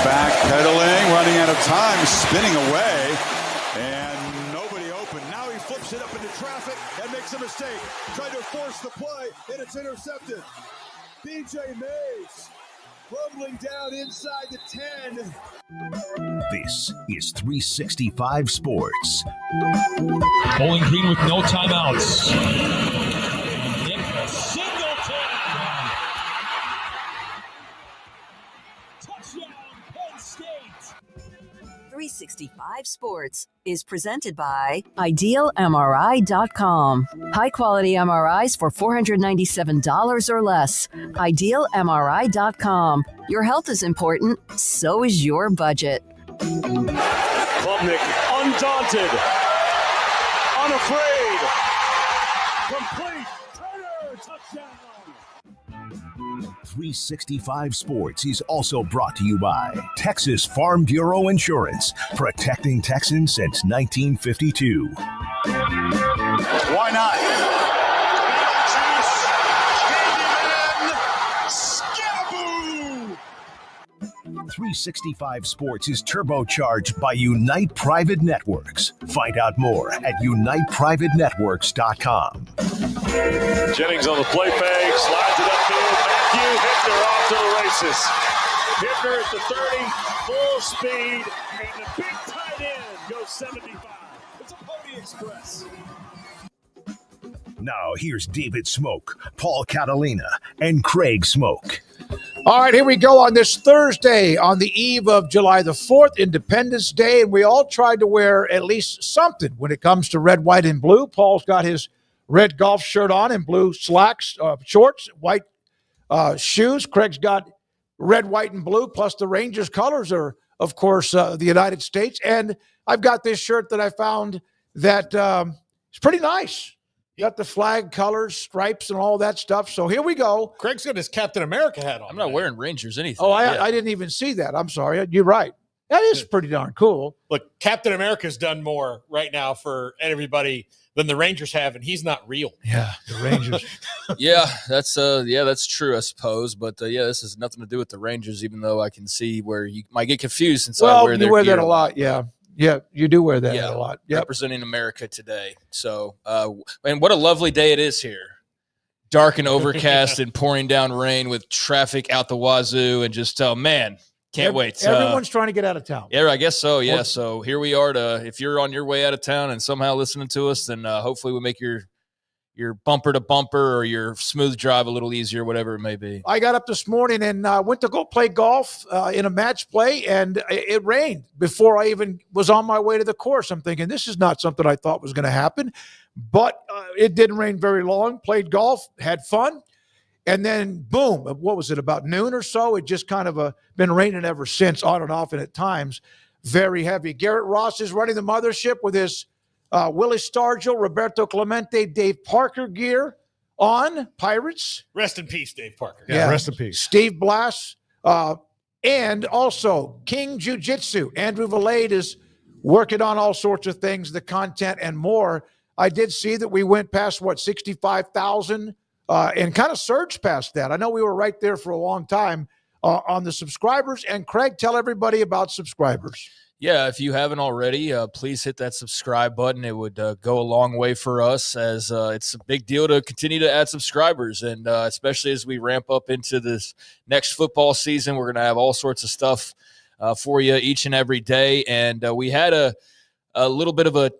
Backpedaling, running out of time, spinning away, and nobody open. Now he flips it up into traffic and makes a mistake. Tried to force the play, and it's intercepted. BJ Mays rumbling down inside the 10. This is 365 Sports. Bowling Green with no timeouts. Nick Singleton. Touchdown, Penn State. 365 Sports is presented by IdealMRI.com. High-quality MRIs for $497 or less. IdealMRI.com. Your health is important, so is your budget. Klubnik, undaunted, unafraid, complete, Turner, touchdown. 365 Sports is also brought to you by Texas Farm Bureau Insurance, protecting Texans since 1952. Why not? 365 Sports is turbocharged by Unite Private Networks. Find out more at uniteprivatenetworks.com. Jennings on the play fake, slides it upfield. Matthew Hickner off to the races. Hickner at the 30, full speed, and the big tight end goes 75. It's a Pony Express. Now here's David Smoak, Paul Catalina, and Craig Smoak. All right, here we go on this Thursday on the eve of July the 4th, Independence Day, and we all tried to wear at least something when it comes to red, white, and blue. Paul's got his red golf shirt on and blue slacks, shorts, white shoes. Craig's got red, white, and blue, plus the Rangers colors are, of course, the United States. And I've got this shirt that I found that is pretty nice. You got the flag colors, stripes, and all that stuff. So here we go. Craig's got his Captain America hat on. I'm not wearing Rangers anything. Oh, I didn't even see that. I'm sorry. You're right. That is pretty darn cool. Look, Captain America's done more right now for everybody than the Rangers have, and he's not real. Yeah, the Rangers. That's true, I suppose. But this has nothing to do with the Rangers, even though I can see where you might get confused since I wear their you wear gear that a lot. Yeah. Yeah, you do wear that a lot. Yep. Representing America today. So, and what a lovely day it is here. Dark and overcast and pouring down rain with traffic out the wazoo and just, man, can't wait. Everyone's trying to get out of town. Yeah, I guess so. Yeah, so here we are. If you're on your way out of town and somehow listening to us, then hopefully we'll make your bumper to bumper or your smooth drive a little easier, whatever it may be. I got up this morning and went to go play golf in a match play, and it rained before I even was on my way to the course. I'm thinking, this is not something I thought was going to happen, but it didn't rain very long. Played golf, had fun, and then boom, what was it, about noon or so? It just kind of been raining ever since, on and off, and at times very heavy. Garrett Ross is running the mothership with his Willie Stargell, Roberto Clemente, Dave Parker gear on Pirates. Rest in peace, Dave Parker. Yeah, rest in peace. Steve Blass. And also King Jiu-Jitsu. Andrew Valade is working on all sorts of things, the content and more. I did see that we went past, 65,000 and kind of surged past that. I know we were right there for a long time on the subscribers. And Craig, tell everybody about subscribers. Yeah, if you haven't already, please hit that subscribe button. It would go a long way for us, as it's a big deal to continue to add subscribers. And especially as we ramp up into this next football season, we're going to have all sorts of stuff for you each and every day. And we had a little bit of a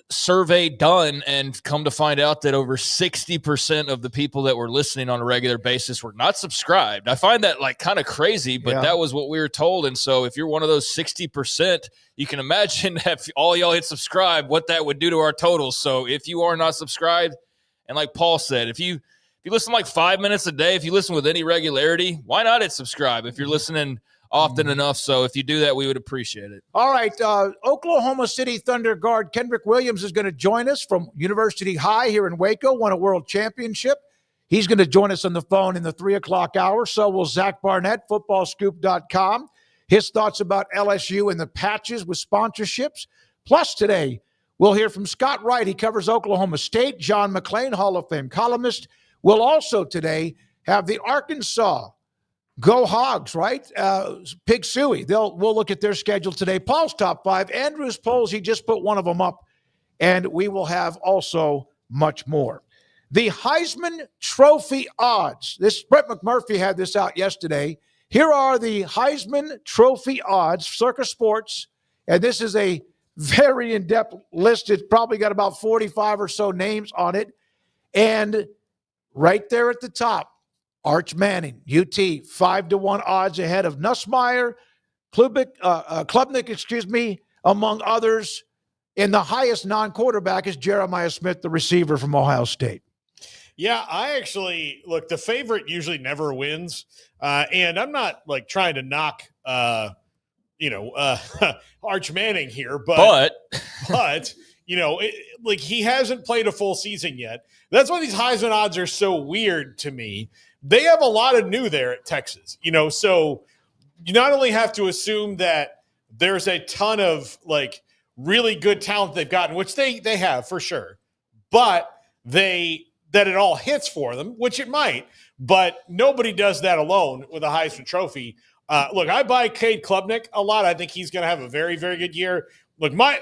survey done, and come to find out that over 60% of the people that were listening on a regular basis were not subscribed. I find that kind of crazy, but that was what we were told. And so if you're one of those 60%, you can imagine if all y'all hit subscribe, what that would do to our totals. So if you are not subscribed, and like Paul said, if you you listen like 5 minutes a day, if you listen with any regularity, why not hit subscribe if you're listening often enough? So if you do that, we would appreciate it. All right. Oklahoma City Thunder guard Kendrick Williams is going to join us from University High here in Waco, won a world championship. He's going to join us on the phone in the 3 o'clock hour. So will Zach Barnett, footballscoop.com. His thoughts about LSU and the patches with sponsorships. Plus today, we'll hear from Scott Wright. He covers Oklahoma State. John McClain, Hall of Fame columnist. We'll also today have the Arkansas Go Hogs, right? Pig Suey. We'll look at their schedule today. Paul's top 5. Andrew's polls, he just put one of them up. And we will have also much more. The Heisman Trophy odds. Brett McMurphy had this out yesterday. Here are the Heisman Trophy odds, Circa Sports. And this is a very in-depth list. It's probably got about 45 or so names on it. And right there at the top, Arch Manning, UT, 5-1 odds ahead of Nussmeier, Klubnik, among others. And the highest non-quarterback is Jeremiah Smith, the receiver from Ohio State. Yeah, I actually look. The favorite usually never wins, and I'm not like trying to knock, Arch Manning here, but like he hasn't played a full season yet. That's why these Heisman odds are so weird to me. They have a lot of new there at Texas, so you not only have to assume that there's a ton of like really good talent they've gotten, which they have for sure, but that it all hits for them, which it might, but nobody does that alone with a Heisman Trophy. Look, I buy Cade Klubnik a lot. I think he's going to have a very, very good year. Look, my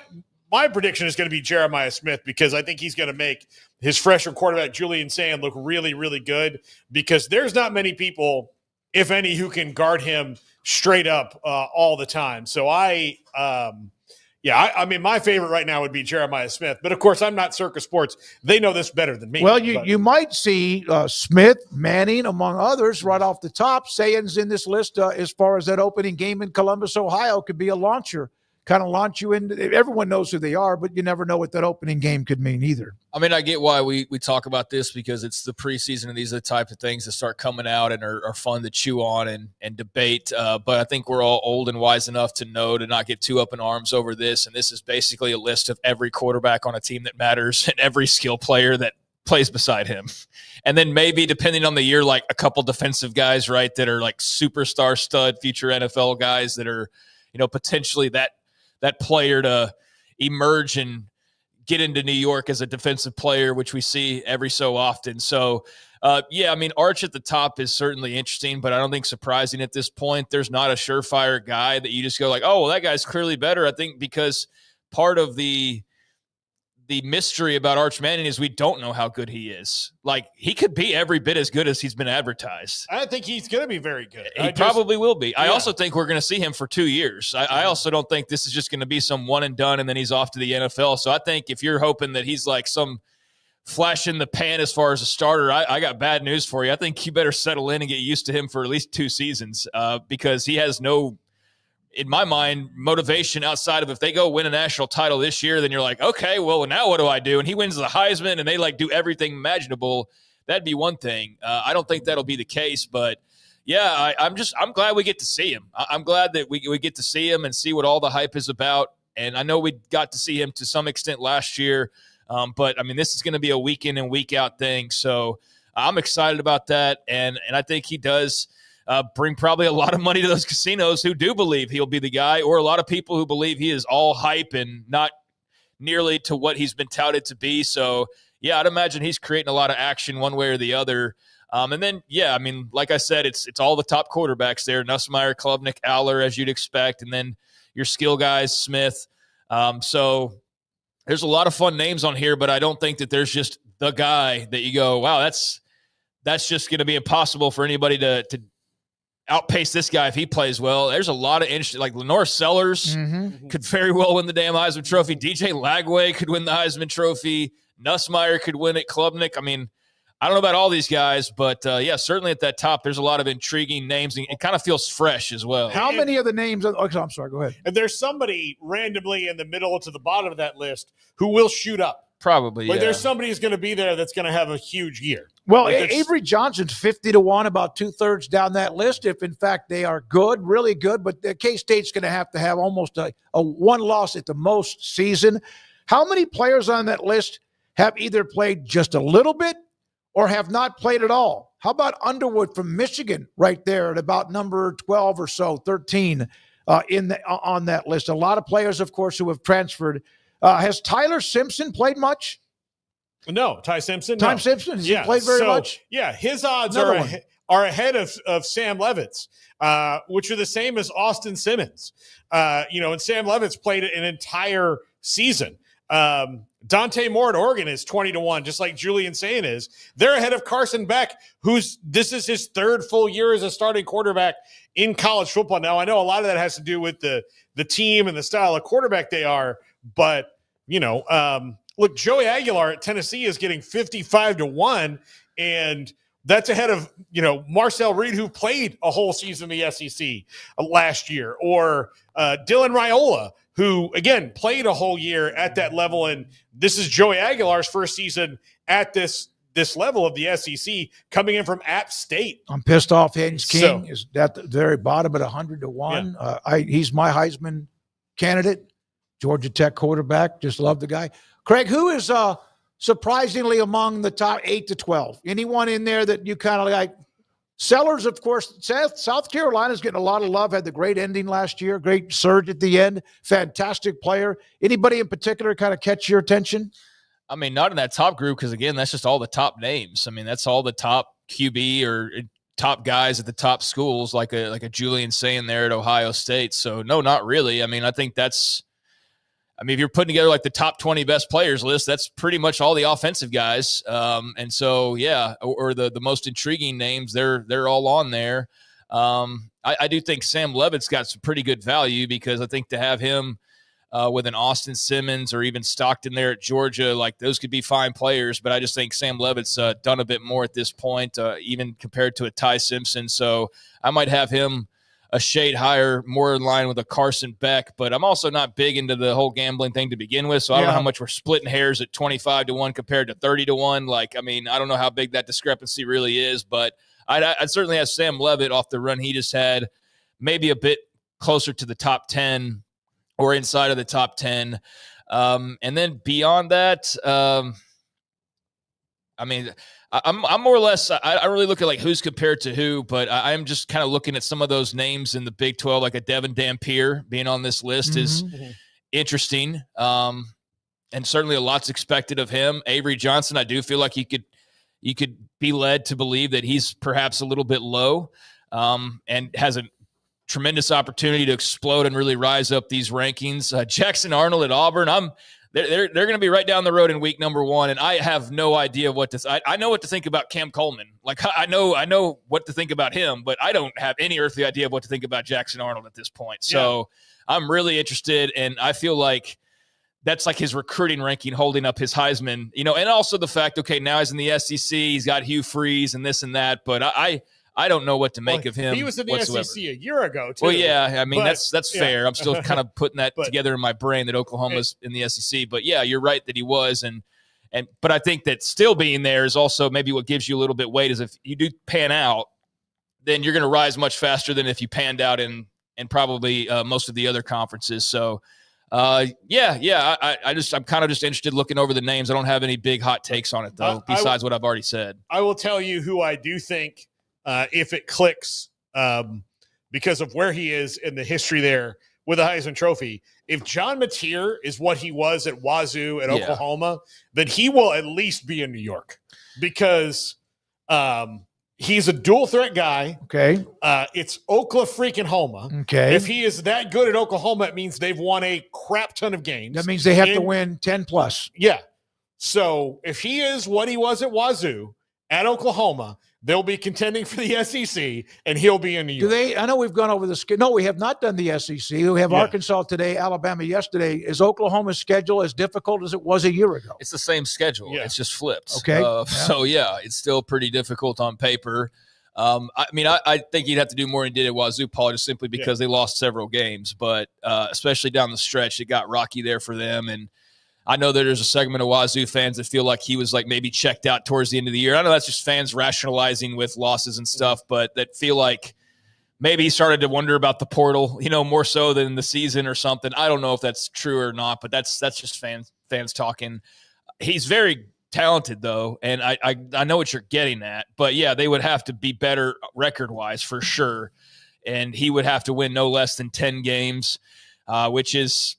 prediction is going to be Jeremiah Smith because I think he's going to make his freshman quarterback, Julian Sand, look really, really good because there's not many people, if any, who can guard him straight up all the time. So I mean, my favorite right now would be Jeremiah Smith. But, of course, I'm not Circa Sports. They know this better than me. Well, you might see Smith, Manning, among others, right off the top. Sayan's in this list as far as that opening game in Columbus, Ohio, could be a launcher. Kind of launch you in. Everyone knows who they are, but you never know what that opening game could mean either. I mean, I get why we talk about this because it's the preseason and these are the type of things that start coming out and are fun to chew on and debate. But I think we're all old and wise enough to know to not get too up in arms over this. And this is basically a list of every quarterback on a team that matters and every skill player that plays beside him. And then maybe, depending on the year, like a couple defensive guys, right, that are like superstar stud future NFL guys that are, potentially that player to emerge and get into New York as a defensive player, which we see every so often. So, Arch at the top is certainly interesting, but I don't think surprising at this point. There's not a surefire guy that you just go like, oh, well, that guy's clearly better. I think because part of the mystery about Arch Manning is we don't know how good he is. Like, he could be every bit as good as he's been advertised. I think he's going to be very good. He probably will be. Yeah. I also think we're going to see him for 2 years. I also don't think this is just going to be some one and done and then he's off to the NFL. So I think if you're hoping that he's like some flash in the pan as far as a starter, I got bad news for you. I think you better settle in and get used to him for at least 2 seasons because he has no, in my mind, motivation outside of if they go win a national title this year, then you're like, okay, well, now what do I do? And he wins the Heisman and they like do everything imaginable. That'd be one thing. I don't think that'll be the case, but yeah, I'm glad we get to see him. I'm glad that we get to see him and see what all the hype is about. And I know we got to see him to some extent last year. But I mean, this is going to be a week in and week out thing. So I'm excited about that. And I think he does bring probably a lot of money to those casinos who do believe he'll be the guy, or a lot of people who believe he is all hype and not nearly to what he's been touted to be. So yeah, I'd imagine he's creating a lot of action one way or the other. And then, yeah, I mean, like I said, it's all the top quarterbacks there, Nussmeier, Klubnik, Aller, as you'd expect. And then your skill guys, Smith. So there's a lot of fun names on here, but I don't think that there's just the guy that you go, wow, that's just going to be impossible for anybody to outpace this guy if he plays well. There's a lot of interesting, like Lenore Sellers could very well win the damn Heisman Trophy. DJ Lagway could win the Heisman Trophy. Nussmeier could win it. Klubnik. I mean, I don't know about all these guys, but yeah, certainly at that top, there's a lot of intriguing names. And it kind of feels fresh as well. How many of the names? Okay, I'm sorry. Go ahead. And there's somebody randomly in the middle to the bottom of that list who will shoot up. Probably, Like yeah. there's somebody who's going to be there that's going to have a huge year. Well, Like Avery Johnson's 50-1, about 2/3 down that list. If in fact they are good, really good, but K-State's going to have almost a one loss at the most season. How many players on that list have either played just a little bit or have not played at all? How about Underwood from Michigan right there at about number 12 or so, 13 on that list? A lot of players, of course, who have transferred. Has Tyler Simpson played much? No, Ty Simpson. Ty Simpson, has he played very much? Yeah, his odds Another are ahead of Sam Levitt's, which are the same as Austin Simmons. And Sam Levitt's played an entire season. Dante Moore at Oregon is 20-1, just like Julian Sayin is. They're ahead of Carson Beck, this is his third full year as a starting quarterback in college football. Now, I know a lot of that has to do with the team and the style of quarterback they are, but look, Joey Aguilar at Tennessee is getting 55-1, and that's ahead of, Marcel Reed, who played a whole season in the SEC last year, or Dylan Raiola, who, again, played a whole year at that level. And this is Joey Aguilar's first season at this level of the SEC, coming in from App State. I'm pissed off Haynes King is at the very bottom at 100-1. Yeah. He's my Heisman candidate, Georgia Tech quarterback. Just love the guy. Craig, who is surprisingly among the top 8 to 12? Anyone in there that you kind of like? Sellers, of course. South Carolina's getting a lot of love. Had the great ending last year, great surge at the end. Fantastic player. Anybody in particular kind of catch your attention? I mean, not in that top group because, again, that's just all the top names. I mean, that's all the top QB or top guys at the top schools, like a Julian Sayin there at Ohio State. So, no, not really. I mean, I think that's – if you're putting together like the top 20 best players list, that's pretty much all the offensive guys. And so, yeah, or the most intriguing names, they're all on there. I do think Sam Levitt's got some pretty good value because I think to have him with an Austin Simmons or even Stockton there at Georgia, like those could be fine players. But I just think Sam Levitt's done a bit more at this point, even compared to a Ty Simpson. So I might have him a shade higher, more in line with a Carson Beck, but I'm also not big into the whole gambling thing to begin with. So I don't know how much we're splitting hairs at 25-1 compared to 30-1. Like, I mean, I don't know how big that discrepancy really is, but I'd certainly have Sam Levitt off the run he just had, maybe a bit closer to the top 10 or inside of the top 10. And then beyond that, I'm more or less, I really look at like who's compared to who, but I'm just kind of looking at some of those names in the Big 12, like a Devin Dampier being on this list is interesting. And certainly a lot's expected of him. Avery Johnson, I do feel like you could be led to believe that he's perhaps a little bit low and has a tremendous opportunity to explode and really rise up these rankings. Jackson Arnold at Auburn, They're going to be right down the road in week number 1, and I have no idea what to. I know what to think about Cam Coleman. Like I know what to think about him, but I don't have any earthly idea of what to think about Jackson Arnold at this point. So I'm really interested, and I feel like that's like his recruiting ranking holding up his Heisman. And also the fact, okay, now he's in the SEC, he's got Hugh Freeze and this and that, but I don't know what to make of him. He was in the whatsoever. SEC a year ago, too. Well, yeah, I mean, that's fair. I'm still kind of putting that together in my brain that Oklahoma's in the SEC. But, yeah, you're right that he was. But I think that still being there is also maybe what gives you a little bit weight is if you do pan out, then you're going to rise much faster than if you panned out in probably most of the other conferences. So, I'm kind of just interested looking over the names. I don't have any big hot takes on it, though, besides what I've already said. I will tell you who I do think – if it clicks because of where he is in the history there with the Heisman Trophy. If John Mateer is what he was at Wazoo at Oklahoma, then he will at least be in New York because he's a dual threat guy. Okay. It's Oklahoma. Okay. If he is that good at Oklahoma, it means they've won a crap ton of games. That means they have to win 10 plus. Yeah. So if he is what he was at Wazoo at Oklahoma, they'll be contending for the SEC, and he'll be in New York. I know we've gone over the schedule. No, we have not done the SEC. We have Arkansas today, Alabama yesterday. Is Oklahoma's schedule as difficult as it was a year ago? It's the same schedule. Yeah. It's just flipped. Okay. So, it's still pretty difficult on paper. I think you'd have to do more than he did at Wazoo, Paul, just simply because they lost several games. But especially down the stretch, it got rocky there for them. And I know that there's a segment of Wazoo fans that feel like he was like maybe checked out towards the end of the year. I know that's just fans rationalizing with losses and stuff, but that feel like maybe he started to wonder about the portal, more so than the season or something. I don't know if that's true or not, but that's just fans talking. He's very talented though, and I know what you're getting at, but yeah, they would have to be better record-wise for sure, and he would have to win no less than 10 games, which is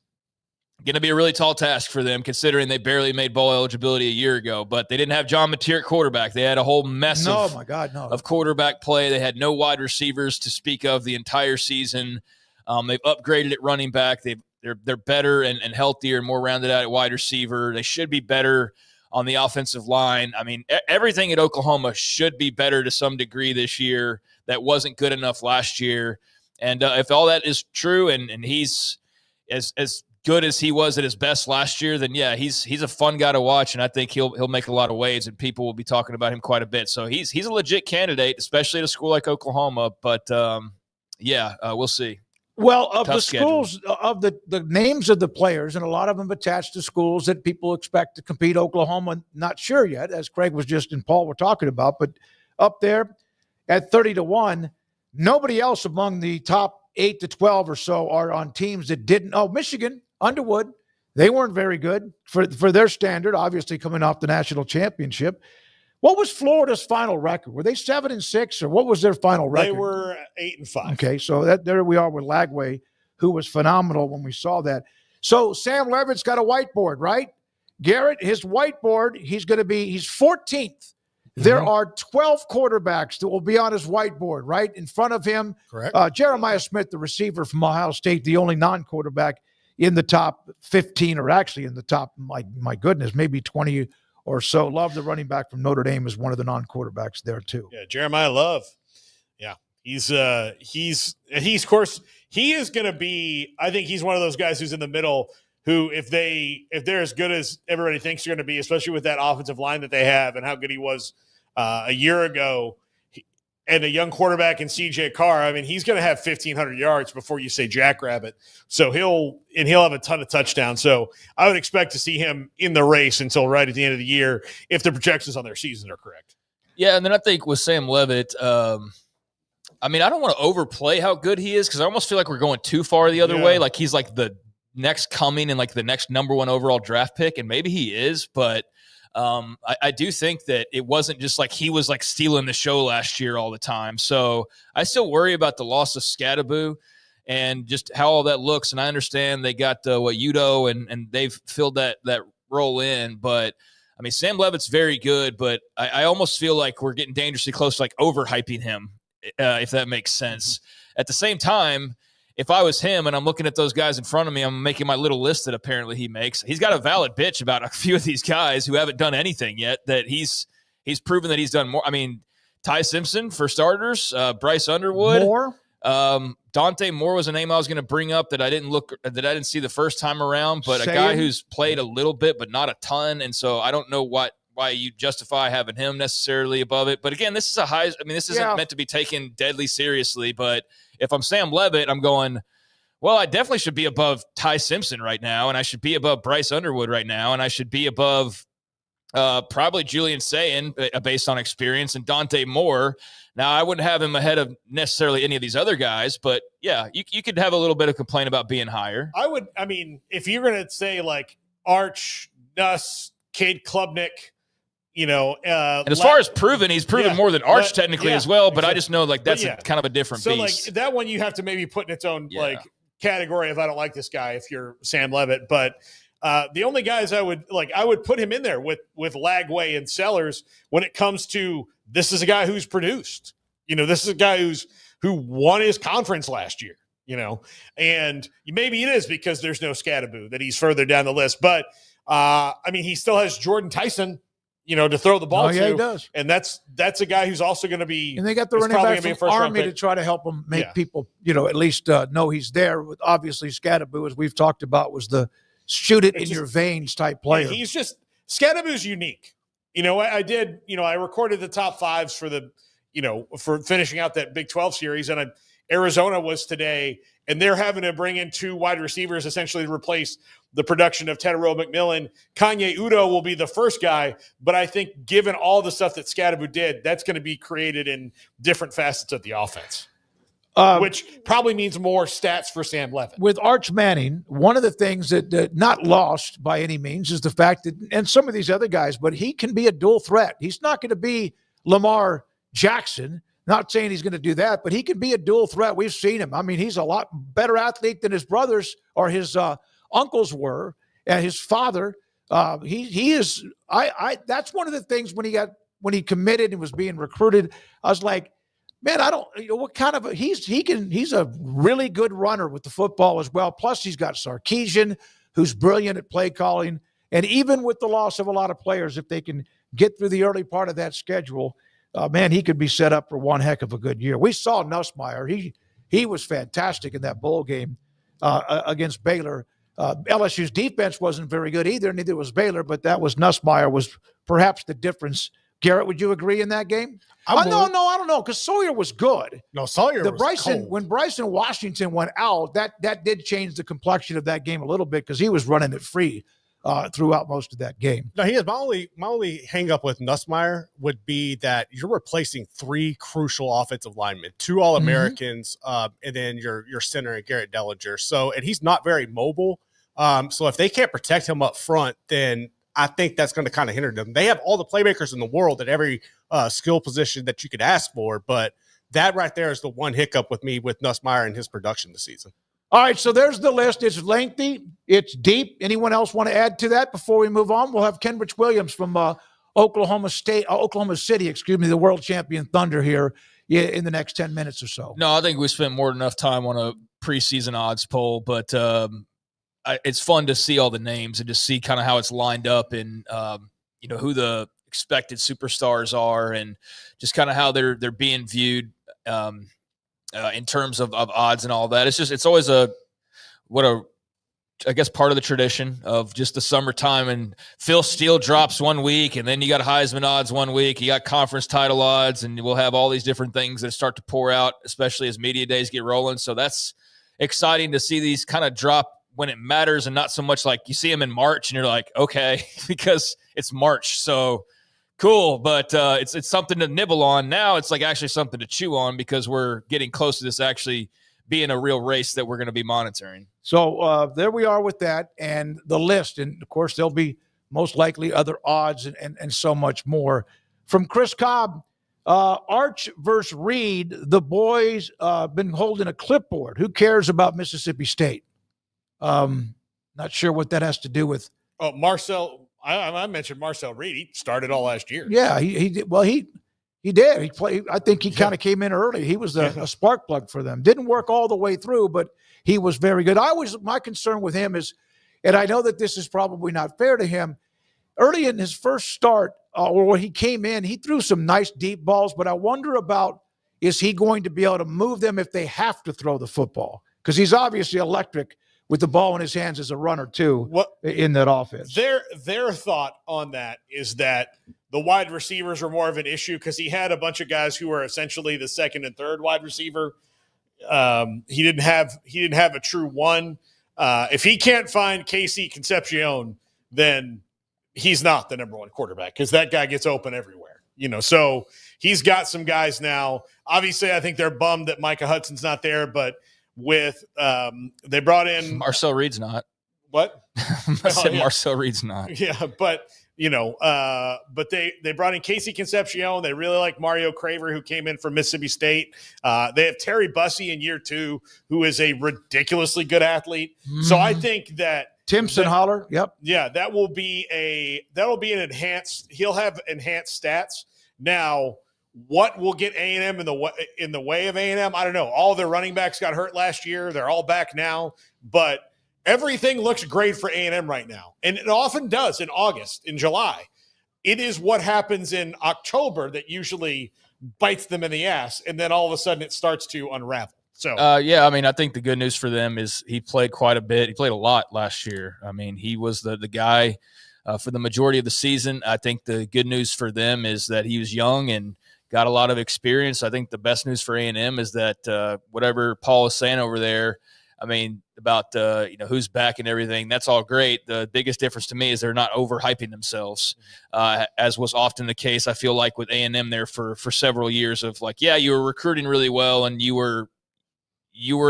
going to be a really tall task for them, considering they barely made bowl eligibility a year ago. But they didn't have John Mateer at quarterback. They had a whole mess of quarterback play. They had no wide receivers to speak of the entire season. They've upgraded at running back. They're better and healthier and more rounded out at wide receiver. They should be better on the offensive line. I mean, everything at Oklahoma should be better to some degree this year. That wasn't good enough last year. And if all that is true and he's as good as he was at his best last year, then yeah, he's a fun guy to watch, and I think he'll make a lot of waves, and people will be talking about him quite a bit. So he's a legit candidate, especially at a school like Oklahoma. But we'll see. Well, of Tough the schedule. schools, of the names of the players, and a lot of them attached to schools that people expect to compete. Oklahoma, not sure yet, as Craig was just and Paul were talking about, but up there at 30-1, nobody else among the top 8 to 12 or so are on teams that didn't. Oh, Michigan, Underwood, they weren't very good for their standard, obviously coming off the national championship. What was Florida's final record? Were they 7-6, or what was their final record? They were 8-5. Okay, so there we are with Lagway, who was phenomenal when we saw that. So Sam Levitt's got a whiteboard, right? Garrett, his whiteboard, he's 14th. There are 12 quarterbacks that will be on his whiteboard, right in front of him. Correct. Jeremiah Smith, the receiver from Ohio State, the only non-quarterback in the top 15, or actually in the top, my goodness, maybe 20 or so. Love, the running back from Notre Dame, is one of the non-quarterbacks there too. Yeah, Jeremiah Love. Yeah, he's of course, he is going to be. I think he's one of those guys who's in the middle. Who, if they're as good as everybody thinks they're going to be, especially with that offensive line that they have and how good he was a year ago, and a young quarterback in C.J. Carr, I mean, he's going to have 1,500 yards before you say jackrabbit. So he'll have a ton of touchdowns. So I would expect to see him in the race until right at the end of the year if the projections on their season are correct. Yeah, and then I think with Sam Levitt, I don't want to overplay how good he is, because I almost feel like we're going too far the other way. Like he's like the next coming and like the next number 1 overall draft pick, and maybe he is, but I do think that it wasn't just like he was like stealing the show last year all the time. So I still worry about the loss of Scadaboo and just how all that looks. And I understand they got Udo and they've filled that role in, but I mean, Sam Levitt's very good, but I almost feel like we're getting dangerously close to like overhyping him, if that makes sense. At the same time, if I was him and I'm looking at those guys in front of me, I'm making my little list that apparently he makes. He's got a valid bitch about a few of these guys who haven't done anything yet, that he's proven that he's done more. I mean, Ty Simpson for starters, Bryce Underwood. Dante Moore was a name I was going to bring up that I didn't see the first time around, but a guy who's played a little bit but not a ton, and so I don't know why you justify having him necessarily above it. But again, this is this isn't meant to be taken deadly seriously, but if I'm Sam Levitt, I'm going, well, I definitely should be above Ty Simpson right now, and I should be above Bryce Underwood right now, and I should be above probably Julian Sayin based on experience, and Dante Moore. Now, I wouldn't have him ahead of necessarily any of these other guys, but yeah, you could have a little bit of complaint about being higher. If you're going to say like Arch, Nuss, Cade Klubnik, and as far as proven, he's proven more than Arch technically as well, but I just know like that's kind of a different beast. So like that one you have to maybe put in its own like category if I don't like this guy, if you're Sam Levitt. But the only guys I would put him in there with Lagway and Sellers when it comes to, this is a guy who's produced. This is a guy who won his conference last year, and maybe it is because there's no Scadaboo that he's further down the list. But he still has Jordan Tyson, to throw the ball to. Yeah, he does. And that's a guy who's also going to be. And they got the running back from Army to try to help him make people, at least know he's there. Obviously, Scadaboo, as we've talked about, was the shoot it in your veins type player. He's just, Scadaboo's unique. I recorded the top fives for for finishing out that Big 12 series, and Arizona was today, and they're having to bring in 2 wide receivers essentially to replace the production of Tedero McMillan. Kanye Udo will be the first guy, but I think given all the stuff that Scadaboo did, that's going to be created in different facets of the offense, which probably means more stats for Sam Levin. With Arch Manning, one of the things that not lost by any means is the fact that, and some of these other guys, but he can be a dual threat. He's not going to be Lamar Jackson. Not saying he's going to do that, but he can be a dual threat. We've seen him. I mean, he's a lot better athlete than his brothers or his uncles were, and his father. He is. That's one of the things when he committed and was being recruited. I was like, man, I don't. What kind of he's a really good runner with the football as well. Plus, he's got Sarkisian, who's brilliant at play calling, and even with the loss of a lot of players, if they can get through the early part of that schedule. Man, he could be set up for one heck of a good year. We saw Nussmeier. He was fantastic in that bowl game against Baylor. LSU's defense wasn't very good either, neither was Baylor, but that was Nussmeier was perhaps the difference. Garrett, would you agree in that game? No, I don't know, because Sawyer was good. No, Sawyer was cold. When Bryson Washington went out, that did change the complexion of that game a little bit because he was running it free throughout most of that game. No, he is. My only hang up with Nussmeier would be that you're replacing 3 crucial offensive linemen, 2 All-Americans, and then your center, Garrett Dellinger. So, and he's not very mobile. So if they can't protect him up front, then I think that's going to kind of hinder them. They have all the playmakers in the world at every skill position that you could ask for, but that right there is the one hiccup with me with Nussmeier and his production this season. All right, so there's the list. It's lengthy. It's deep. Anyone else want to add to that before we move on? We'll have Kenrich Williams from Oklahoma City, the world champion Thunder here in the next 10 minutes or so. No, I think we spent more than enough time on a preseason odds poll, but it's fun to see all the names and to see kind of how it's lined up and who the expected superstars are and just kind of how they're being viewed. In terms of odds and all that. It's always I guess part of the tradition of just the summertime, and Phil Steele drops one week and then you got Heisman odds one week, you got conference title odds, and we'll have all these different things that start to pour out, especially as media days get rolling. So that's exciting to see these kind of drop when it matters and not so much like you see them in March and you're like, okay, because it's March. So cool, but it's something to nibble on. Now it's like actually something to chew on because we're getting close to this actually being a real race that we're going to be monitoring. So there we are with that and the list. And, of course, there'll be most likely other odds and so much more. From Chris Cobb, Arch versus Reed, the boys been holding a clipboard. Who cares about Mississippi State? Not sure what that has to do with. Oh, Marcel. I mentioned Marcel Reed. He started all last year. Yeah, he did. Well, he did. He played. I think he kind of came in early. He was a spark plug for them. Didn't work all the way through, but he was very good. My concern with him is, and I know that this is probably not fair to him, early in his first start, or when he came in, he threw some nice deep balls, but I wonder about, is he going to be able to move them if they have to throw the football? Because he's obviously electric with the ball in his hands as a runner too in that offense. Their thought on that is that the wide receivers are more of an issue because he had a bunch of guys who were essentially the second and third wide receiver. He didn't have a true one. If he can't find Casey Concepcion, then he's not the number one quarterback because that guy gets open everywhere. So he's got some guys now. Obviously, I think they're bummed that Micah Hudson's not there, but with they brought in Marcel Reed's not. What? I said Marcel Reed's not. Yeah, but but they brought in Casey Concepcion. They really like Mario Craver, who came in from Mississippi State. They have Terry Bussey in year 2, who is a ridiculously good athlete. So I think that Timson Holler. Yep. Yeah, that'll be an enhanced. He'll have enhanced stats. Now, what will get A&M in the way of A&M? I don't know. All their running backs got hurt last year. They're all back now, but everything looks great for A&M right now, and it often does in August, in July. It is what happens in October that usually bites them in the ass, and then all of a sudden it starts to unravel. So, I think the good news for them is he played quite a bit. He played a lot last year. I mean, he was the guy for the majority of the season. I think the good news for them is that he was young and got a lot of experience. I think the best news for A&M is that whatever Paul is saying over there, I mean, about who's back and everything, that's all great. The biggest difference to me is they're not overhyping themselves, as was often the case, I feel like, with A&M there for several years of like, yeah, you were recruiting really well and you were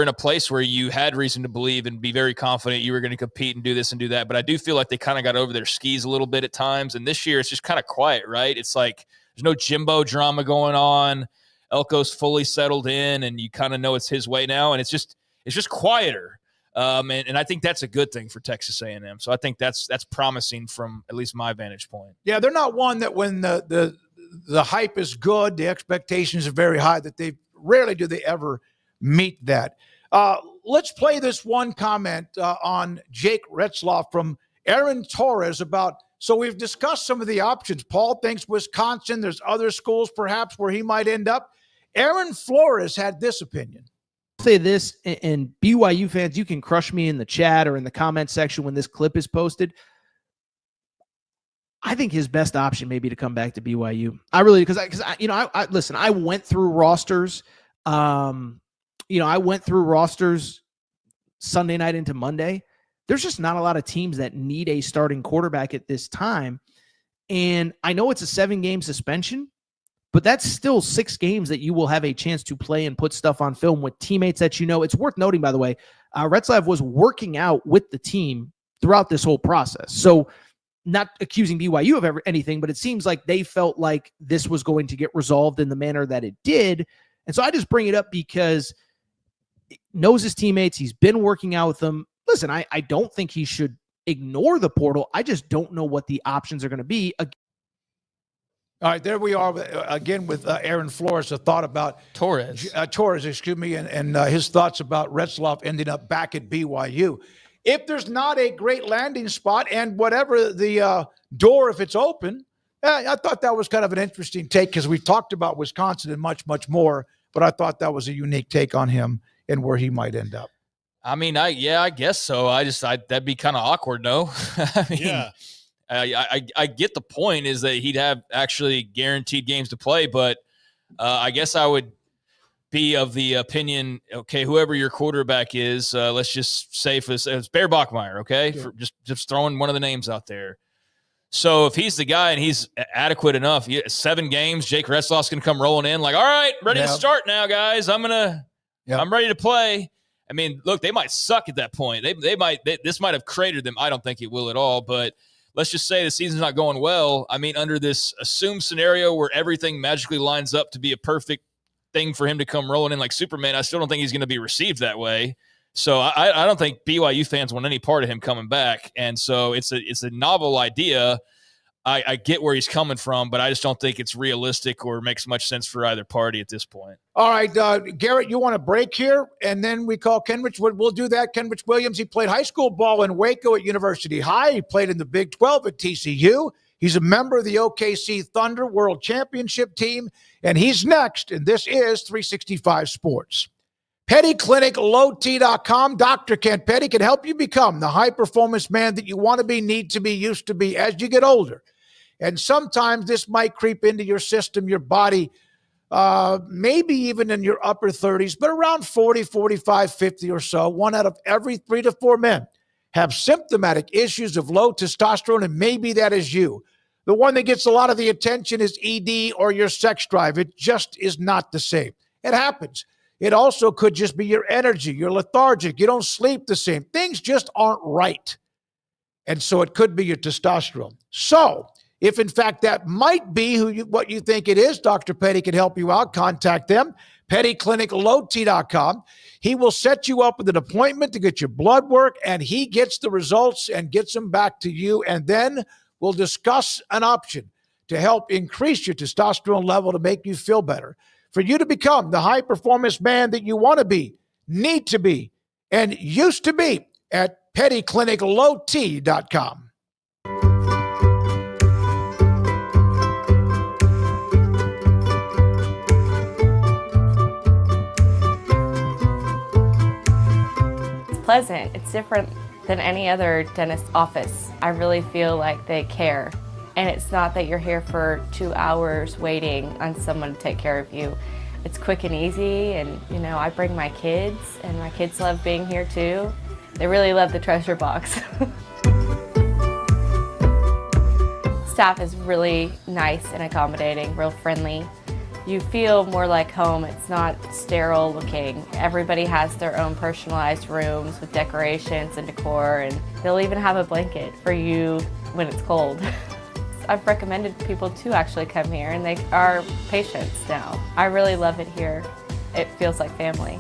in a place where you had reason to believe and be very confident you were going to compete and do this and do that. But I do feel like they kind of got over their skis a little bit at times. And this year it's just kind of quiet, right? It's like there's no Jimbo drama going on. Elko's fully settled in and you kind of know it's his way now. And it's just quieter. And I think that's a good thing for Texas A&M. So I think that's promising from at least my vantage point. Yeah, they're not one that when the hype is good, the expectations are very high, that they rarely do they ever meet that. Let's play this one comment on Jake Retzlaff from Aaron Torres about, so we've discussed some of the options. Paul thinks Wisconsin. There's other schools perhaps where he might end up. Aaron Flores had this opinion. Say this, and BYU fans, you can crush me in the chat or in the comment section when this clip is posted. I think his best option may be to come back to BYU. I really, because I listen, I went through rosters. I went through rosters Sunday night into Monday. There's just not a lot of teams that need a starting quarterback at this time. And I know it's a 7-game suspension, but that's still 6 games that you will have a chance to play and put stuff on film with teammates that you know. It's worth noting, by the way, Retzlaff was working out with the team throughout this whole process. So not accusing BYU of anything, but it seems like they felt like this was going to get resolved in the manner that it did. And so I just bring it up because he knows his teammates. He's been working out with them. Listen, I don't think he should ignore the portal. I just don't know what the options are going to be. All right, there we are again with Aaron Flores, a thought about Torres, and his thoughts about Retzlaff ending up back at BYU. If there's not a great landing spot and whatever the door, if it's open, I thought that was kind of an interesting take because we've talked about Wisconsin and much, much more, but I thought that was a unique take on him and where he might end up. I mean, I guess so. That'd be kind of awkward, no? Yeah. I get the point is that he'd have actually guaranteed games to play, but I guess I would be of the opinion, okay, whoever your quarterback is, let's just say it's Bear Bachmeier, okay? Yeah. For just throwing one of the names out there. So if he's the guy and he's adequate enough, 7 games, Jake Retzlaff's going to come rolling in like, all right, ready to start now, guys. I'm ready to play. I mean, look, they might suck at that point. This might have cratered them. I don't think it will at all, but let's just say the season's not going well. I mean, under this assumed scenario where everything magically lines up to be a perfect thing for him to come rolling in like Superman, I still don't think he's going to be received that way. So I don't think BYU fans want any part of him coming back. And so it's a novel idea. I get where he's coming from, but I just don't think it's realistic or makes much sense for either party at this point. All right, Garrett, you want a break here? And then we call Kenrich. We'll do that. Kenrich Williams, he played high school ball in Waco at University High. He played in the Big 12 at TCU. He's a member of the OKC Thunder World Championship team, and he's next, and this is 365 Sports. PettyClinicLowT.com. Dr. Kent Petty can help you become the high-performance man that you want to be, need to be, used to be as you get older. And sometimes this might creep into your system, your body, maybe even in your upper 30s, but around 40, 45, 50 or so. 1 out of every 3 to 4 men have symptomatic issues of low testosterone, and maybe that is you. The one that gets a lot of the attention is ED or your sex drive. It just is not the same. It happens. It also could just be your energy. You're lethargic. You don't sleep the same. Things just aren't right. And so it could be your testosterone. So if, in fact, that might be what you think it is, Dr. Petty can help you out. Contact them, PettyClinicLowT.com. He will set you up with an appointment to get your blood work, and he gets the results and gets them back to you, and then we'll discuss an option to help increase your testosterone level to make you feel better, for you to become the high-performance man that you want to be, need to be, and used to be at PettyClinicLowT.com. Pleasant. It's different than any other dentist office. I really feel like they care And it's not that you're here for 2 hours waiting on someone to take care of you. It's quick and easy, and I bring my kids, and my kids love being here too. They really love the treasure box. Staff is really nice and accommodating, real friendly. You feel more like home. It's not sterile looking. Everybody has their own personalized rooms with decorations and decor, and they'll even have a blanket for you when it's cold. I've recommended people to actually come here, and they are patients now. I really love it here. It feels like family.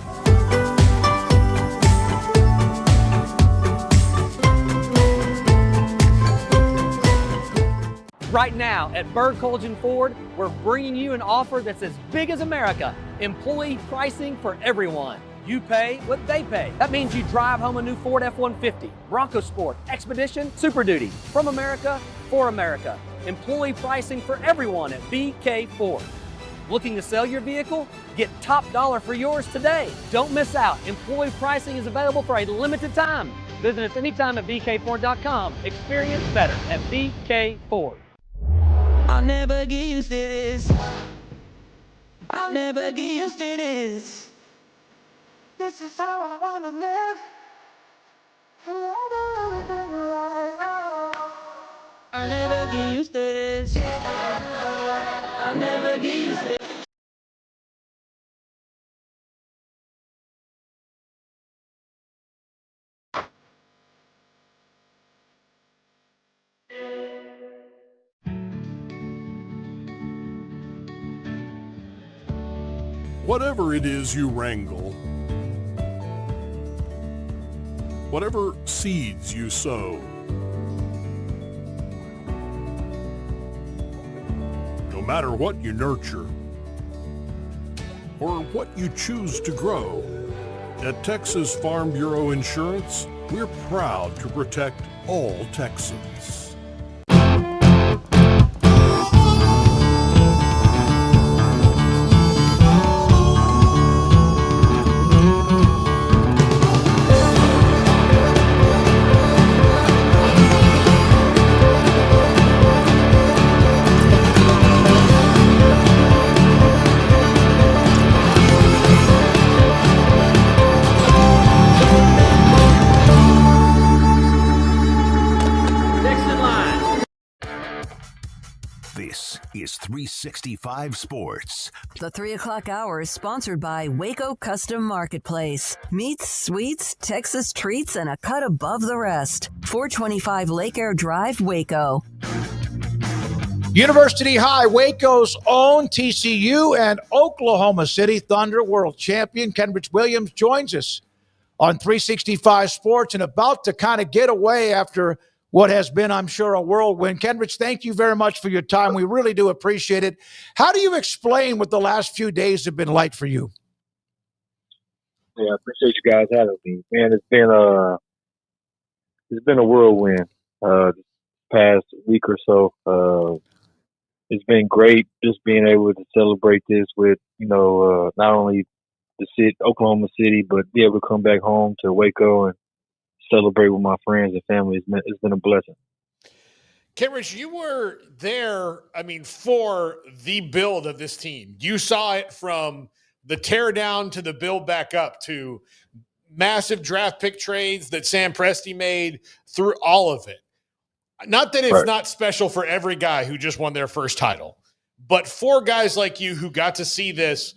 Right now at Bird Collision Ford, we're bringing you an offer that's as big as America. Employee pricing for everyone. You pay what they pay. That means you drive home a new Ford F-150, Bronco Sport, Expedition, Super Duty. From America, for America. Employee pricing for everyone at BK Ford. Looking to sell your vehicle? Get top dollar for yours today. Don't miss out. Employee pricing is available for a limited time. Visit us anytime at bkford.com. Experience better at BK Ford. I'll never get used to this. I'll never get used to this. This is how I wanna live. I'll never get used to this. I'll never get used to this. Whatever it is you wrangle, whatever seeds you sow, no matter what you nurture or what you choose to grow, at Texas Farm Bureau Insurance, we're proud to protect all Texans. This is 365 Sports. The 3 o'clock hour is sponsored by Waco Custom Marketplace. Meats, sweets, Texas treats, and a cut above the rest. 425 Lake Air Drive, Waco. University High, Waco's own TCU and Oklahoma City Thunder world champion Kenrich Williams joins us on 365 Sports and about to kind of get away after what has been, I'm sure, a whirlwind. Kenrich, thank you very much for your time. We really do appreciate it. How do you explain what the last few days have been like for you? Yeah, I appreciate you guys having me. Man, it's been a whirlwind this past week or so. It's been great just being able to celebrate this with, not only the city, Oklahoma City, but be able to come back home to Waco and celebrate with my friends and family. It's been a blessing. Kenrich, you were there, for the build of this team. You saw it from the tear down to the build back up to massive draft pick trades that Sam Presti made through all of it. Not that it's not special for every guy who just won their first title, but for guys like you who got to see this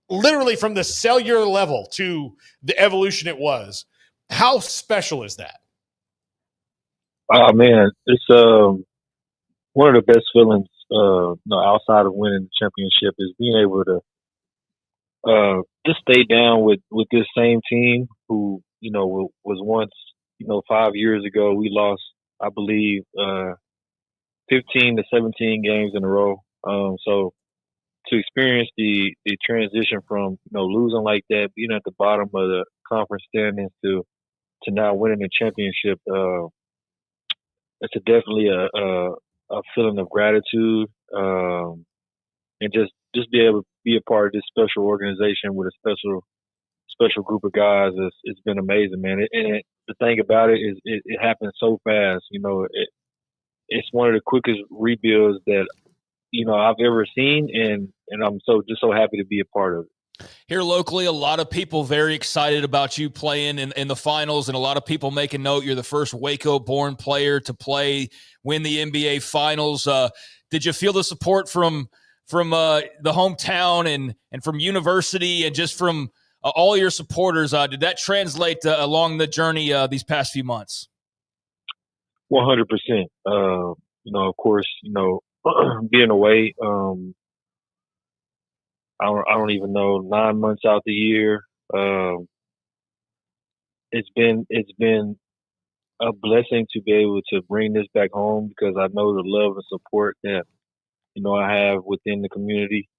literally from the cellular level to the evolution it was, how special is that? Oh man, it's one of the best feelings outside of winning the championship is being able to just stay down with this same team who was once 5 years ago we lost, I believe, 15 to 17 games in a row. So to experience the transition from losing like that, being at the bottom of the conference standings to now winning the championship, it's definitely a feeling of gratitude, and just be able to be a part of this special organization with a special group of guys. It's been amazing, man. And the thing about it is it happened so fast. it's one of the quickest rebuilds that I've ever seen, and I'm just so happy to be a part of it. Here locally, a lot of people very excited about you playing in the finals, and a lot of people making note you're the first Waco-born player to win the NBA Finals. Did you feel the support from the hometown and from university and just from all your supporters? Did that translate along the journey these past few months? 100%. Of course, being away. I don't even know, 9 months out the year. It's been a blessing to be able to bring this back home because I know the love and support that I have within the community,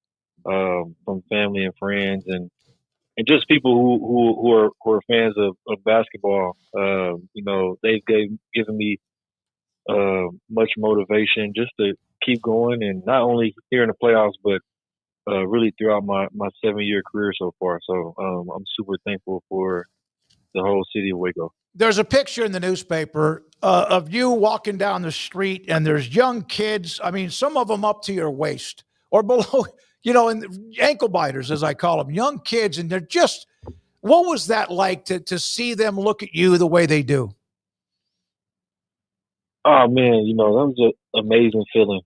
from family and friends and just people who are fans of basketball. They've given me much motivation just to keep going, and not only here in the playoffs, but really throughout my 7-year career so far. So I'm super thankful for the whole city of Waco. There's a picture in the newspaper of you walking down the street, and there's young kids. I mean, some of them up to your waist or below, and ankle biters, as I call them, young kids. And they're just, what was that like to see them look at you the way they do? Oh man, that was an amazing feeling.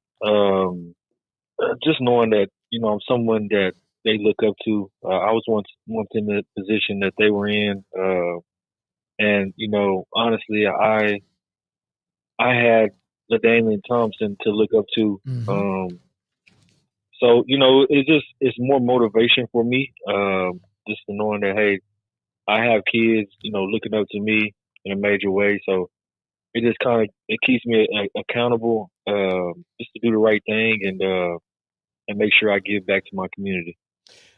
Just knowing that, I'm someone that they look up to. I was once in the position that they were in. And honestly, I had LaDainian Thompson to look up to. Mm-hmm. So it's more motivation for me, just knowing that, hey, I have kids, looking up to me in a major way. So it just it keeps me accountable, just to do the right thing and make sure I give back to my community.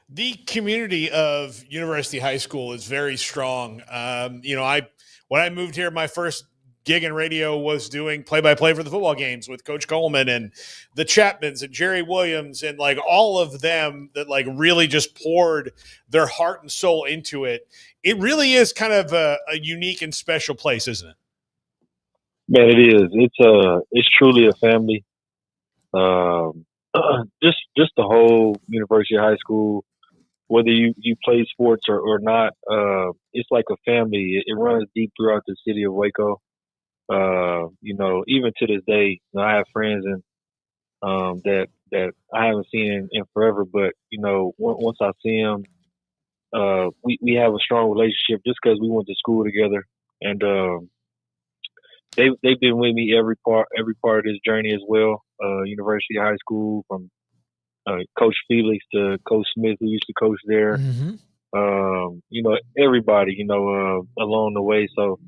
The community of University High School is very strong. When I moved here, my first gig in radio was doing play-by-play for the football games with Coach Coleman and the Chapmans and Jerry Williams and like all of them that like really just poured their heart and soul into it. It really is kind of a unique and special place, isn't it? Man, it is. It's truly a family. Just the whole University High School, whether you play sports or not, it's like a family. It runs deep throughout the city of Waco. Even to this day, I have friends that I haven't seen in forever, but once I see them, we have a strong relationship just because we went to school together, and they've been with me every part of this journey as well. University High School, from Coach Felix to Coach Smith, who used to coach there. Mm-hmm. Everybody, along the way. So,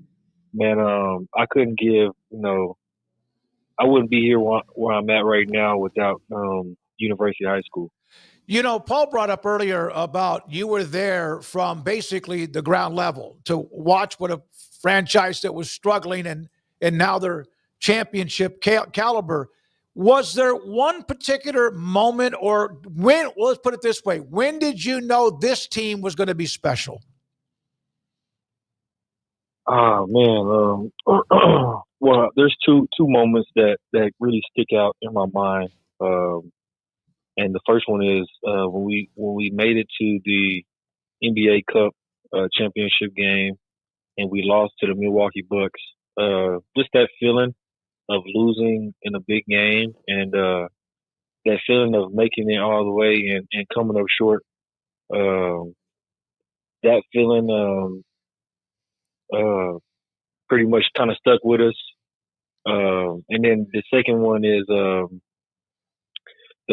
man, I couldn't give, I wouldn't be here where I'm at right now without University High School. Paul brought up earlier about you were there from basically the ground level to watch what a franchise that was struggling and now they're championship caliber. Was there one particular moment, or when, well, let's put it this way, when did you know this team was going to be special? Oh, man. Well, there's two moments that really stick out in my mind. And the first one is when we made it to the NBA Cup championship game and we lost to the Milwaukee Bucks. Just that feeling of losing in a big game and that feeling of making it all the way and coming up short. That feeling pretty much kind of stuck with us. And then the second one is the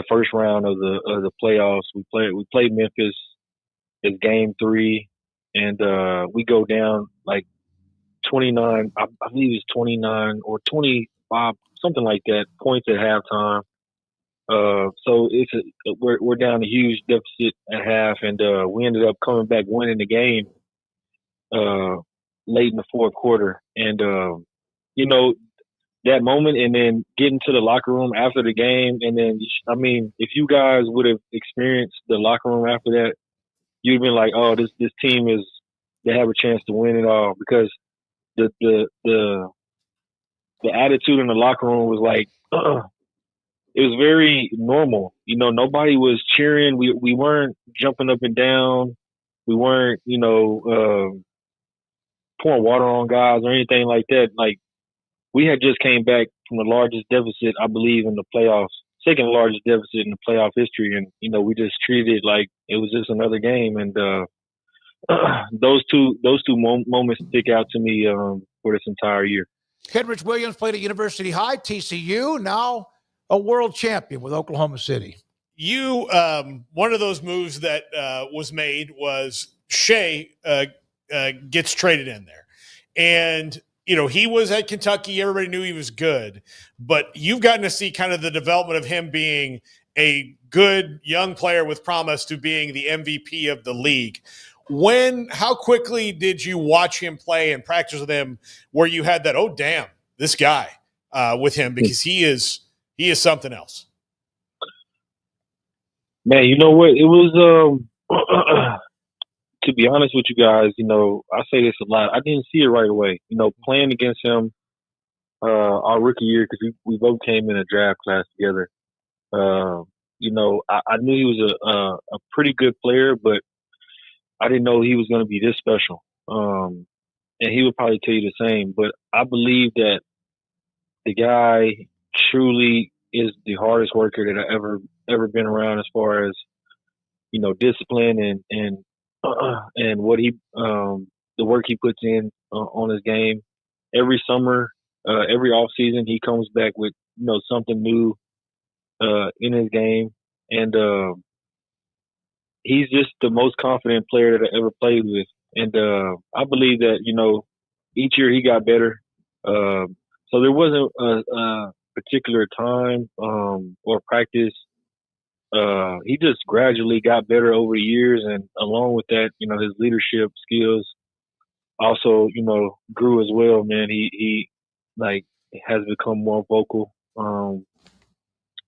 first round of the playoffs. We played Memphis. It's game 3, and we go down like 29. I believe it's 29 or 25, something like that, points at halftime. So we're down a huge deficit at half, and we ended up coming back winning the game late in the fourth quarter. And that moment, and then getting to the locker room after the game, and then if you guys would have experienced the locker room after that, you'd been like, oh, this team they have a chance to win it all, because the the attitude in the locker room was like, it was very normal. Nobody was cheering. We weren't jumping up and down. We weren't, pouring water on guys or anything like that. Like, we had just came back from the largest deficit, I believe, in the playoffs, second largest deficit in the playoff history, and we just treated it like it was just another game. And those two moments stick out to me for this entire year. Kenrich Williams played at University High, TCU, now a world champion with Oklahoma City. One of those moves that was made was Shea gets traded in there. And, he was at Kentucky. Everybody knew he was good. But you've gotten to see kind of the development of him being a good young player with promise to being the MVP of the league. How quickly did you watch him play and practice with him where you had that, oh, damn, this guy with him, because he is something else? Man, you know what? It was, to be honest with you guys, I say this a lot. I didn't see it right away. Playing against him our rookie year, because we both came in a draft class together. I knew he was a pretty good player, but I didn't know he was going to be this special. And he would probably tell you the same. But I believe that the guy truly is the hardest worker that I ever been around, as far as discipline and what the work he puts in on his game. Every summer, every off season, he comes back with something new in his game, and he's just the most confident player that I ever played with. And I believe that each year he got better. So there wasn't a particular time or practice. He just gradually got better over the years, and along with that, his leadership skills also, grew as well. Man, he has become more vocal,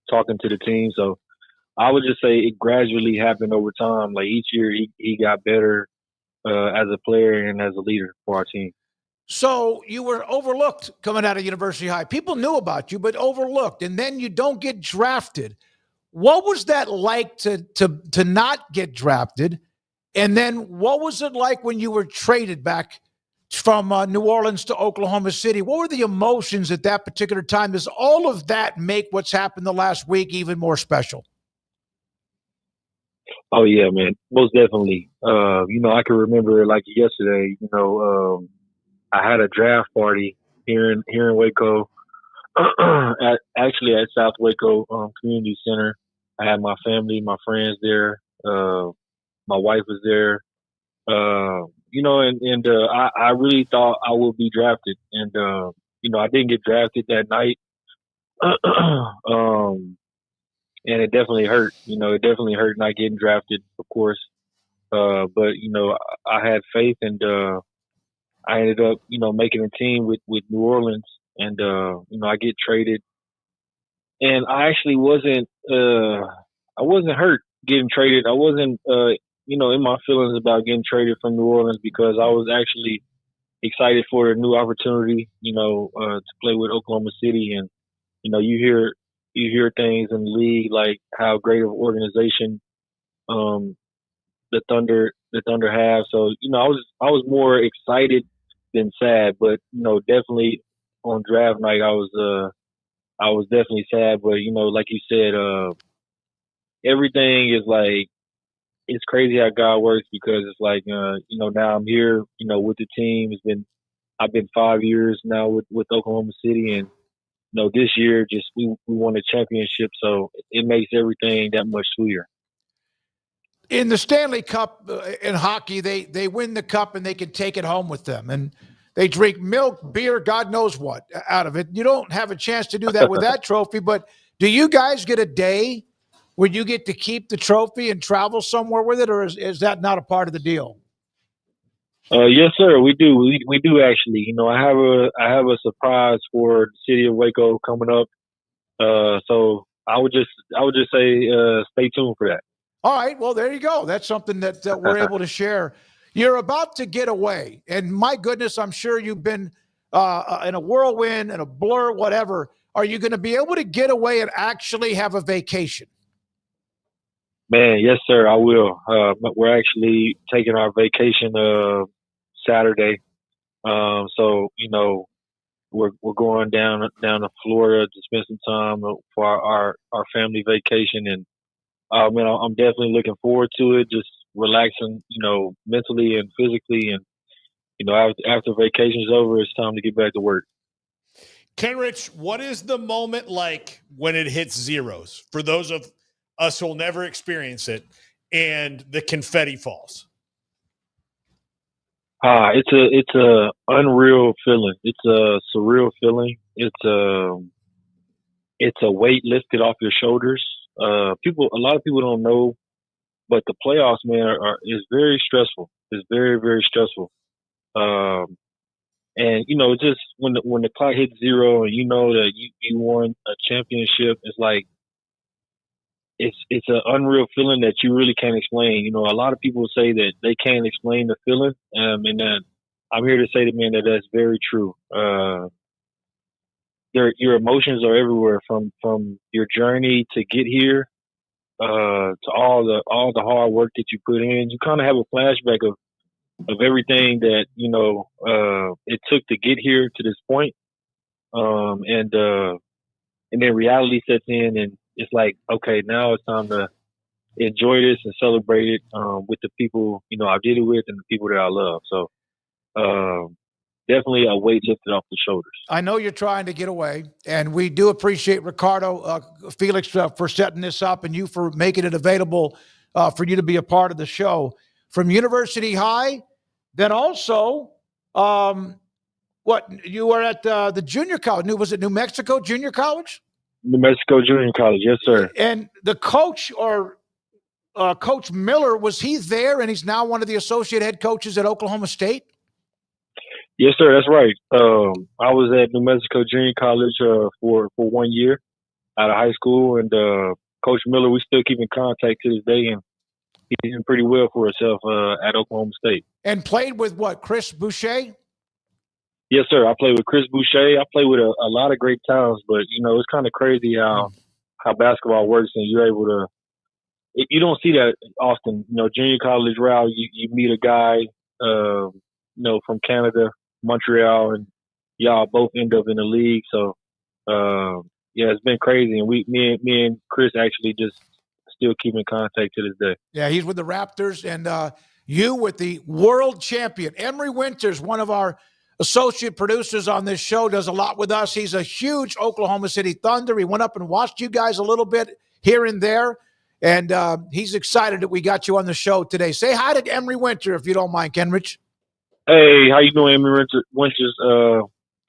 talking to the team. So I would just say it gradually happened over time. Like, each year he got better as a player and as a leader for our team. So you were overlooked coming out of University High. People knew about you, but overlooked, and then you don't get drafted. What was that like to not get drafted? And then what was it like when you were traded back from New Orleans to Oklahoma City? What were the emotions at that particular time? Does all of that make what's happened the last week even more special? Oh, yeah, man. Most definitely. I can remember it like yesterday. I had a draft party here in Waco, actually at South Waco Community Center. I had my family, my friends there. My wife was there. I really thought I would be drafted, and I didn't get drafted that night. And it definitely hurt. It definitely hurt not getting drafted, of course. But I had faith, and I ended up, making a team with New Orleans, and I get traded, and I actually wasn't hurt getting traded. I wasn't in my feelings about getting traded from New Orleans, because I was actually excited for a new opportunity, to play with Oklahoma City. And you hear things in the league like how great of an organization the Thunder have. So I was more excited than sad, but definitely on draft night I was definitely sad. But like you said, everything is like, it's crazy how God works, because it's like now I'm here with the team. I've been 5 years now with Oklahoma City, and this year just we won a championship, so it makes everything that much sweeter. In the Stanley Cup in hockey, they win the cup and they can take it home with them, and they drink milk, beer, God knows what out of it. You don't have a chance to do that with that trophy, but do you guys get a day where you get to keep the trophy and travel somewhere with it, or is that not a part of the deal? Yes, sir. We do. We do actually. I have a surprise for the city of Waco coming up. So I would just say stay tuned for that. All right. Well, there you go. That's something that we're able to share. You're about to get away, and my goodness, I'm sure you've been in a whirlwind, in a blur, whatever, are you going to be able to get away and actually have a vacation? Man, yes, sir, I will. We're actually taking our vacation Saturday. So, we're going down to Florida to spend some time for our family vacation, and man, I'm definitely looking forward to it. Just relaxing, mentally and physically, and after vacation's over, it's time to get back to work. Kenrich, what is the moment like when it hits zeros for those of us who'll never experience it and the confetti falls? It's a unreal feeling. It's a surreal feeling. It's a weight lifted off your shoulders. A lot of people don't know, but the playoffs, man, is very stressful. It's very, very stressful. And just when the clock hits zero and you know that you won a championship, it's like it's an unreal feeling that you really can't explain. A lot of people say that they can't explain the feeling, and I'm here to say to man that that's very true. Your emotions are everywhere from your journey to get here to all the hard work that you put in. You kind of have a flashback of everything that it took to get here to this point, and then reality sets in, and it's like, okay, now it's time to enjoy this and celebrate it with the people I did it with and the people that I love. So definitely a weight lifted off the shoulders. I know you're trying to get away, and we do appreciate Ricardo Felix for setting this up and you for making it available for you to be a part of the show. From University High, then also, you were at the junior college? Was it New Mexico Junior College? New Mexico Junior College, yes, sir. And the coach Coach Miller, was he there, and he's now one of the associate head coaches at Oklahoma State? Yes, sir, that's right. I was at New Mexico Junior College for 1 year out of high school, and Coach Miller, we still keep in contact to this day, and he's doing pretty well for himself at Oklahoma State. And played with Chris Boucher? Yes, sir. I played with Chris Boucher. I played with a lot of great talents, but it's kind of crazy how basketball works, and you're able to. You don't see that often. Junior college route, you meet a guy, from Canada, Montreal, and y'all both end up in the league. So, it's been crazy, and me and Chris actually just still keep in contact to this day. Yeah, he's with the Raptors, and you with the world champion Emery Winters, one of our associate producers on this show, does a lot with us. He's a huge Oklahoma City Thunder. He went up and watched you guys a little bit here and there, and he's excited that we got you on the show today. Say hi to Emery Winter, if you don't mind, Kenrich. Hey, how you doing, Emery Winters?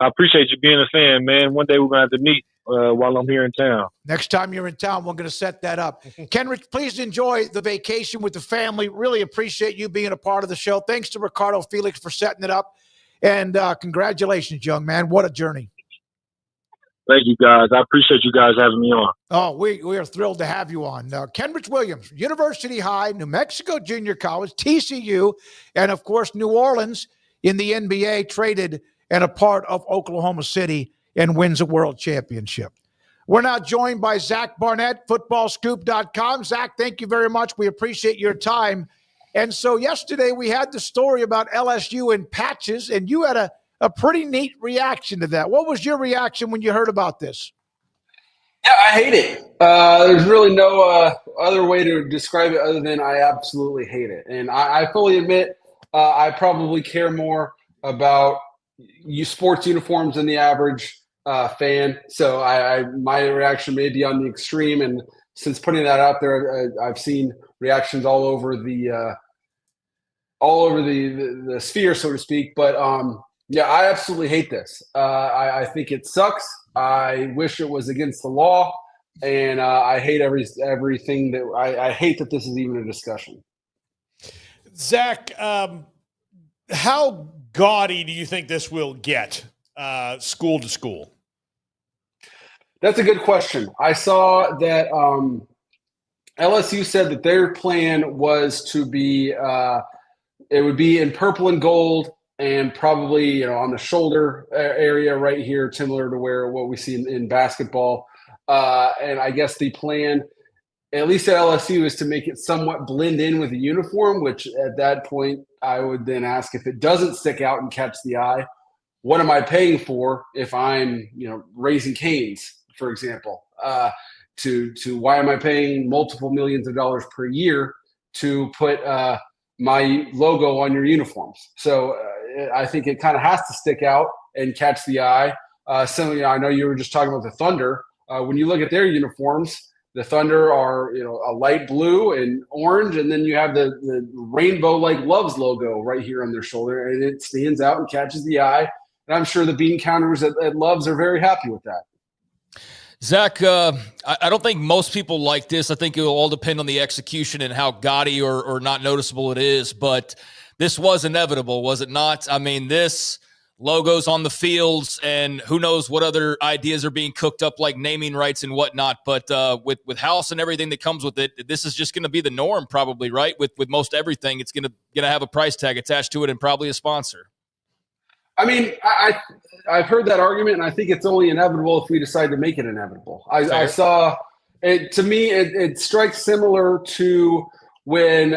I appreciate you being a fan, man. One day we're going to have to meet while I'm here in town. Next time you're in town, we're going to set that up. Kenrich, please enjoy the vacation with the family. Really appreciate you being a part of the show. Thanks to Ricardo Felix for setting it up. And congratulations, young man. What a journey. Thank you, guys. I appreciate you guys having me on. Oh, we are thrilled to have you on. Kenrich Williams, University High, New Mexico Junior College, TCU, and, of course, New Orleans in the NBA, traded and a part of Oklahoma City, and wins a world championship. We're now joined by Zach Barnett, footballscoop.com. Zach, thank you very much. We appreciate your time. And so yesterday we had the story about LSU and patches, and you had a pretty neat reaction to that. What was your reaction when you heard about this? Yeah, I hate it. There's really no other way to describe it other than I absolutely hate it. And I fully admit I probably care more about sports uniforms than the average fan. So my reaction may be on the extreme. And since putting that out there, I've seen reactions all over the sphere, so to speak. But yeah, I absolutely hate this. I think it sucks. I wish it was against the law, and I hate everything that I hate that this is even a discussion. Zach, how gaudy do you think this will get school to school? That's a good question. I saw that LSU said that their plan was to be it would be in purple and gold and probably on the shoulder area right here, similar to what we see in basketball. And I guess the plan, at least at LSU, is to make it somewhat blend in with the uniform, which at that point I would then ask, if it doesn't stick out and catch the eye, what am I paying for if I'm Raising Cane's, for example? To why am I paying multiple millions of dollars per year to put my logo on your uniforms? So I think it kind of has to stick out and catch the eye. So I know you were just talking about the Thunder. When you look at their uniforms, the Thunder are a light blue and orange, and then you have the rainbow like Loves logo right here on their shoulder, and it stands out and catches the eye. And I'm sure the bean counters at Loves are very happy with that. Zach, I don't think most people like this. I think it will all depend on the execution and how gaudy or not noticeable it is. But this was inevitable, was it not? I mean, this logo's on the fields, and who knows what other ideas are being cooked up, like naming rights and whatnot. But with House and everything that comes with it, this is just going to be the norm, probably, right? With most everything, it's going to have a price tag attached to it and probably a sponsor. I mean, I've heard that argument, and I think it's only inevitable if we decide to make it inevitable. I saw it. To me, it strikes similar to when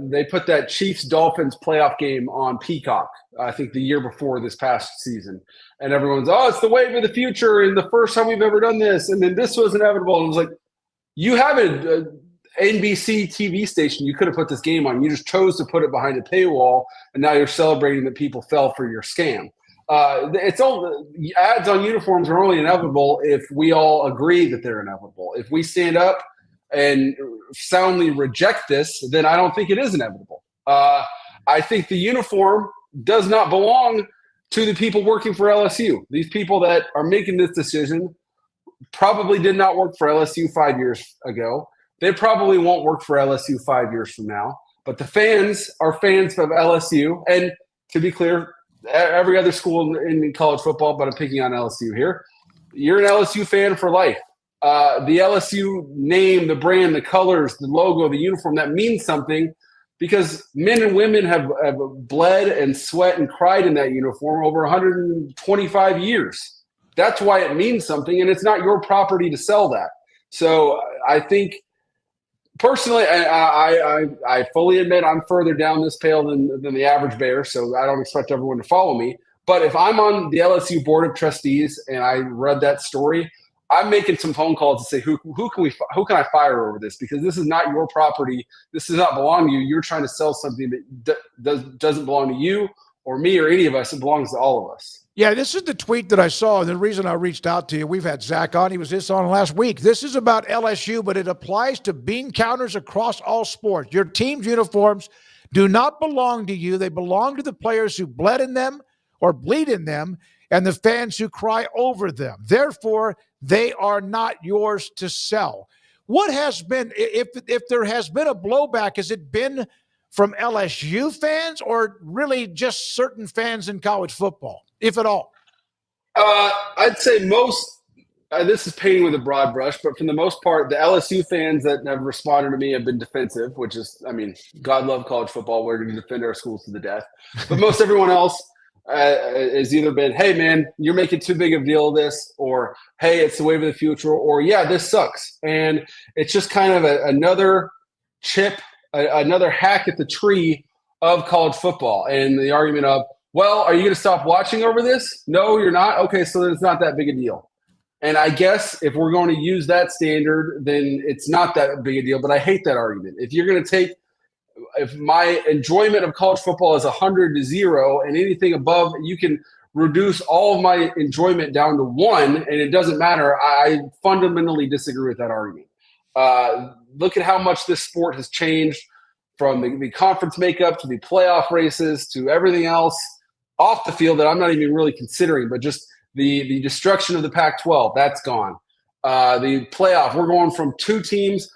they put that Chiefs-Dolphins playoff game on Peacock, I think the year before this past season. And everyone's, it's the wave of the future and the first time we've ever done this. And then this was inevitable. And it was like, you have an NBC TV station you could have put this game on. You just chose to put it behind a paywall, and now you're celebrating that people fell for your scam. It's all ads on uniforms are only inevitable if we all agree that they're inevitable. If we stand up and soundly reject this, then I don't think it is inevitable. I think the uniform does not belong to the people working for LSU. These people that are making this decision probably did not work for LSU 5 years ago. They probably won't work for LSU 5 years from now. But the fans are fans of LSU. And to be clear, every other school in college football, but I'm picking on LSU here, you're an LSU fan for life. The LSU name, the brand, the colors, the logo, the uniform, that means something because men and women have bled and sweat and cried in that uniform over 125 years. That's why it means something, and it's not your property to sell that. So I think personally, I fully admit I'm further down this pail than the average bear, so I don't expect everyone to follow me. But if I'm on the LSU Board of Trustees and I read that story, I'm making some phone calls to say who can I fire over this, because this is not your property. This does not belong to you. You're trying to sell something that doesn't belong to you or me or any of us. It belongs to all of us. Yeah, this is the tweet that I saw, and the reason I reached out to you, we've had Zach on. He was just on last week. This is about LSU, but it applies to bean counters across all sports. Your team's uniforms do not belong to you. They belong to the players who bled in them or bleed in them and the fans who cry over them. Therefore, they are not yours to sell. What has been, if there has been a blowback, has it been from LSU fans or really just certain fans in college football, if at all? I'd say most, this is painting with a broad brush, but for the most part, the LSU fans that have responded to me have been defensive, which is, I mean, God love college football. We're going to defend our schools to the death. But most everyone else has either been, hey, man, you're making too big of a deal of this, or, hey, it's the wave of the future, or, yeah, this sucks. And it's just kind of another chip, another hack at the tree of college football. And the argument of, well, are you going to stop watching over this? No, you're not. Okay, so then it's not that big a deal. And I guess if we're going to use that standard, then it's not that big a deal. But I hate that argument. If you're going to take – if my enjoyment of college football is 100 to 0 and anything above, you can reduce all of my enjoyment down to 1 and it doesn't matter, I fundamentally disagree with that argument. Look at how much this sport has changed from the conference makeup to the playoff races to everything else off the field that I'm not even really considering, but just the destruction of the Pac-12, that's gone. The playoff, we're going from 2 teams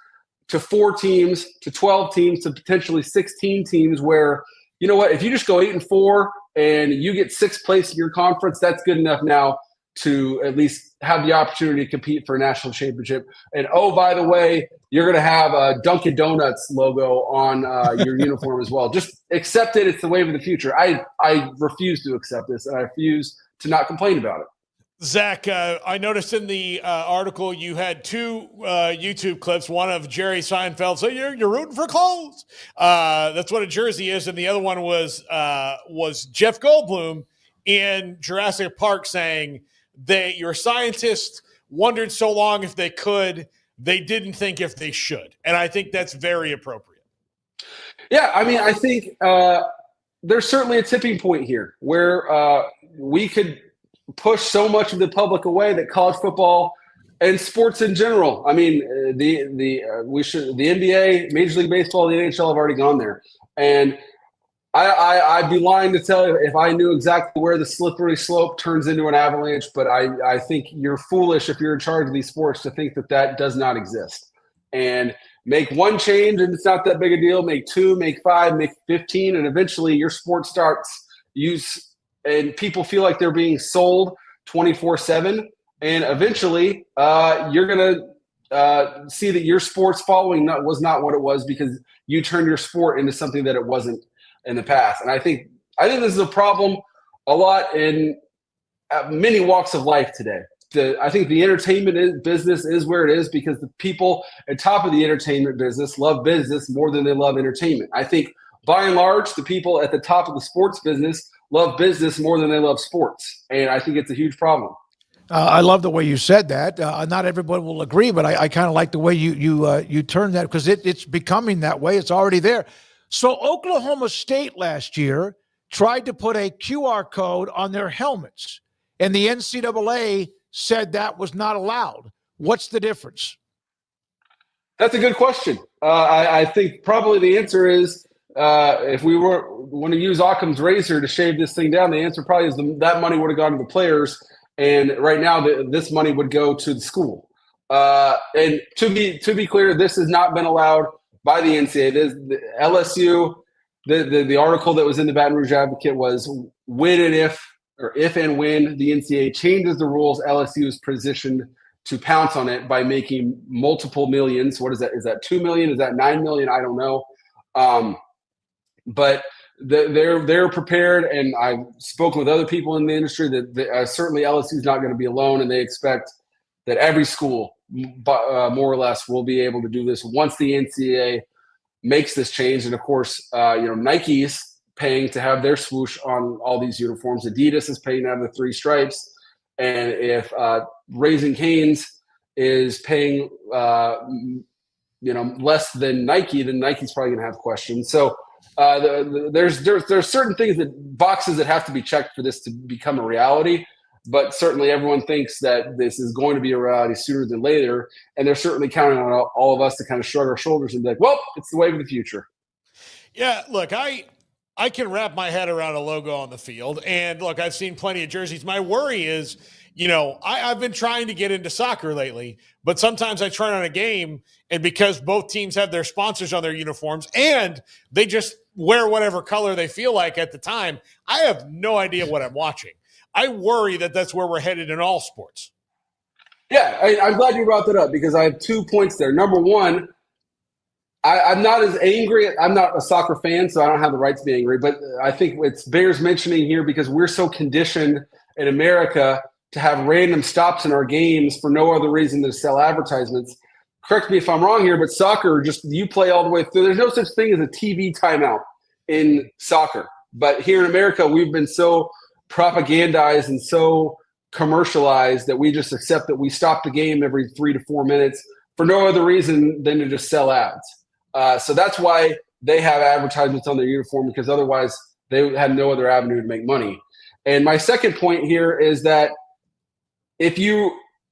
to 4 teams to 12 teams to potentially 16 teams where, you know what, if you just go 8-4 and you get 6th place in your conference, that's good enough now to at least have the opportunity to compete for a national championship. And oh, by the way, you're going to have a Dunkin' Donuts logo on your uniform as well. Just accept it. It's the wave of the future. I refuse to accept this, and I refuse to not complain about it. Zach, I noticed in the article you had two YouTube clips, one of Jerry Seinfeld saying you're rooting for clothes. That's what a jersey is. And the other one was Jeff Goldblum in Jurassic Park saying your scientists wondered so long if they could, they didn't think if they should. And I think that's very appropriate. Yeah, I mean, I think there's certainly a tipping point here where we could push so much of the public away that college football and sports in general. I mean, the NBA, Major League Baseball, the NHL have already gone there, and I'd be lying to tell you if I knew exactly where the slippery slope turns into an avalanche. But I think you're foolish if you're in charge of these sports to think that does not exist. And make one change and it's not that big a deal. Make 2, make 5, make 15, and eventually your sport starts and people feel like they're being sold 24/7. And eventually you're going to see that your sports following was not what it was because you turned your sport into something that it wasn't in the past. And I think this is a problem a lot in many walks of life today. I think the entertainment business is where it is because the people at top of the entertainment business love business more than they love entertainment. I think by and large, the people at the top of the sports business love business more than they love sports. And I think it's a huge problem. I love the way you said that. Not everyone will agree, but I kind of like the way you turned that because it's becoming that way. It's already there. So Oklahoma State last year tried to put a QR code on their helmets, and the NCAA said that was not allowed. What's the difference? That's a good question. I think probably the answer is if we want to use Occam's razor to shave this thing down, the answer probably is that money would have gone to the players, and right now this money would go to the school. And to be clear, this has not been allowed by the NCAA. The LSU, the article that was in the Baton Rouge Advocate was if and when the NCAA changes the rules, LSU is positioned to pounce on it by making multiple millions. What is that? Is that 2 million? Is that 9 million? I don't know. But they're prepared, and I've spoken with other people in the industry that certainly LSU is not going to be alone, and they expect that every school, more or less, will be able to do this once the NCAA makes this change. And of course, Nike's paying to have their swoosh on all these uniforms. Adidas is paying to have the 3 stripes, and if Raising Cane's is paying less than Nike, then Nike's probably going to have questions. So there's certain things boxes that have to be checked for this to become a reality. But certainly everyone thinks that this is going to be a reality sooner than later. And they're certainly counting on all of us to kind of shrug our shoulders and be like, well, it's the wave of the future. Yeah, look, I can wrap my head around a logo on the field. And look, I've seen plenty of jerseys. My worry is, I've been trying to get into soccer lately, but sometimes I turn on a game, and because both teams have their sponsors on their uniforms and they just wear whatever color they feel like at the time, I have no idea what I'm watching. I worry that that's where we're headed in all sports. Yeah, I'm glad you brought that up because I have 2 points there. Number one, I'm not as angry. I'm not a soccer fan, so I don't have the right to be angry. But I think it bears mentioning here because we're so conditioned in America to have random stops in our games for no other reason than to sell advertisements. Correct me if I'm wrong here, but soccer, just you play all the way through. There's no such thing as a TV timeout in soccer. But here in America, we've been so propagandized and so commercialized that we just accept that we stop the game every 3 to 4 minutes for no other reason than to just sell ads. So that's why they have advertisements on their uniform, because otherwise they have no other avenue to make money. And my second point here is that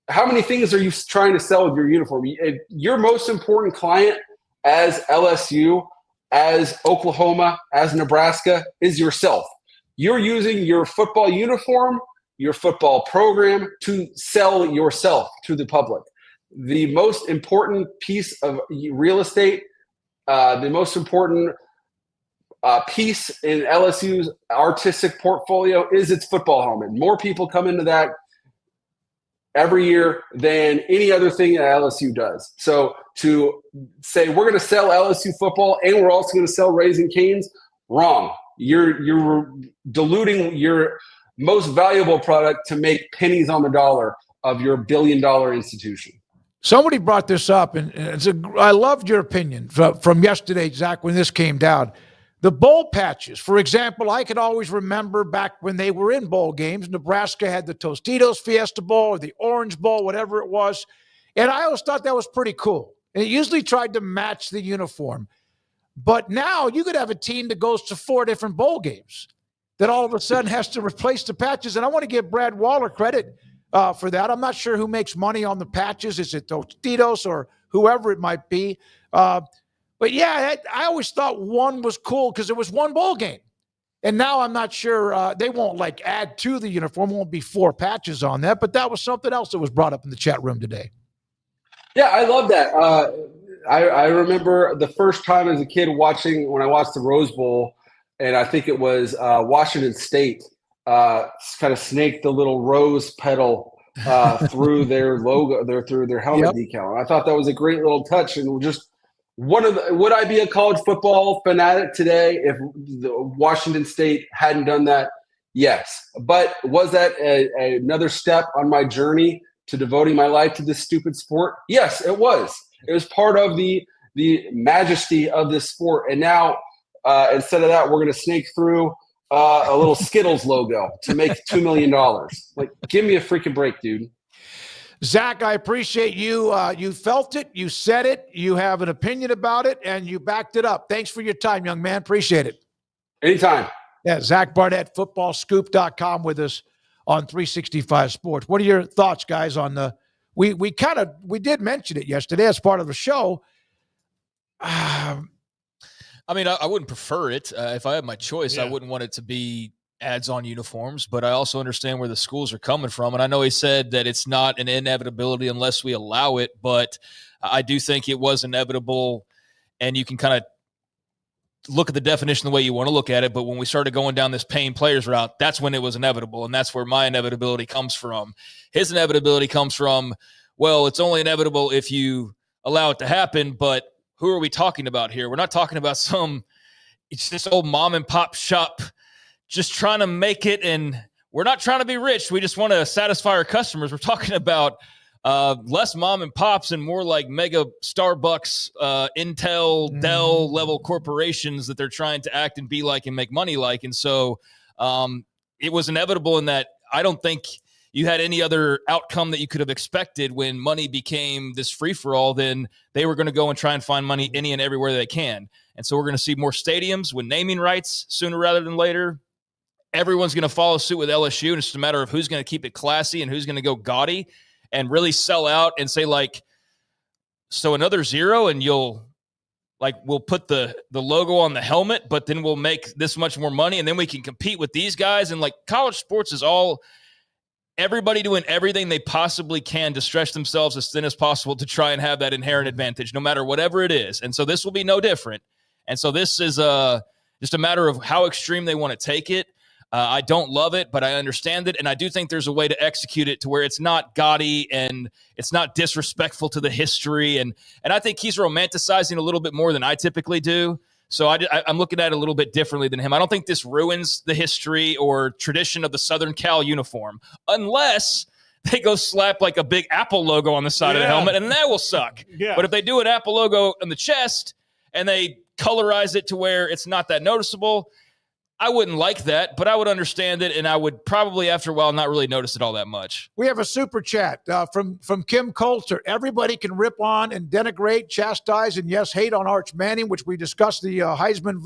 how many things are you trying to sell with your uniform? If your most important client as LSU, as Oklahoma, as Nebraska is yourself. You're using your football uniform, your football program to sell yourself to the public. The most important piece of real estate, the most important piece in LSU's artistic portfolio is its football helmet. More people come into that every year than any other thing that LSU does. So to say we're going to sell LSU football and we're also going to sell Raising Cane's, wrong. You're diluting your most valuable product to make pennies on the dollar of your billion-dollar institution. Somebody brought this up, and I loved your opinion from yesterday, Zach, when this came down. The bowl patches, for example, I could always remember back when they were in bowl games. Nebraska had the Tostitos Fiesta Bowl or the Orange Bowl, whatever it was. And I always thought that was pretty cool. And it usually tried to match the uniform. But now you could have a team that goes to 4 different bowl games that all of a sudden has to replace the patches. And I want to give Brad Waller credit for that. I'm not sure who makes money on the patches. Is it Tostitos or whoever it might be? But yeah, I always thought one was cool because it was one bowl game. And now I'm not sure they won't add to the uniform. Won't be 4 patches on that. But that was something else that was brought up in the chat room today. Yeah, I love that. I remember the first time as a kid when I watched the Rose Bowl, and I think it was Washington State kind of snaked the little rose petal through their logo, through their helmet decal. And I thought that was a great little touch, and just would I be a college football fanatic today if Washington State hadn't done that? Yes. But was that another step on my journey to devoting my life to this stupid sport? Yes, it was. It was part of the majesty of this sport. And now, instead of that, we're going to snake through a little Skittles logo to make $2 million. Give me a freaking break, dude. Zach, I appreciate you. You felt it. You said it. You have an opinion about it, and you backed it up. Thanks for your time, young man. Appreciate it. Anytime. Yeah, Zach Barnett, footballscoop.com with us on 365 Sports. What are your thoughts, guys, on the we did mention it yesterday as part of the show. I mean, I wouldn't prefer it. If I had my choice, I wouldn't want it to be ads on uniforms, but I also understand where the schools are coming from. And I know he said that it's not an inevitability unless we allow it, but I do think it was inevitable, and you can kind of look at the definition the way you want to look at it. But when we started going down this paying players route, that's when it was inevitable. And that's where my inevitability comes from. His inevitability comes from, well, it's only inevitable if you allow it to happen, but who are we talking about here? We're not talking about it's this old mom and pop shop just trying to make it, and we're not trying to be rich. We just want to satisfy our customers. We're talking about less mom and pops and more like mega Starbucks, Intel, Dell level corporations that they're trying to act and be like and make money like. And so it was inevitable in that I don't think you had any other outcome that you could have expected when money became this free-for-all. Then they were going to go and try and find money any and everywhere they can. And so we're going to see more stadiums with naming rights sooner rather than later. Everyone's going to follow suit with LSU, and it's just a matter of who's going to keep it classy and who's going to go gaudy and really sell out and say, so another 0, and we'll put the logo on the helmet, but then we'll make this much more money, and then we can compete with these guys. And college sports is all everybody doing everything they possibly can to stretch themselves as thin as possible to try and have that inherent advantage, no matter whatever it is. And so this will be no different. And so this is just a matter of how extreme they want to take it. I don't love it, but I understand it. And I do think there's a way to execute it to where it's not gaudy and it's not disrespectful to the history. And I think he's romanticizing a little bit more than I typically do. So I'm looking at it a little bit differently than him. I don't think this ruins the history or tradition of the Southern Cal uniform, unless they go slap a big Apple logo on the side of the helmet, and that will suck. Yeah. But if they do an Apple logo on the chest and they colorize it to where it's not that noticeable, I wouldn't like that, but I would understand it, and I would probably, after a while, not really notice it all that much. We have a super chat from Kim Coulter. Everybody can rip on and denigrate, chastise, and yes, hate on Arch Manning, which we discussed the Heisman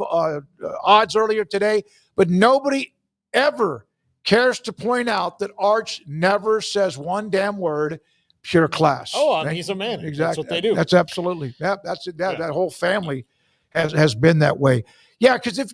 odds earlier today, but nobody ever cares to point out that Arch never says one damn word, pure class. Oh, he's a man. Exactly. That's what they do. That's absolutely. That's it. That whole family has been that way. Yeah, because if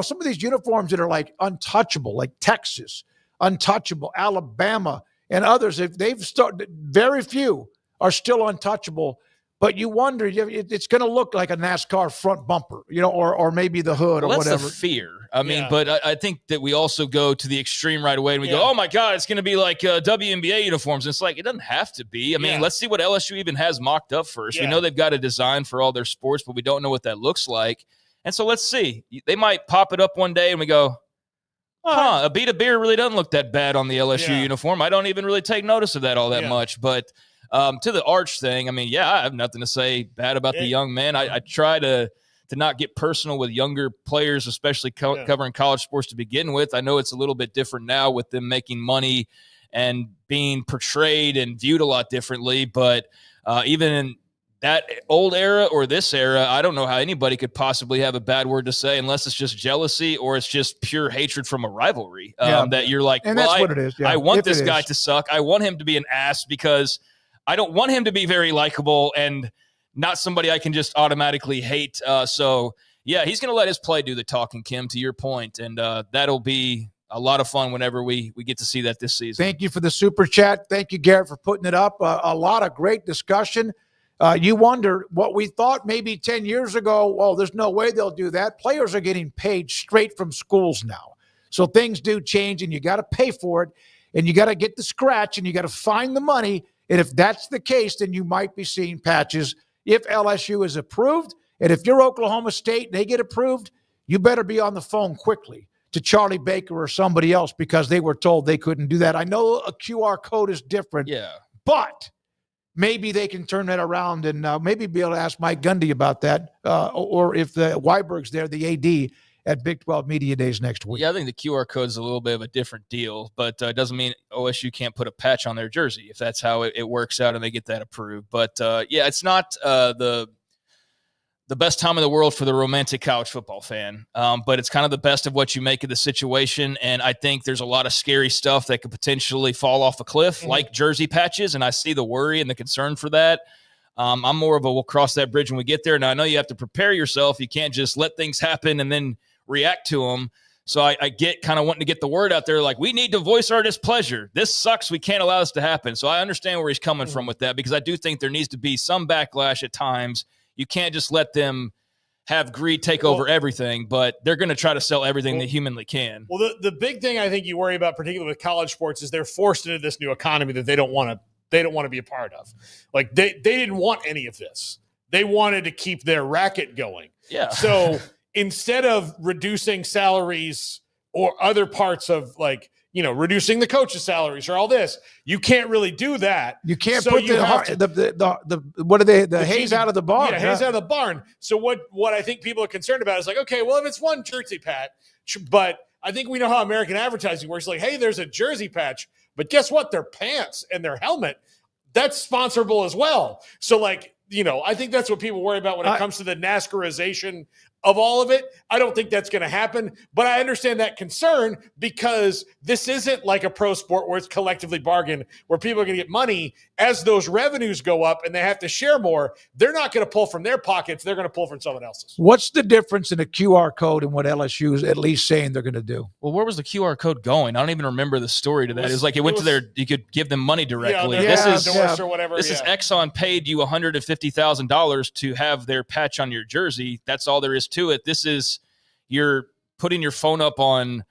some of these uniforms that are untouchable, like Texas, untouchable, Alabama, and others, if they've started, very few are still untouchable. but you wonder, it's going to look like a NASCAR front bumper, or maybe the hood or that's whatever. The fear. I mean, but I think that we also go to the extreme right away and we go, oh my God, it's going to be like WNBA uniforms. And it's like, it doesn't have to be. I mean, let's see what LSU even has mocked up first. We know they've got a design for all their sports, but we don't know what that looks like. And so let's see. They might pop it up one day and we go, a beat of beer really doesn't look that bad on the LSU uniform. I don't even really take notice of that all that much. But to the Arch thing, I mean, I have nothing to say bad about the young man. I try to not get personal with younger players, especially covering college sports to begin with. I know it's a little bit different now with them making money and being portrayed and viewed a lot differently. But even in that old era or this era, I don't know how anybody could possibly have a bad word to say unless it's just jealousy or it's just pure hatred from a rivalry. That you're like, and that's what it is. I want this guy to suck. I want him to be an ass because I don't want him to be very likable and not somebody I can just automatically hate. So he's going to let his play do the talking, Kim, to your point. And that'll be a lot of fun whenever we get to see that this season. Thank you for the super chat. Thank you, Garrett, for putting it up. A lot of great discussion. You wonder what we thought maybe 10 years ago. Well, there's no way they'll do that. Players are getting paid straight from schools now. So things do change, and you got to pay for it, and you got to get the scratch, and you got to find the money. And if that's the case, then you might be seeing patches if LSU is approved. And if you're Oklahoma State and they get approved, you better be on the phone quickly to Charlie Baker or somebody else because they were told they couldn't do that. I know a QR code is different, but maybe they can turn that around and maybe be able to ask Mike Gundy about that, or if the Weiberg's there, the AD at Big 12 Media Days next week. Yeah, I think the QR code is a little bit of a different deal, but it doesn't mean OSU can't put a patch on their jersey if that's how it works out and they get that approved. But, it's not the best time in the world for the romantic college football fan, but it's kind of the best of what you make of the situation, and I think there's a lot of scary stuff that could potentially fall off a cliff, like jersey patches, and I see the worry and the concern for that. I'm more of a we'll cross that bridge when we get there. Now, I know you have to prepare yourself. You can't just let things happen and then react to them. So I get kind of wanting to get the word out there, like, we need to voice our displeasure. This sucks. We can't allow this to happen. So I understand where he's coming from with that, because I do think there needs to be some backlash at times. You can't just let them have greed take over everything, but they're going to try to sell everything they humanly can. Well, the big thing I think you worry about, particularly with college sports, is they're forced into this new economy that they don't want to be a part of. Like they didn't want any of this. They wanted to keep their racket going. Yeah. So instead of reducing salaries or other parts of, like, reducing the coaches' salaries or all this, you can't really do that. You can't put the haze out of the barn. Yeah, haze out of the barn. So what I think people are concerned about is like, okay, well, if it's one jersey patch, but I think we know how American advertising works. Like, hey, there's a jersey patch, but guess what? Their pants and their helmet, that's sponsorable as well. So, like, I think that's what people worry about when it comes to the NASCARization of all of it. I don't think that's going to happen, but I understand that concern, because this isn't like a pro sport where it's collectively bargained, where people are going to get money as those revenues go up and they have to share more. They're not going to pull from their pockets. They're going to pull from someone else's. What's the difference in a QR code and what LSU is at least saying they're going to do? Well, where was the QR code going? I don't even remember the story to that. It was like it went to their, you could give them money directly. Or whatever. This is Exxon paid you $150,000 to have their patch on your jersey. That's all there is to it. This is, you're putting your phone up on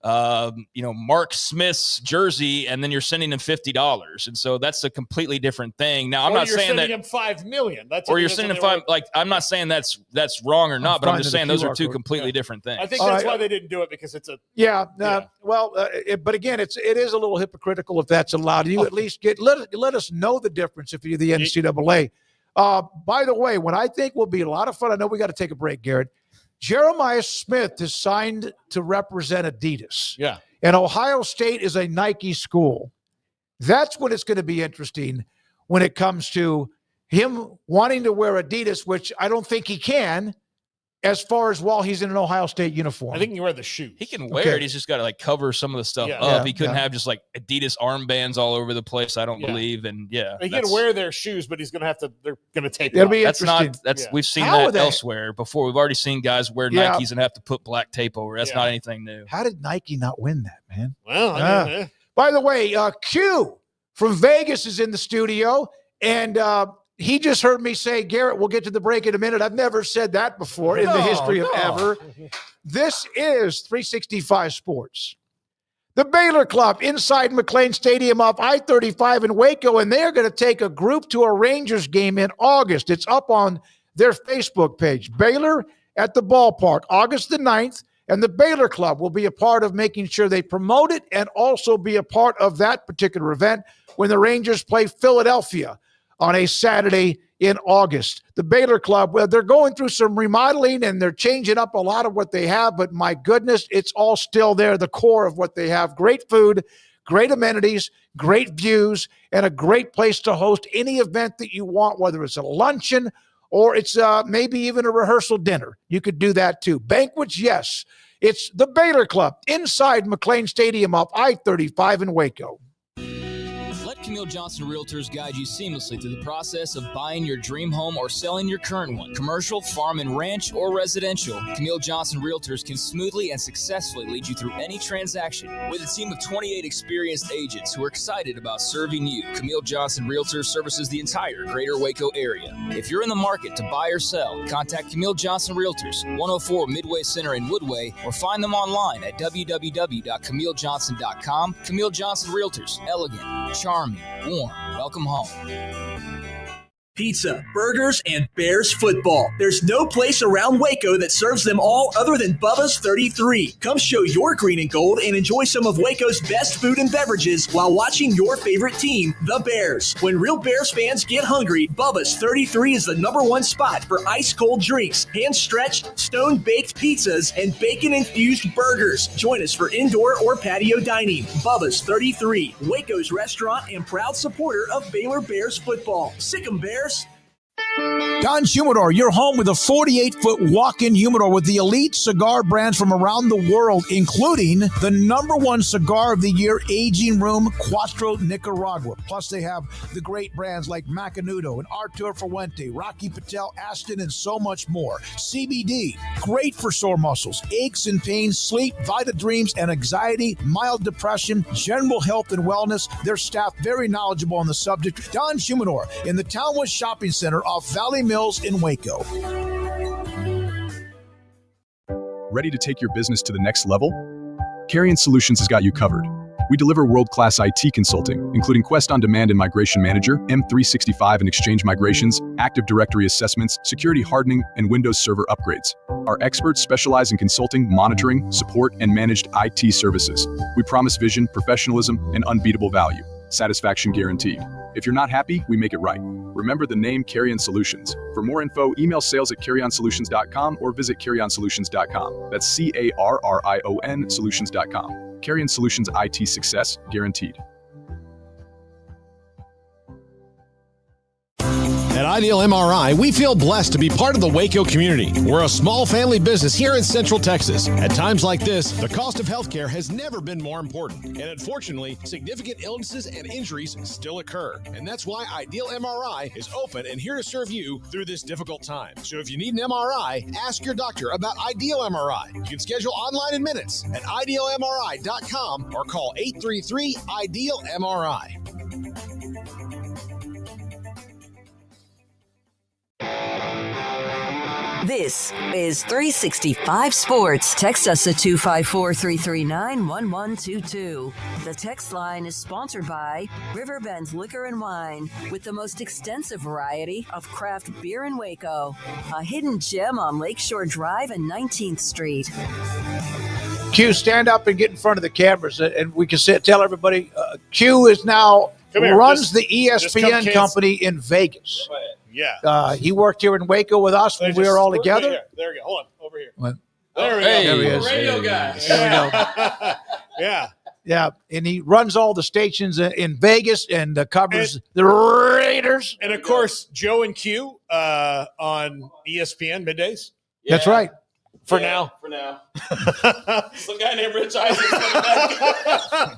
Mark Smith's jersey, and then you're sending him $50, and so that's a completely different thing. Now, I'm not saying that you're sending him $5 million. Or you're sending him $5. Like, I'm not saying that's wrong or not, but I'm just saying those are two completely different things. I think that's why they didn't do it, because it's a but again, it is a little hypocritical if that's allowed. You at least let us know the difference if you're the NCAA. By the way, what I think will be a lot of fun, I know we got to take a break, Garrett. Jeremiah Smith is signed to represent Adidas. Yeah. And Ohio State is a Nike school. That's when it's going to be interesting when it comes to him wanting to wear Adidas, which I don't think he can, as far as while he's in an Ohio State uniform. I think he can wear the shoes. He can wear it. He's just got to, like, cover some of the stuff up. He couldn't have just, like, Adidas armbands all over the place, I don't believe. And, he can wear their shoes, but he's going to have to – they're going to tape It'll it be off. interesting. We've seen that elsewhere before. We've already seen guys wear Nikes and have to put black tape over. That's not anything new. How did Nike not win that, man? Well, By the way, Q from Vegas is in the studio, and he just heard me say, Garrett, we'll get to the break in a minute. I've never said that before in the history of ever. This is 365 Sports. The Baylor Club inside McLean Stadium off I-35 in Waco, and they're going to take a group to a Rangers game in August. It's up on their Facebook page. Baylor at the ballpark, August the 9th, and the Baylor Club will be a part of making sure they promote it and also be a part of that particular event when the Rangers play Philadelphia on a Saturday in August. The Baylor Club, well, they're going through some remodeling and they're changing up a lot of what they have, but my goodness, it's all still there, the core of what they have. Great food, great amenities, great views, and a great place to host any event that you want, whether it's a luncheon or it's maybe even a rehearsal dinner. You could do that too. Banquets, yes. It's the Baylor Club inside McLean Stadium off I-35 in Waco. Let Camille Johnson Realtors guide you seamlessly through the process of buying your dream home or selling your current one. Commercial, farm and ranch, or residential, Camille Johnson Realtors can smoothly and successfully lead you through any transaction. With a team of 28 experienced agents who are excited about serving you, Camille Johnson Realtors services the entire greater Waco area. If you're in the market to buy or sell, contact Camille Johnson Realtors, 104 Midway Center in Woodway, or find them online at www.camillejohnson.com. Camille Johnson Realtors, elegant, charming, warm. Welcome home. Pizza, burgers, and Bears football. There's no place around Waco that serves them all other than Bubba's 33. Come show your green and gold and enjoy some of Waco's best food and beverages while watching your favorite team, the Bears. When real Bears fans get hungry, Bubba's 33 is the #1 spot for ice-cold drinks, hand-stretched, stone-baked pizzas, and bacon-infused burgers. Join us for indoor or patio dining. Bubba's 33, Waco's restaurant and proud supporter of Baylor Bears football. Sick 'em, Bears. Don's Humidor, your home with a 48-foot walk-in humidor with the elite cigar brands from around the world, including the #1 cigar of the year, Aging Room Cuatro Nicaragua. Plus, they have the great brands like Macanudo and Artur Fuente, Rocky Patel, Aston, and so much more. CBD, great for sore muscles, aches and pains, sleep, Vita Dreams, and anxiety, mild depression, general health and wellness. Their staff very knowledgeable on the subject. Don's Humidor in the Townwood Shopping Center off Valley Mills in Waco. Ready to take your business to the next level? Carrion Solutions has got you covered. We deliver world-class IT consulting, including Quest On Demand and Migration Manager, M365 and Exchange migrations, Active Directory assessments, security hardening, and Windows Server upgrades. Our experts specialize in consulting, monitoring, support, and managed IT services. We promise vision, professionalism, and unbeatable value. Satisfaction guaranteed. If you're not happy, we make it right. Remember the name Carrion Solutions. For more info, email sales@carrionsolutions.com or visit carrionsolutions.com. That's CARRION solutions.com. Carrion Solutions, IT success guaranteed. At Ideal MRI, we feel blessed to be part of the Waco community. We're a small family business here in Central Texas. At times like this, the cost of healthcare has never been more important. And unfortunately, significant illnesses and injuries still occur. And that's why Ideal MRI is open and here to serve you through this difficult time. So if you need an MRI, ask your doctor about Ideal MRI. You can schedule online in minutes at idealmri.com or call 833-IDEAL-MRI. This is 365 Sports. Text us at 254-339-1122. The text line is sponsored by Riverbend's Liquor and Wine, with the most extensive variety of craft beer in Waco. A hidden gem on Lakeshore Drive and 19th Street. Q, stand up and get in front of the cameras, and we can tell everybody, Q is now runs the ESPN company in Vegas. Yeah. He worked here in Waco with us when we were all together. Right there we go. Hold on. Over here. What? There we go. There he is. Radio guy. There we go. Yeah. Yeah. And he runs all the stations in Vegas and covers the Raiders. And, of course, Joe and Q on ESPN middays. Yeah. That's right. For now. Some guy named Rich Eisen coming back.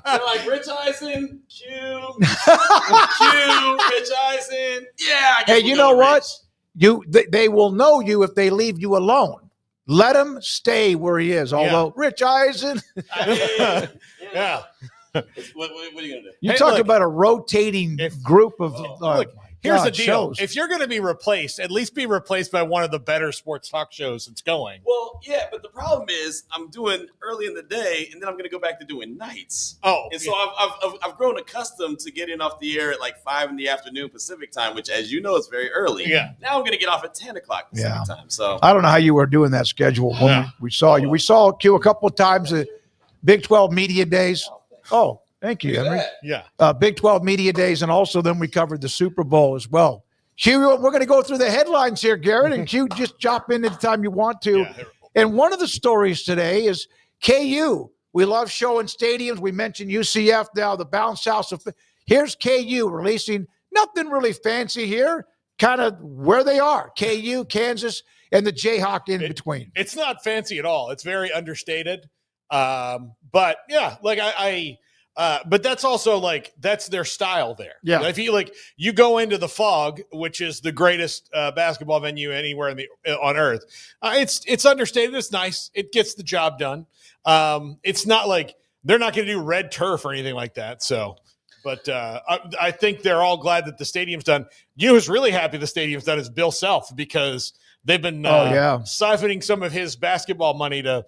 They're like, Rich Eisen, Q, Rich Eisen. Yeah. Hey, you know what? They will know you if they leave you alone. Let him stay where he is. Although Rich Eisen. Yeah. What are you gonna do? You talk about a rotating group of. Look, Here's God, the deal. shows. If you're going to be replaced, at least be replaced by one of the better sports talk shows that's going. Well, yeah, but the problem is I'm doing early in the day, and then I'm going to go back to doing nights. Oh, and so I've grown accustomed to getting off the air at like 5 in the afternoon Pacific time, which, as you know, is very early. Yeah. Now I'm going to get off at 10 o'clock Pacific time. So I don't know how you were doing that schedule when we saw you. We saw Q a couple of times at Big 12 Media Days. Oh, thank you, Henry. Yeah. Big 12 Media Days, and also then we covered the Super Bowl as well. Q, we're going to go through the headlines here, Garrett, and Q, just chop in anytime you want to. And one of the stories today is KU. We love showing stadiums. We mentioned UCF now, the bounce house. Here's KU releasing nothing really fancy here, kind of where they are. KU, Kansas, and the Jayhawk in between. It's not fancy at all. It's very understated. But yeah, like but that's also like that's their style there. Yeah. I feel like you go into the Fog, which is the greatest basketball venue anywhere on earth. It's understated. It's nice. It gets the job done. It's not like they're not going to do red turf or anything like that. So, but I think they're all glad that the stadium's done. You know who's really happy the stadium's done is Bill Self, because they've been siphoning some of his basketball money to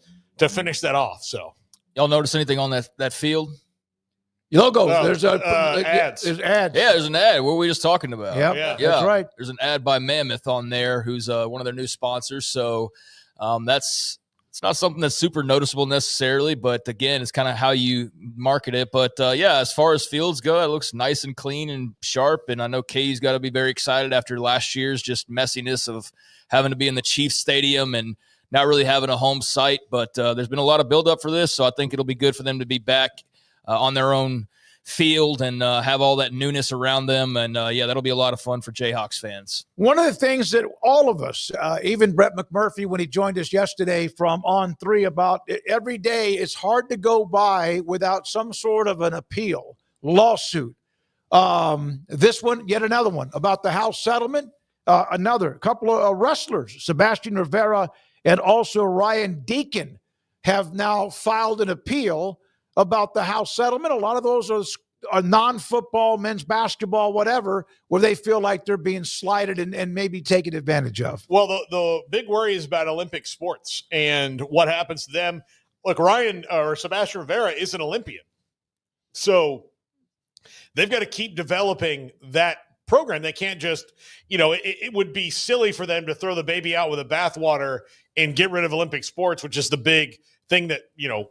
finish that off. So, y'all notice anything on that field? Logos. There's ads. There's ads. Yeah, there's an ad. What were we just talking about? Yep, Yeah, that's right. There's an ad by Mammoth on there, who's one of their new sponsors. So it's not something that's super noticeable necessarily, but again, it's kind of how you market it. But as far as fields go, it looks nice and clean and sharp. And I know KU's got to be very excited after last year's just messiness of having to be in the Chiefs Stadium and not really having a home site. But there's been a lot of buildup for this, so I think it'll be good for them to be back on their own field and have all that newness around them. And that'll be a lot of fun for Jayhawks fans. One of the things that all of us, even Brett McMurphy, when he joined us yesterday from On 3, about every day, it's hard to go by without some sort of an appeal, lawsuit. This one, yet another one about the House settlement. Another couple of wrestlers, Sebastian Rivera and also Ryan Deacon, have now filed an appeal about the House settlement. A lot of those are non-football, men's basketball, whatever, where they feel like they're being slighted and maybe taken advantage of. Well, the big worry is about Olympic sports and what happens to them. Look, Ryan or Sebastian Rivera is an Olympian. So they've got to keep developing that program. They can't just, it would be silly for them to throw the baby out with the bathwater and get rid of Olympic sports, which is the big thing that,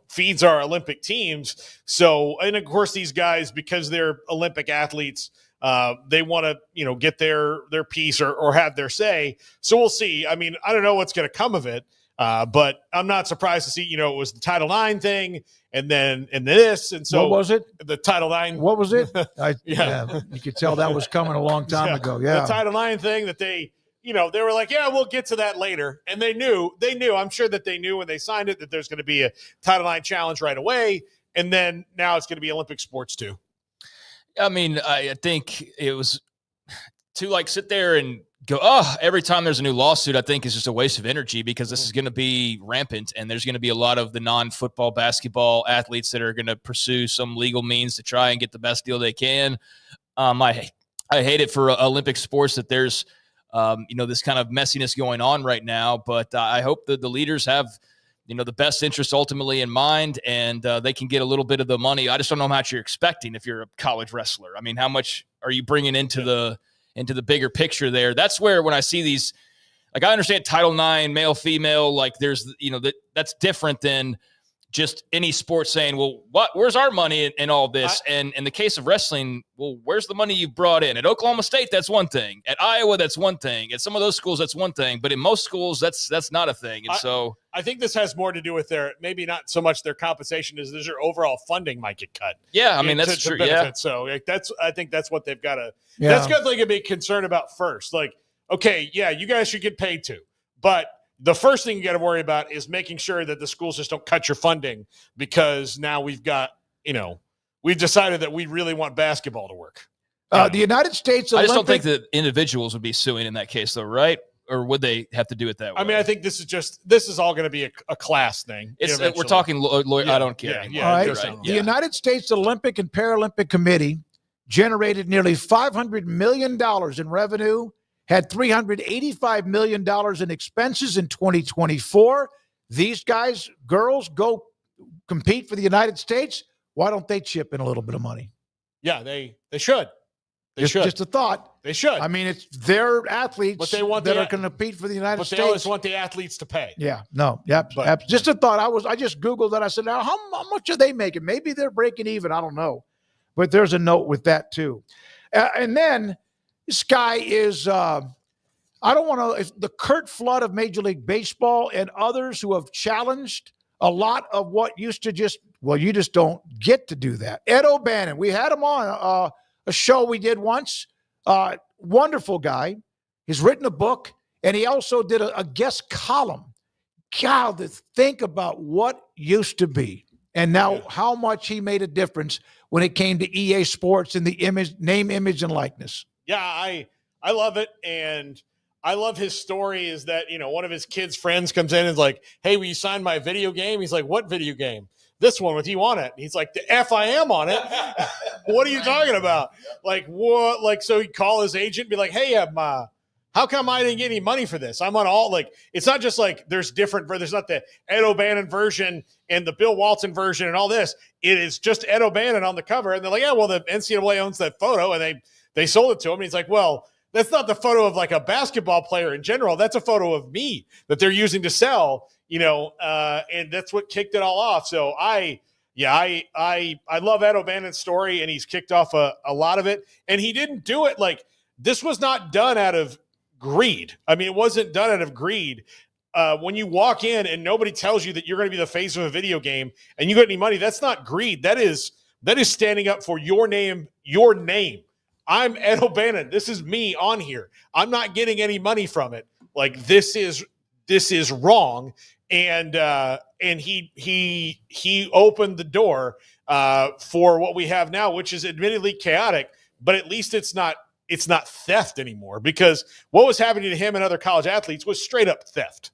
feeds our Olympic teams. So, and of course, these guys, because they're Olympic athletes, they want to, get their piece or have their say. So we'll see. I mean, I don't know what's going to come of it, but I'm not surprised to see, it was the Title IX thing and this. And so what was it? The Title IX. What was it? You could tell that was coming a long time ago. Yeah. The Title IX thing that they were like, we'll get to that later. And they knew, I'm sure that they knew when they signed it that there's going to be a Title IX challenge right away. And then now it's going to be Olympic sports too. I mean, I think it was to sit there and go, every time there's a new lawsuit, I think is just a waste of energy, because this is going to be rampant and there's going to be a lot of the non-football basketball athletes that are going to pursue some legal means to try and get the best deal they can. I hate it for Olympic sports that there's, this kind of messiness going on right now, but I hope that the leaders have, the best interest ultimately in mind, and they can get a little bit of the money. I just don't know how much you're expecting if you're a college wrestler. I mean, how much are you bringing into the bigger picture there? That's where, when I see these, I understand Title IX, male, female, there's, that's different than just any sport saying, well, where's our money in all this? And in the case of wrestling, well, where's the money you've brought in? At Oklahoma State, that's one thing. At Iowa, that's one thing. At some of those schools, that's one thing. But in most schools, that's not a thing. And I think this has more to do with maybe not so much their compensation as their overall funding might get cut. Yeah, I mean, that's true. Yeah. So I think that's what they've got to, that's definitely going to be concerned about first. Okay, you guys should get paid too. But the first thing you got to worry about is making sure that the schools just don't cut your funding, because now we've got, we've decided that we really want basketball to work. The United States Olympic. I just don't think that individuals would be suing in that case, though, right? Or would they have to do it that way? I mean, I think this is all going to be a class thing. We're talking lawyer. I don't care. All right. The United States Olympic and Paralympic Committee generated nearly $500 million in revenue, had $385 million in expenses in 2024. These guys, girls, go compete for the United States. Why don't they chip in a little bit of money? Yeah, they should. Just a thought. They should. I mean, it's their athletes But they want that are going to compete for the United States. But they always want the athletes to pay. Yeah, no, just a thought. I just Googled that. I said, now, how much are they making? Maybe they're breaking even. I don't know. But there's a note with that, too. And then this guy is, I don't want to, the Curt Flood of Major League Baseball and others who have challenged a lot of what used to you just don't get to do that. Ed O'Bannon, we had him on a show we did once. Wonderful guy. He's written a book, and he also did a guest column. God, to think about what used to be, and now how much he made a difference when it came to EA Sports and the name, image, and likeness. Yeah, I love it, and I love his story is that, one of his kids' friends comes in and is like, hey, will you sign my video game? He's like, what video game? This one with you on it. And he's like, the F I am on it. What are you talking about? Like, what? Like, so he'd call his agent and be like, hey, how come I didn't get any money for this? I'm on all, like, it's not just like there's not the Ed O'Bannon version and the Bill Walton version and all this. It is just Ed O'Bannon on the cover. And they're like, yeah, well, the NCAA owns that photo. And they sold it to him. And he's like, well, that's not the photo of like a basketball player in general. That's a photo of me that they're using to sell, and that's what kicked it all off. So I love Ed O'Bannon's story, and he's kicked off a lot of it. And he didn't do it like this was not done out of greed. I mean, it wasn't done out of greed. When you walk in and nobody tells you that you're going to be the face of a video game and you get any money, that's not greed. That is standing up for your name. I'm Ed O'Bannon. This is me on here. I'm not getting any money from it. Like, this is wrong. And he opened the door for what we have now, which is admittedly chaotic, but at least it's not theft anymore, because what was happening to him and other college athletes was straight up theft.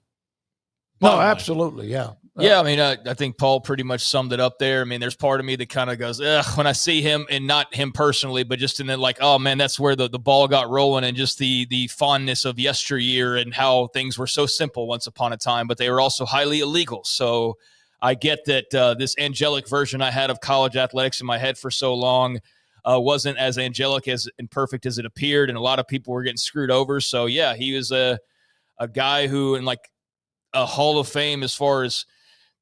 No, absolutely. Yeah. Yeah, I mean, I think Paul pretty much summed it up there. I mean, there's part of me that kind of goes, ugh, when I see him, and not him personally, but just in the like, oh man, that's where the ball got rolling, and just the fondness of yesteryear and how things were so simple once upon a time, but they were also highly illegal. So I get that this angelic version I had of college athletics in my head for so long wasn't as angelic and perfect as it appeared, and a lot of people were getting screwed over. So yeah, he was a guy who, in like a Hall of Fame as far as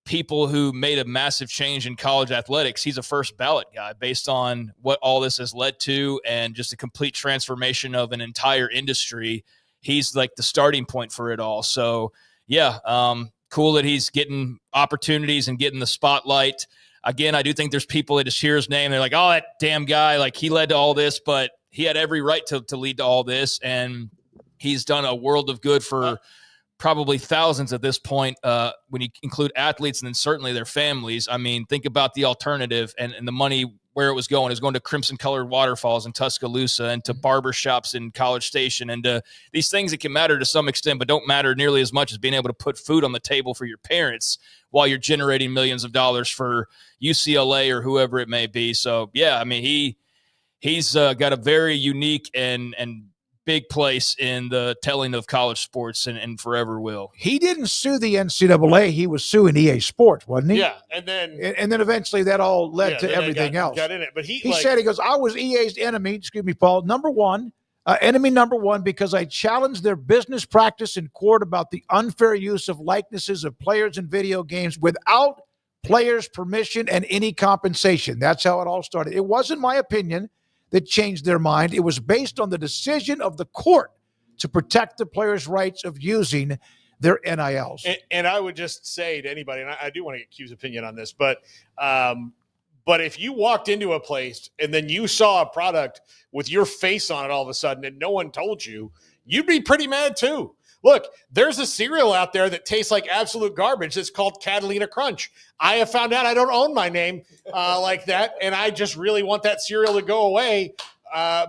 people who made a massive change in college athletics. He's a first ballot guy based on what all this has led to, and just a complete transformation of an entire industry. He's like the starting point for it all. So yeah, cool that he's getting opportunities and getting the spotlight. Again, I do think there's people that just hear his name. They're like, oh, that damn guy, like he led to all this, but he had every right to lead to all this. And he's done a world of good for probably thousands at this point, when you include athletes and then certainly their families. I mean, think about the alternative and the money where it was going. It was going to crimson-colored waterfalls in Tuscaloosa and to barbershops in College Station and to these things that can matter to some extent but don't matter nearly as much as being able to put food on the table for your parents while you're generating millions of dollars for UCLA or whoever it may be. So, yeah, I mean, he's got a very unique and big place in the telling of college sports and forever will. He didn't sue the NCAA. He was suing EA Sports, wasn't he? Yeah. And then eventually that all led to everything else. Got in it. But he said, he goes, I was EA's enemy, excuse me, Paul, enemy number one, because I challenged their business practice in court about the unfair use of likenesses of players in video games without players' permission and any compensation. That's how it all started. It wasn't my opinion that changed their mind. It was based on the decision of the court to protect the players' rights of using their NILs. And I would just say to anybody, and I do want to get Q's opinion on this, but if you walked into a place and then you saw a product with your face on it all of a sudden and no one told you, you'd be pretty mad too. Look, there's a cereal out there that tastes like absolute garbage. It's called Catalina Crunch. I have found out I don't own my name like that, and I just really want that cereal to go away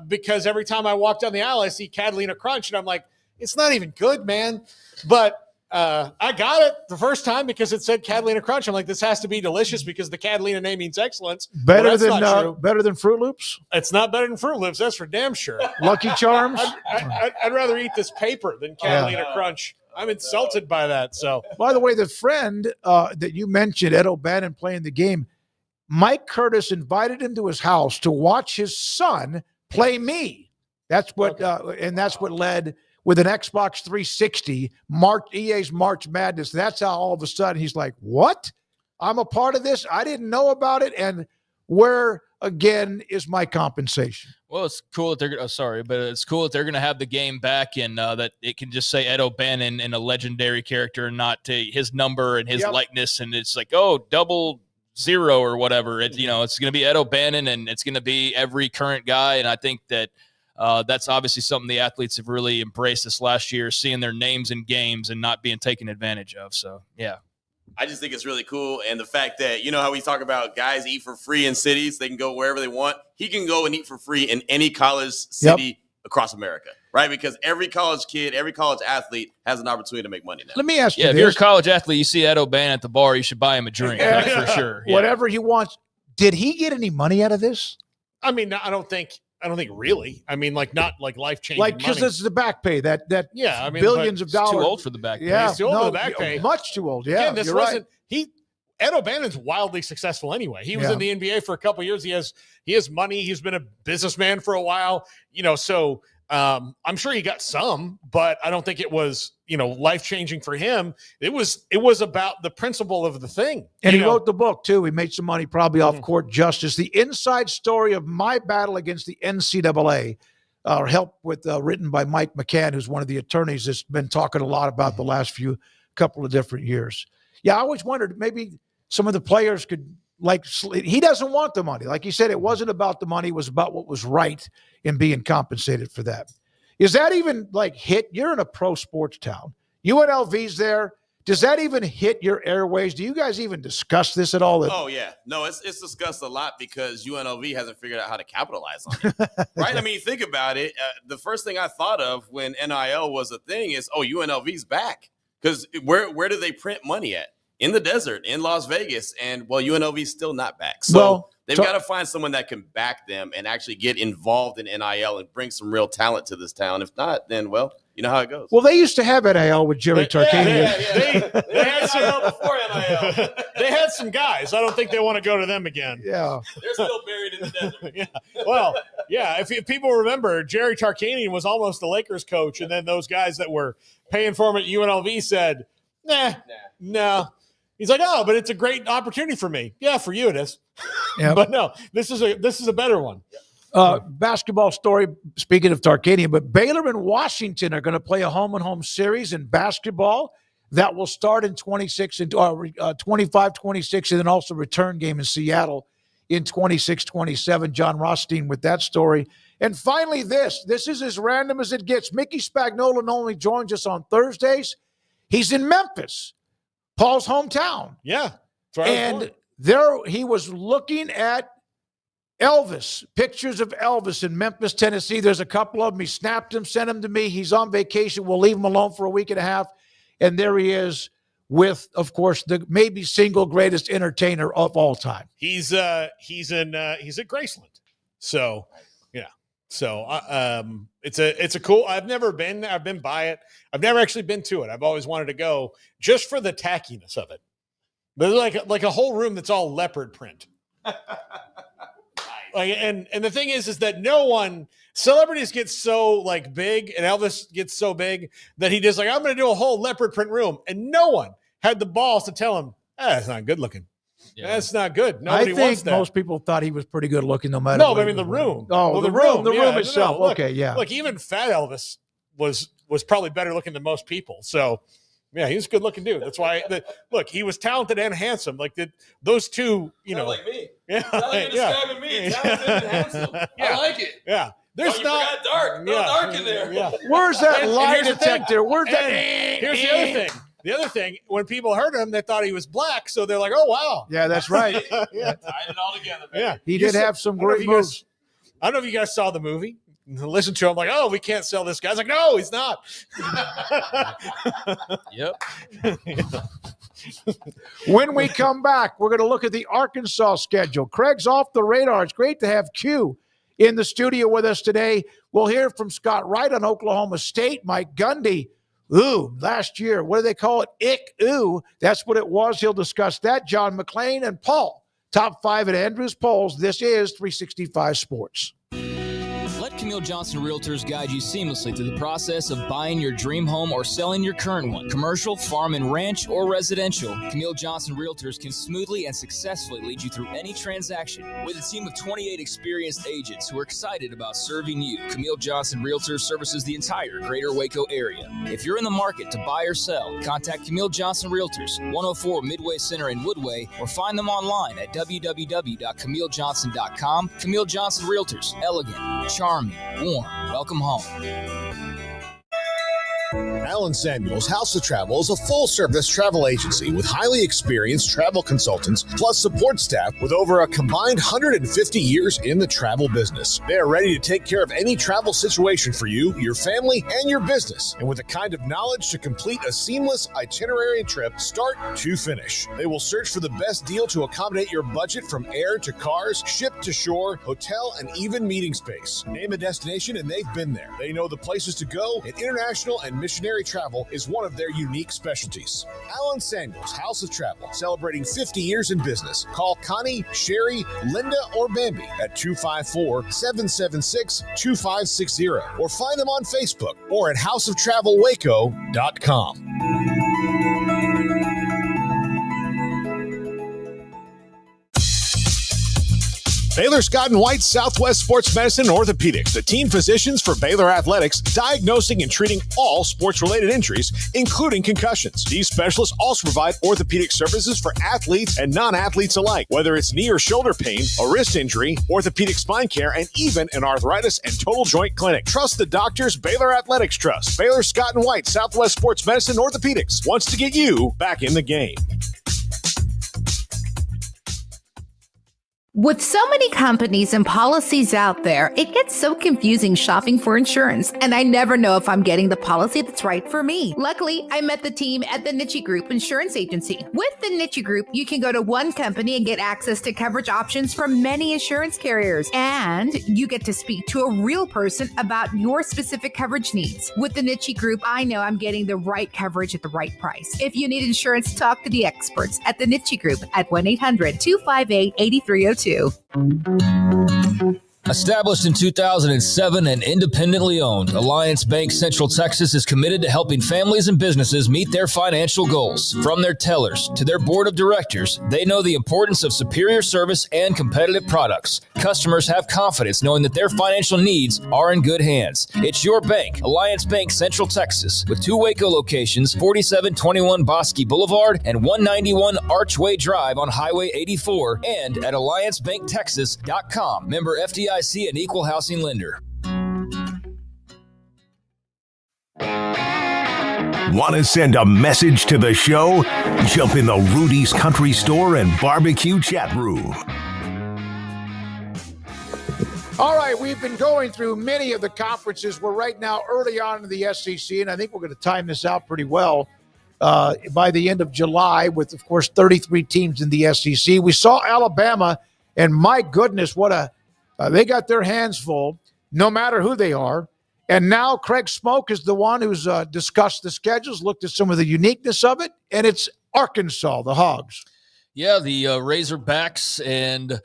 because every time I walk down the aisle, I see Catalina Crunch, and I'm like, it's not even good, man. But I got it the first time because it said Catalina Crunch. I'm like, this has to be delicious because the Catalina name means excellence. Better Well, than Fruit Loops? It's not better than Fruit Loops. That's for damn sure. Lucky Charms? I'd rather eat this paper than Catalina Crunch. I'm insulted by that. So, by the way, the friend that you mentioned, Ed O'Bannon, playing the game, Mike Curtis invited him to his house to watch his son play me. That's what, and that's what led with an Xbox 360, EA's March Madness. That's how all of a sudden he's like, what? I'm a part of this? I didn't know about it. And where, again, is my compensation? Well, it's cool that they're it's cool that they're going to have the game back and that it can just say Ed O'Bannon and a legendary character and not his number and his likeness. And it's like, 00 or whatever. It's going to be Ed O'Bannon and it's going to be every current guy. And I think that that's obviously something the athletes have really embraced this last year, seeing their names in games and not being taken advantage of. So, yeah. I just think it's really cool. And the fact that, you know how we talk about guys eat for free in cities, they can go wherever they want. He can go and eat for free in any college city across America, right? Because every college kid, every college athlete has an opportunity to make money now. Let me ask you if you're a college athlete, you see Ed O'Bannon at the bar, you should buy him a drink. That's for sure. Yeah. Whatever he wants. Did he get any money out of this? I mean, I don't think really. I mean, not life-changing money. Because this is the back pay, billions of dollars. Too old for the back pay. Yeah, he's too old for the back pay. Much too old, yeah. Again, this wasn't Ed O'Bannon's wildly successful anyway. He was in the NBA for a couple of years. He has money. He's been a businessman for a while, so I'm sure he got some, but I don't think it was, life-changing for him. It was about the principle of the thing. And he wrote the book too. He made some money probably off court justice. The inside story of my battle against the NCAA, written by Mike McCann, who's one of the attorneys that's been talking a lot about the last couple of different years. Yeah, I always wondered maybe some of the players could, he doesn't want the money. Like he said, it wasn't about the money. It was about what was right in being compensated for that. Is that even hit? You're in a pro sports town. UNLV's there. Does that even hit your airways? Do you guys even discuss this at all? Oh, yeah. No, it's discussed a lot because UNLV hasn't figured out how to capitalize on it. Right? I mean, think about it. The first thing I thought of when NIL was a thing is, UNLV's back. Because where do they print money at? In the desert, in Las Vegas. And, UNLV's still not back. So they've got to find someone that can back them and actually get involved in NIL and bring some real talent to this town. If not, then, you know how it goes. Well, they used to have NIL with Jerry Tarkanian. They had some before NIL. They had some guys. I don't think they want to go to them again. Yeah. They're still buried in the desert. Yeah. Well, yeah, if people remember, Jerry Tarkanian was almost the Lakers coach, and then those guys that were paying for him at UNLV said, no. He's like, but it's a great opportunity for me. Yeah, for you it is. Yep. But no, this is a better one. Basketball story, speaking of Tarkanian, but Baylor and Washington are going to play a home-and-home series in basketball that will start in 25-26, and then also return game in Seattle in 26-27. John Rothstein with that story. And finally, this is as random as it gets. Mickey Spagnola only joins us on Thursdays. He's in Memphis, Paul's hometown. Yeah. And there he was looking at Elvis, pictures of Elvis in Memphis, Tennessee. There's a couple of them. He snapped them, sent them to me. He's on vacation. We'll leave him alone for a week and a half. And there he is with, of course, the maybe single greatest entertainer of all time. He's at Graceland. So, yeah. So, it's a cool, I've been by it. I've never actually been to it. I've always wanted to go just for the tackiness of it. But like a whole room that's all leopard print. And the thing is that celebrities get so big, and Elvis gets so big that he just I'm going to do a whole leopard print room, and no one had the balls to tell him, that's not good looking. Yeah. That's not good. Nobody wants that. Most people thought he was pretty good looking, no matter. No, but I mean the room. Oh, the room itself. Look, okay, yeah. Look, even fat Elvis was probably better looking than most people. So. Yeah, he was a good-looking dude. That's why. Look, he was talented and handsome. Those two, like me. Yeah, describing me, talented and handsome. Yeah. I like it. Yeah, there's not dark. No dark in there. Yeah. Where's that lie detector? Where's that? Here's the other thing. The other thing, when people heard him, they thought he was black, so they're like, "Oh, wow." Yeah, that's right. Yeah, tied it all together. Yeah, he did have some great moves. I don't know if you guys saw the movie. listen to him like, oh, we can't sell this guy. I was like, no, he's not. Yep. When we come back, we're going to look at the Arkansas schedule. Craig's off the radar. It's great to have Q in the studio with us today. We'll hear from Scott Wright on Oklahoma State, Mike Gundy. Ooh, last year, what do they call it? Ick, ooh. That's what it was. He'll discuss that. John McClain and Paul, top 5 at Andrews polls. This is 365 Sports. Let Camille Johnson Realtors guide you seamlessly through the process of buying your dream home or selling your current one. Commercial, farm and ranch, or residential, Camille Johnson Realtors can smoothly and successfully lead you through any transaction. With a team of 28 experienced agents who are excited about serving you, Camille Johnson Realtors services the entire greater Waco area. If you're in the market to buy or sell, contact Camille Johnson Realtors, 104 Midway Center in Woodway, or find them online at www.camillejohnson.com. Camille Johnson Realtors, elegant, charming, warm. Welcome home. Allen Samuels House of Travel is a full-service travel agency with highly experienced travel consultants plus support staff with over a combined 150 years in the travel business. They are ready to take care of any travel situation for you, your family, and your business, and with the kind of knowledge to complete a seamless itinerary trip start to finish. They will search for the best deal to accommodate your budget from air to cars, ship to shore, hotel, and even meeting space. Name a destination and they've been there. They know the places to go, and international and missionary travel is one of their unique specialties. Allen Samuels House of Travel, celebrating 50 years in business. Call Connie, Sherry, Linda, or Bambi at 254-776-2560 or find them on Facebook or at houseoftravelwaco.com. Baylor Scott & White Southwest Sports Medicine and Orthopedics, the team physicians for Baylor Athletics, diagnosing and treating all sports-related injuries, including concussions. These specialists also provide orthopedic services for athletes and non-athletes alike, whether it's knee or shoulder pain, a wrist injury, orthopedic spine care, and even an arthritis and total joint clinic. Trust the doctors Baylor Athletics trust. Baylor Scott & White Southwest Sports Medicine and Orthopedics wants to get you back in the game. With so many companies and policies out there, it gets so confusing shopping for insurance, and I never know if I'm getting the policy that's right for me. Luckily, I met the team at the Niche Group Insurance Agency. With the Niche Group, you can go to one company and get access to coverage options from many insurance carriers, and you get to speak to a real person about your specific coverage needs. With the Niche Group, I know I'm getting the right coverage at the right price. If you need insurance, talk to the experts at the Niche Group at 1-800-258-8302. Established in 2007 and independently owned, Alliance Bank Central Texas is committed to helping families and businesses meet their financial goals. From their tellers to their board of directors, they know the importance of superior service and competitive products. Customers have confidence knowing that their financial needs are in good hands. It's your bank, Alliance Bank Central Texas, with 2 Waco locations, 4721 Bosque Boulevard and 191 Archway Drive on Highway 84, and at alliancebanktexas.com. Member FDIC and equal housing lender. Want to send a message to the show? Jump in the Rudy's Country Store and Barbecue chat room. All right, we've been going through many of the conferences. We're right now early on in the SEC, and I think we're going to time this out pretty well by the end of July with, of course, 33 teams in the SEC. We saw Alabama, and my goodness, what they got their hands full, no matter who they are. And now Craig Smoak is the one who's discussed the schedules, looked at some of the uniqueness of it, and it's Arkansas, the Hogs. Yeah, the Razorbacks, and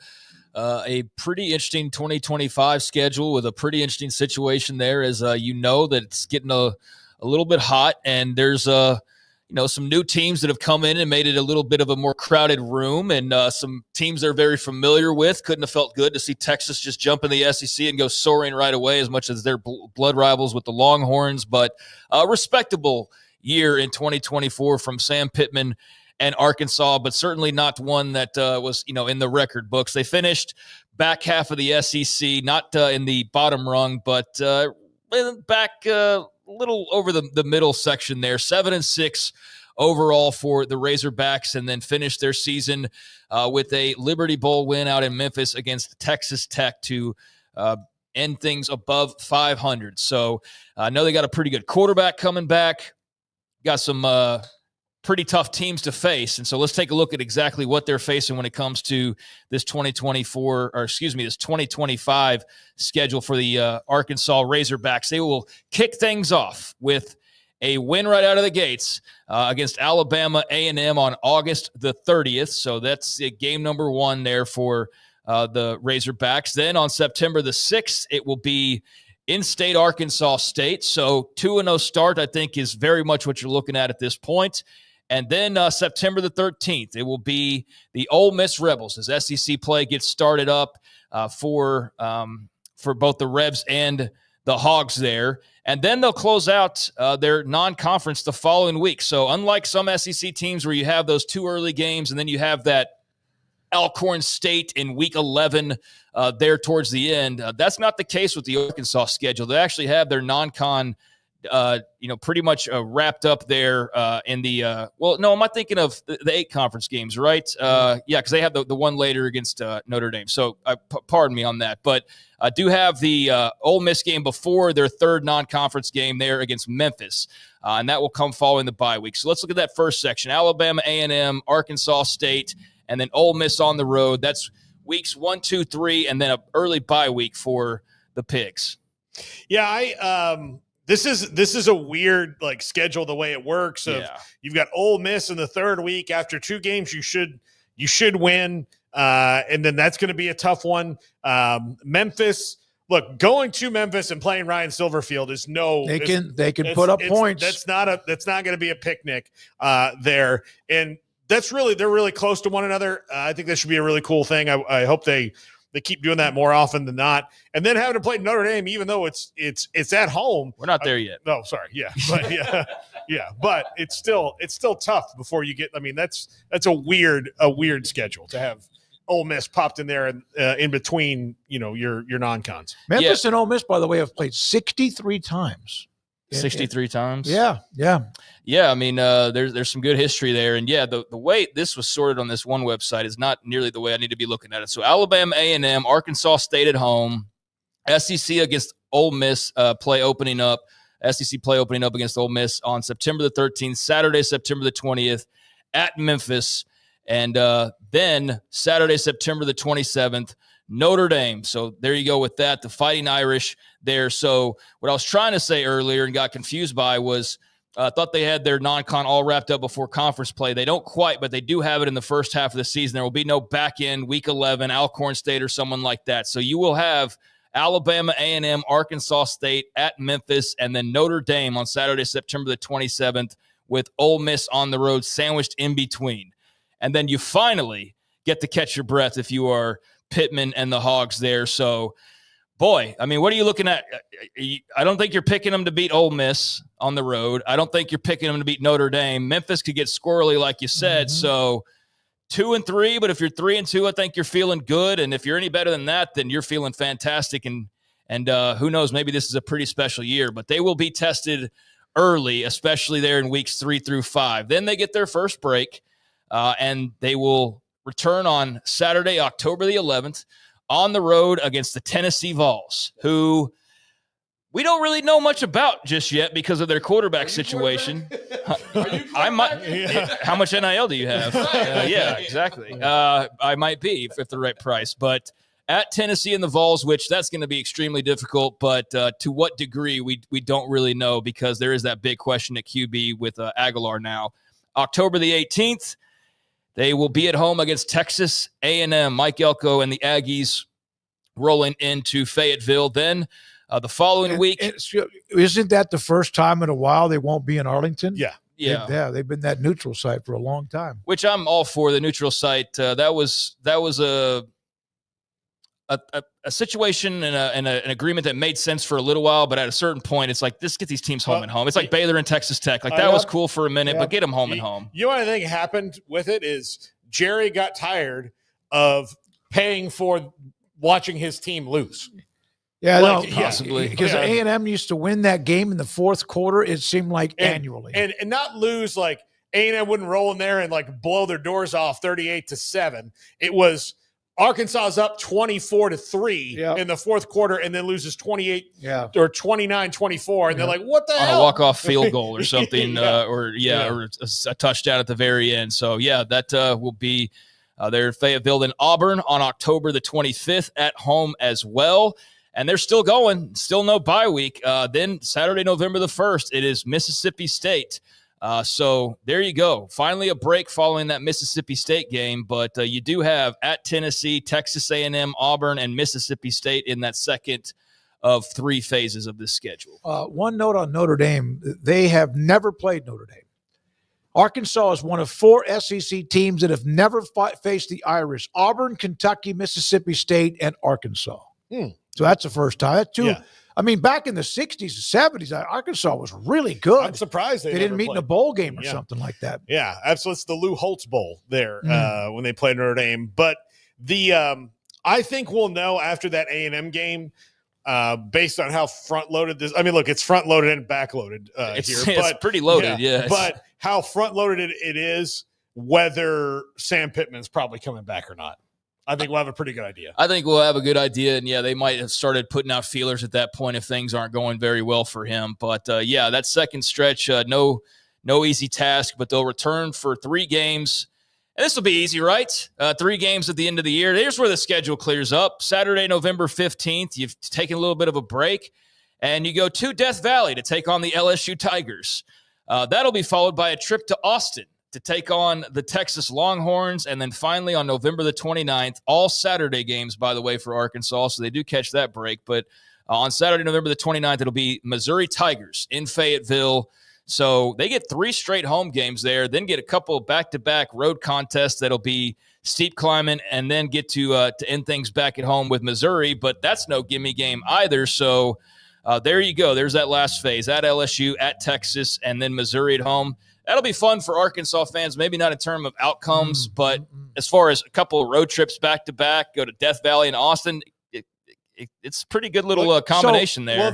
a pretty interesting 2025 schedule with a pretty interesting situation there, as you know that it's getting a little bit hot, and there's some new teams that have come in and made it a little bit of a more crowded room, and some teams they're very familiar with. Couldn't have felt good to see Texas just jump in the SEC and go soaring right away, as much as they're blood rivals with the Longhorns. But a respectable year in 2024 from Sam Pittman and Arkansas, but certainly not one that was in the record books. They finished back half of the SEC, not in the bottom rung, but back little over the middle section there, 7-6 overall for the Razorbacks, and then finished their season with a Liberty Bowl win out in Memphis against Texas Tech to end things above 500. So I know they got a pretty good quarterback coming back. Got some pretty tough teams to face. And so let's take a look at exactly what they're facing when it comes to this 2025 schedule for the Arkansas Razorbacks. They will kick things off with a win right out of the gates against Alabama A&M on August the 30th. So that's game number 1 there for the Razorbacks. Then on September the 6th, it will be in-state Arkansas State. So 2-0 start, I think, is very much what you're looking at this point. And then September the 13th, it will be the Ole Miss Rebels as SEC play gets started up for both the Rebs and the Hogs there. And then they'll close out their non-conference the following week. So unlike some SEC teams where you have those 2 early games and then you have that Alcorn State in week 11 there towards the end, that's not the case with the Arkansas schedule. They actually have their non-con pretty much wrapped up there in the am I thinking of the 8 conference games, right? Yeah, because they have the one later against Notre Dame. So pardon me on that. But I do have the Ole Miss game before their 3rd non-conference game there against Memphis. And that will come following the bye week. So let's look at that first section. Alabama A&M, Arkansas State, and then Ole Miss on the road. That's weeks 1, 2, 3, and then an early bye week for the Pigs. Yeah, This is a weird schedule the way it works. You've got Ole Miss in the 3rd week. After 2 games, you should win, and then that's going to be a tough one. Memphis, look, going to Memphis and playing Ryan Silverfield is they can put up points. That's not going to be a picnic there, and they're really close to one another. I think that should be a really cool thing. I hope they keep doing that more often than not. And then having to play Notre Dame, even though it's at home. We're not there yet. No, sorry. Yeah. But but it's still tough before you get, that's a weird schedule to have Ole Miss popped in there and in between, your non-cons. Memphis and Ole Miss, by the way, have played 63 times. 63 times. Yeah. I mean, there's some good history there, and the way this was sorted on this one website is not nearly the way I need to be looking at it. So Alabama A&M, Arkansas State at home, SEC against Ole Miss play opening up against Ole Miss on September the 13th, Saturday September the 20th at Memphis, and then Saturday September the 27th. Notre Dame. So there you go with that. The Fighting Irish there. So what I was trying to say earlier and got confused by was I thought they had their non-con all wrapped up before conference play. They don't quite, but they do have it in the first half of the season. There will be no back end week 11, Alcorn State or someone like that. So you will have Alabama A&M, Arkansas State at Memphis, and then Notre Dame on Saturday, September the 27th with Ole Miss on the road sandwiched in between. And then you finally get to catch your breath if you are Pittman and the Hogs there. So, boy, I mean, what are you looking at? I don't think you're picking them to beat Ole Miss on the road. I don't think you're picking them to beat Notre Dame. Memphis could get squirrely, like you said. So 2-3, but if you're 3-2, I think you're feeling good. And if you're any better than that, then you're feeling fantastic. And who knows, maybe this is a pretty special year, but they will be tested early, especially there in weeks 3 through 5. Then they get their first break, and they will return on Saturday, October the 11th, on the road against the Tennessee Vols, who we don't really know much about just yet because of their quarterback situation. How much NIL do you have? Yeah, exactly. I might be if the right price. But at Tennessee and the Vols, which that's going to be extremely difficult, but to what degree, we don't really know because there is that big question at QB with Aguilar now. October the 18th, they will be at home against Texas A&M. Mike Elko and the Aggies rolling into Fayetteville. Then the following week. Isn't that the first time in a while they won't be in Arlington? Yeah. They've been that neutral site for a long time. Which I'm all for, the neutral site. That was a situation and an agreement that made sense for a little while, but at a certain point, it's like, let's get these teams home and home. It's like Baylor and Texas Tech. Like that was cool for a minute, but get them home and home. You know what I think happened with it is Jerry got tired of paying for watching his team lose. Yeah, possibly. Because A&M used to win that game in the fourth quarter, it seemed like annually. And not lose, like A&M wouldn't roll in there and like blow their doors off 38-7. It was Arkansas's up 24-3 in the fourth quarter and then loses 28 or 29-24. And they're like, what the on hell? a walk-off field goal or something, or Yeah. a touchdown at the very end. So, yeah, that will be there at Fayetteville and Auburn on October the 25th at home as well. And they're still going, still no bye week. Then Saturday, November the 1st, it is Mississippi State. So there you go. Finally a break following that Mississippi State game, but you do have at Tennessee, Texas A&M, Auburn, and Mississippi State in that second of 3 phases of this schedule. One note on Notre Dame. They have never played Notre Dame. Arkansas is one of 4 SEC teams that have never faced the Irish. Auburn, Kentucky, Mississippi State, and Arkansas. So that's the first time. That's 2. Yeah. I mean, back in the 60s and 70s, Arkansas was really good. I'm surprised they didn't never meet in a played. bowl game or Yeah. something like that. Yeah, absolutely. It's the Lou Holtz Bowl there when they played Notre Dame. But the I think we'll know after that A&M game based on how front-loaded this – I mean, look, it's front-loaded and back-loaded It's here. But, pretty loaded, yeah. But how front-loaded it is, whether Sam Pittman's probably coming back or not. I think we'll have a pretty good idea. I think we'll have a good idea, and, yeah, they might have started putting out feelers at that point if things aren't going very well for him. But, yeah, that second stretch, no easy task, but they'll return for 3 games. And this will be easy, right? 3 games at the end of the year. Here's where the schedule clears up. Saturday, November 15th, you've taken a little bit of a break, and you go to Death Valley to take on the LSU Tigers. That'll be followed by a trip to Austin to take on the Texas Longhorns, and then finally on November the 29th, all Saturday games, by the way, for Arkansas, so they do catch that break. But on Saturday, November the 29th, it'll be Missouri Tigers in Fayetteville. So they get 3 straight home games there, then get a couple back-to-back road contests that'll be steep climbing, and then get to end things back at home with Missouri. But that's no gimme game either. So there you go. There's that last phase at LSU, at Texas, and then Missouri at home. That'll be fun for Arkansas fans, maybe not in terms of outcomes, but as far as a couple of road trips back-to-back, go to Death Valley and Austin, it's a pretty good little combination there. Well,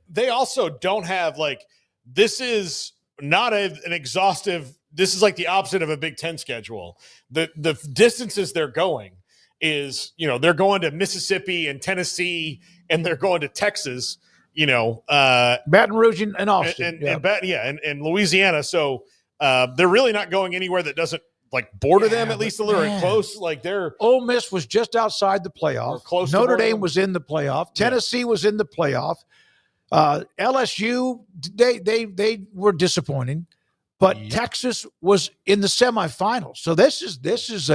they also don't have, like, this is not an exhaustive – this is like the opposite of a Big Ten schedule. The distances they're going is, they're going to Mississippi and Tennessee, and they're going to Texas, Baton Rouge and Austin. and Louisiana. So they're really not going anywhere that doesn't border them at least a little close. Like Ole Miss was just outside the playoff. Close. Notre Dame was in the playoff. Tennessee was in the playoff. LSU, they were disappointing, but Texas was in the semifinals. So this is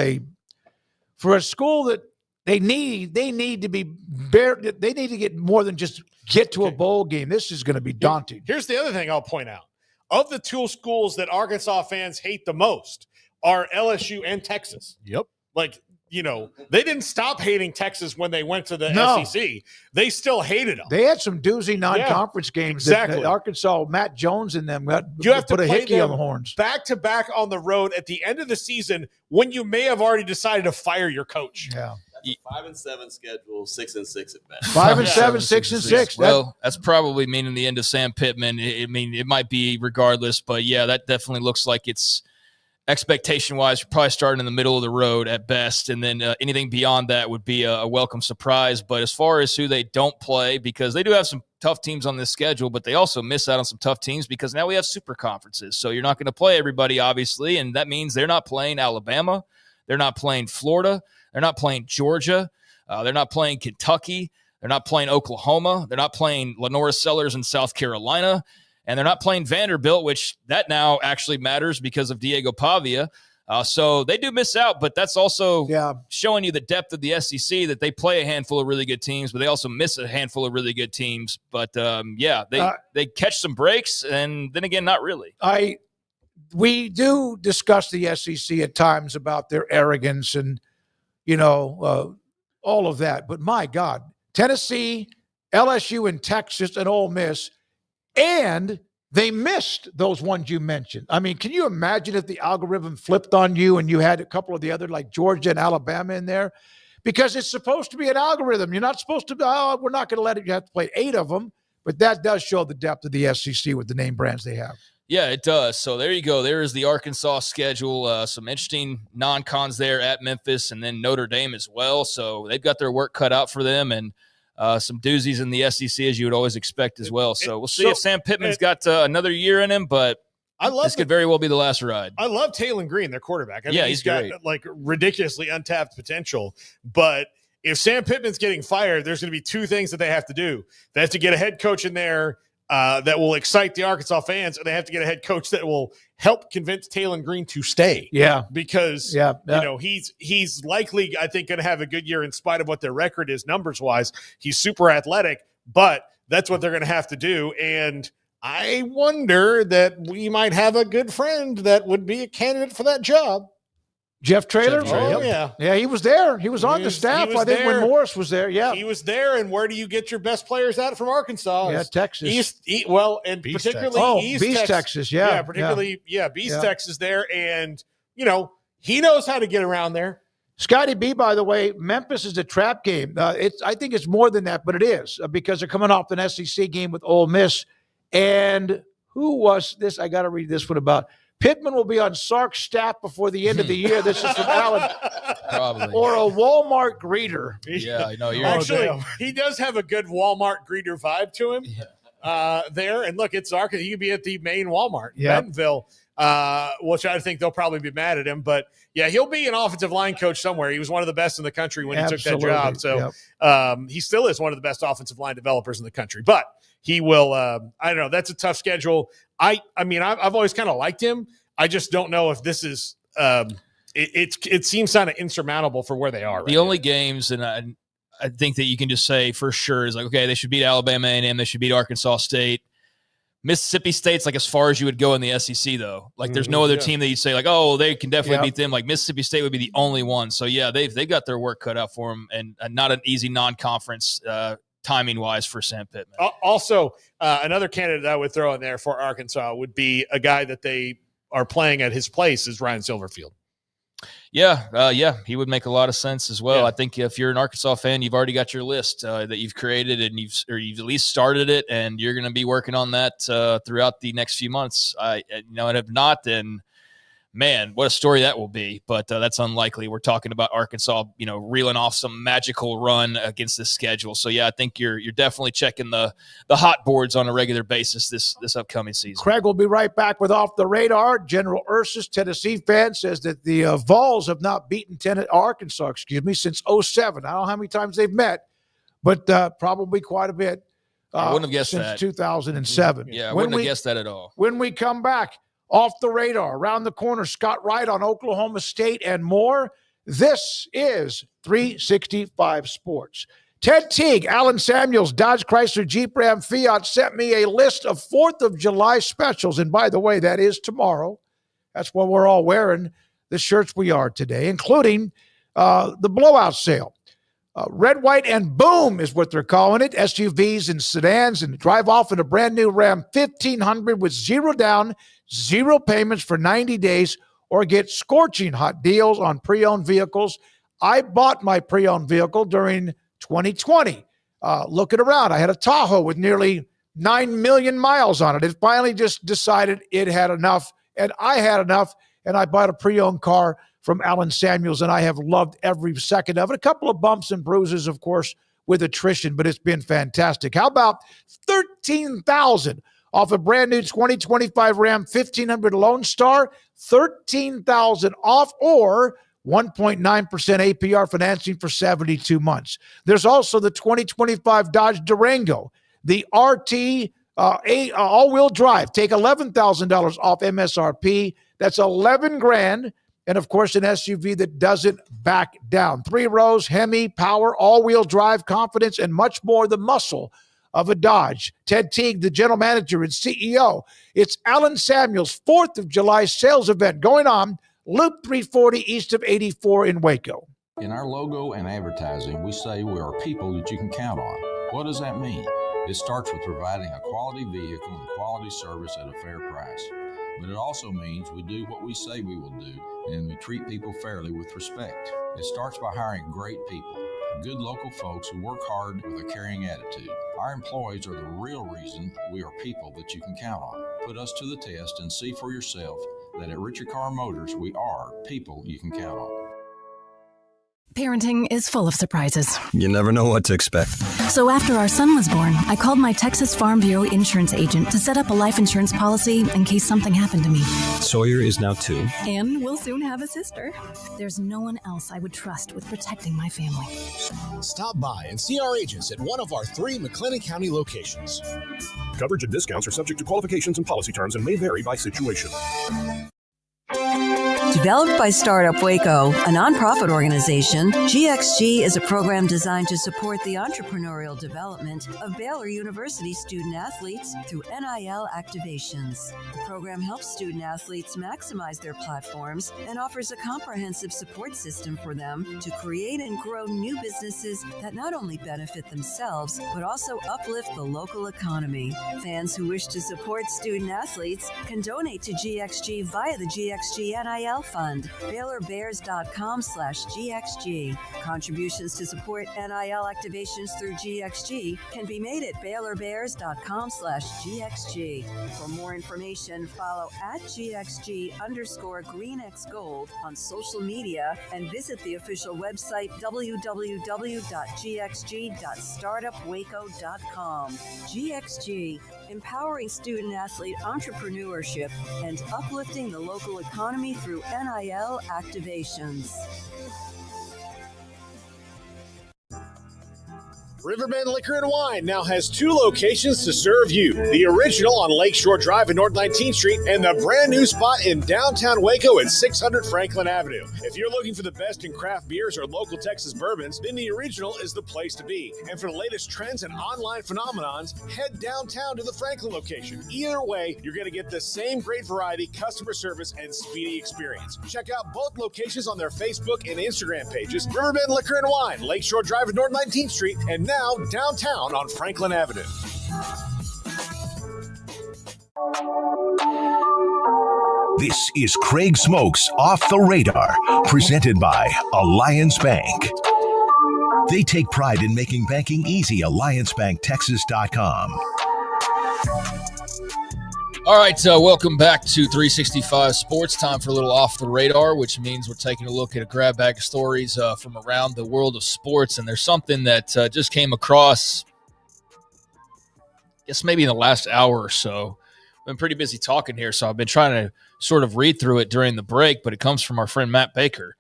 for a school that they need to be they need to get more than just get to a bowl game. This is going to be daunting. Here's the other thing I'll point out. Of the 2 schools that Arkansas fans hate the most are LSU and Texas. Yep. They didn't stop hating Texas when they went to the SEC. They still hated them. They had some doozy non-conference games. Exactly. That Arkansas, Matt Jones and them You have to put a play hickey on them the horns. back-to-back on the road at the end of the season when you may have already decided to fire your coach. Yeah. 5-7 schedule, 6-6 at best. 5-7, 6-6. Well, that's probably meaning the end of Sam Pittman. It might be regardless, but yeah, that definitely looks like it's expectation-wise. You're probably starting in the middle of the road at best, and then anything beyond that would be a welcome surprise. But as far as who they don't play, because they do have some tough teams on this schedule, but they also miss out on some tough teams because now we have super conferences. So you're not going to play everybody, obviously, and that means they're not playing Alabama. They're not playing Florida. They're not playing Georgia. They're not playing Kentucky. They're not playing Oklahoma. They're not playing Lenora Sellers in South Carolina. And they're not playing Vanderbilt, which that now actually matters because of Diego Pavia. So they do miss out, but that's also showing you the depth of the SEC, that they play a handful of really good teams, but they also miss a handful of really good teams. But, they catch some breaks, and then again, not really. We do discuss the SEC at times about their arrogance and, all of that. But my God, Tennessee, LSU, and Texas and Ole Miss, and they missed those ones you mentioned. I mean, can you imagine if the algorithm flipped on you and you had a couple of the other, like Georgia and Alabama in there? Because it's supposed to be an algorithm. You're not supposed to, we're not going to let it, you have to play 8 of them. But that does show the depth of the SEC with the name brands they have. Yeah, it does. So there you go. There is the Arkansas schedule. Some interesting non-cons there at Memphis and then Notre Dame as well. So they've got their work cut out for them, and some doozies in the SEC as you would always expect as well. So we'll see if Sam Pittman's got another year in him, but this could very well be the last ride. I love Taylor Green, their quarterback. I Yeah, mean, he's got great. like ridiculously untapped potential. But if Sam Pittman's getting fired, there's going to be two things that they have to do. They have to get a head coach in there that will excite the Arkansas fans, and they have to get a head coach that will help convince Taylor Green to stay. Yeah, because you know he's likely, I think, going to have a good year in spite of what their record is numbers wise. He's super athletic, but that's what they're going to have to do. And I wonder that we might have a good friend that would be a candidate for that job. Jeff Traylor? Oh, yeah. Yeah, he was there. He was on the staff, I think, when Morris was there. Yeah. He was there, and where do you get your best players out from Arkansas? Yeah, Texas. And Beast, particularly Texas. Beast, Texas, yeah. Yeah, particularly, Beast, Texas there. And, you know, he knows how to get around there. Scotty B, by the way, Memphis is a trap game. I think it's more than that, but it is because they're coming off an SEC game with Ole Miss. And who was this? I got to read this one about. Pittman will be on Sark's staff before the end of the year. This is from Alan. Probably. Or a Walmart greeter. Yeah, I know. Actually, he does have a good Walmart greeter vibe to him there. And look, it's Arkansas. He could be at the main Walmart in Bentonville, which I think they'll probably be mad at him. But, yeah, he'll be an offensive line coach somewhere. He was one of the best in the country when he took that job. So he still is one of the best offensive line developers in the country. But he will I don't know. That's a tough schedule. I mean, I've always kind of liked him. I just don't know if this is it seems kind of insurmountable for where they are. The only games, and I think that you can just say for sure is like, okay, they should beat Alabama A&M. They should beat Arkansas State. Mississippi State's like as far as you would go in the SEC, though. Like, there's no other team that you'd say like, oh, they can definitely beat them. Like Mississippi State would be the only one. So yeah, they got their work cut out for them, and not an easy non-conference timing wise for Sam Pittman. Also, another candidate I would throw in there for Arkansas would be a guy that they are playing at his place is Ryan Silverfield. Yeah, he would make a lot of sense as well. I think if you're an Arkansas fan, you've already got your list that you've created, and you've at least started it, and you're going to be working on that throughout the next few months. And if not, then man, what a story that will be. But that's unlikely. We're talking about Arkansas, reeling off some magical run against this schedule. So yeah, I think you're definitely checking the hot boards on a regular basis this upcoming season. Craig will be right back with Off the Radar. General Ursus, Tennessee fan, says that the Vols have not beaten Arkansas, since 2007. I don't know how many times they've met, but probably quite a bit. I wouldn't have guessed since that. 2007. Yeah, I wouldn't have guessed that at all. When we come back, Off the Radar, around the corner, Scott Wright on Oklahoma State and more. This is 365 Sports. Ted Teague, Alan Samuels, Dodge Chrysler Jeep Ram Fiat sent me a list of 4th of July specials. And by the way, that is tomorrow. That's what we're all wearing, the shirts we are today, including the blowout sale. Red, white, and boom is what they're calling it. SUVs and sedans, and drive off in a brand new Ram 1500 with 0 down, 0 payments for 90 days, or get scorching hot deals on pre-owned vehicles. I bought my pre-owned vehicle during 2020. Looking around, I had a Tahoe with nearly 9 million miles on it. It finally just decided it had enough, and I had enough, and I bought a pre-owned car from Alan Samuels, and I have loved every second of it. A couple of bumps and bruises, of course, with attrition, but it's been fantastic. How about $13,000 off a brand new 2025 Ram 1500 Lone Star? $13,000 off, or 1.9% APR financing for 72 months. There's also the 2025 Dodge Durango, the RT all-wheel drive. Take $11,000 off MSRP. That's $11,000. And, of course, an SUV that doesn't back down. 3 rows, Hemi, power, all-wheel drive, confidence, and much more. The muscle of a Dodge. Ted Teague, the general manager and CEO. It's Alan Samuels' 4th of July sales event going on Loop 340 east of 84 in Waco. In our logo and advertising, we say we are people that you can count on. What does that mean? It starts with providing a quality vehicle and quality service at a fair price. But it also means we do what we say we will do, and we treat people fairly with respect. It starts by hiring great people, good local folks who work hard with a caring attitude. Our employees are the real reason we are people that you can count on. Put us to the test and see for yourself that at Richard Car Motors, we are people you can count on. Parenting is full of surprises. You never know what to expect. So after our son was born, I called my Texas Farm Bureau insurance agent to set up a life insurance policy in case something happened to me. Sawyer is now 2. And we'll soon have a sister. There's no one else I would trust with protecting my family. Stop by and see our agents at one of our 3 McLennan County locations. Coverage and discounts are subject to qualifications and policy terms and may vary by situation. Developed by Startup Waco, a nonprofit organization, GXG is a program designed to support the entrepreneurial development of Baylor University student athletes through NIL activations. The program helps student athletes maximize their platforms and offers a comprehensive support system for them to create and grow new businesses that not only benefit themselves, but also uplift the local economy. Fans who wish to support student athletes can donate to GXG via the GXG NIL Fund, BaylorBears.com/GXG. Contributions to support NIL activations through GXG can be made at BaylorBears.com/GXG. For more information, follow at GXG_GreenXGold on social media and visit the official website www.gxg.startupwaco.com. GXG, empowering student athlete entrepreneurship and uplifting the local economy through NIL activations. Riverbend Liquor and Wine now has 2 locations to serve you. The original on Lakeshore Drive at North 19th Street and the brand new spot in downtown Waco at 600 Franklin Avenue. If you're looking for the best in craft beers or local Texas bourbons, then the original is the place to be. And for the latest trends and online phenomenons, head downtown to the Franklin location. Either way, you're going to get the same great variety, customer service, and speedy experience. Check out both locations on their Facebook and Instagram pages. Riverbend Liquor and Wine, Lakeshore Drive at North 19th Street, and now downtown on Franklin Avenue. This is Craig Smoak's Off the Radar, presented by Alliance Bank. They take pride in making banking easy. AllianceBankTexas.com. All right, welcome back to 365 Sports. Time for a little Off the Radar, which means we're taking a look at a grab bag of stories from around the world of sports. And there's something that just came across, I guess maybe in the last hour or so. I've been pretty busy talking here, so I've been trying to sort of read through it during the break, but it comes from our friend Matt Baker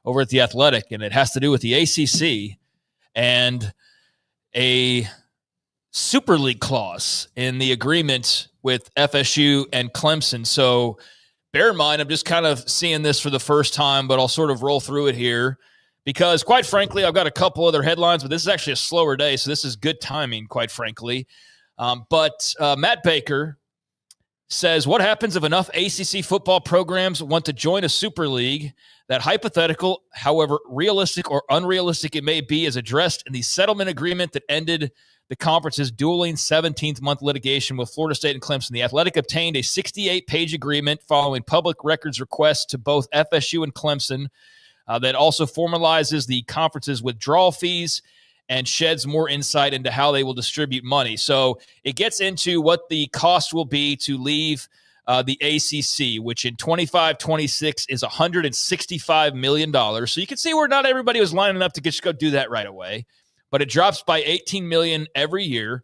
over at The Athletic, and it has to do with the ACC and a Super League clause in the agreement with FSU and Clemson. So bear in mind, I'm just kind of seeing this for the first time, but I'll sort of roll through it here because, quite frankly, I've got a couple other headlines, but this is actually a slower day, so this is good timing, quite frankly. But Matt Baker says, what happens if enough ACC football programs want to join a Super League? That hypothetical, however realistic or unrealistic it may be, is addressed in the settlement agreement that ended the conference's dueling 17th-month litigation with Florida State and Clemson. The Athletic obtained a 68-page agreement following public records requests to both FSU and Clemson that also formalizes the conference's withdrawal fees and sheds more insight into how they will distribute money. So it gets into what the cost will be to leave the ACC, which in 25-26 is $165 million. So you can see where not everybody was lining up to just go do that right away. But it drops by $18 million every year.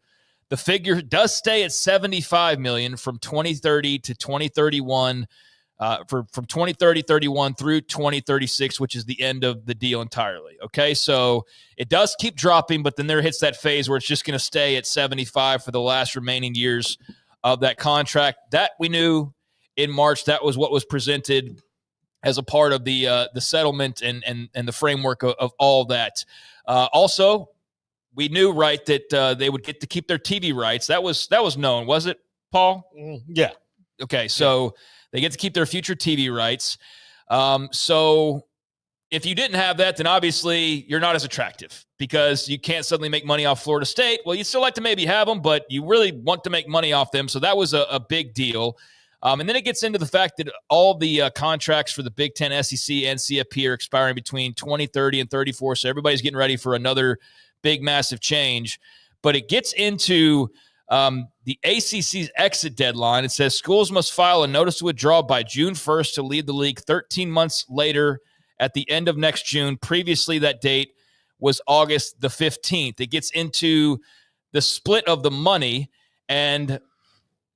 The figure does stay at $75 million from 2030 to 2031, from 2030-31 through 2036, which is the end of the deal entirely. Okay, so it does keep dropping, but then there hits that phase where it's just going to stay at 75 for the last remaining years of that contract. That we knew in March. That was what was presented as a part of the settlement and the framework of all that. Also, we knew, right, that they would get to keep their TV rights. That was known, was it, Paul? Yeah. Okay, so they get to keep their future TV rights. So if you didn't have that, then obviously you're not as attractive because you can't suddenly make money off Florida State. Well, you'd still like to maybe have them, but you really want to make money off them. So that was a big deal. And then it gets into the fact that all the contracts for the Big Ten, SEC, and CFP are expiring between 2030 and 34. So everybody's getting ready for another big, massive change. But it gets into The ACC's exit deadline, it says schools must file a notice to withdraw by June 1st to leave the league 13 months later at the end of next June. Previously, that date was August the 15th. It gets into the split of the money, and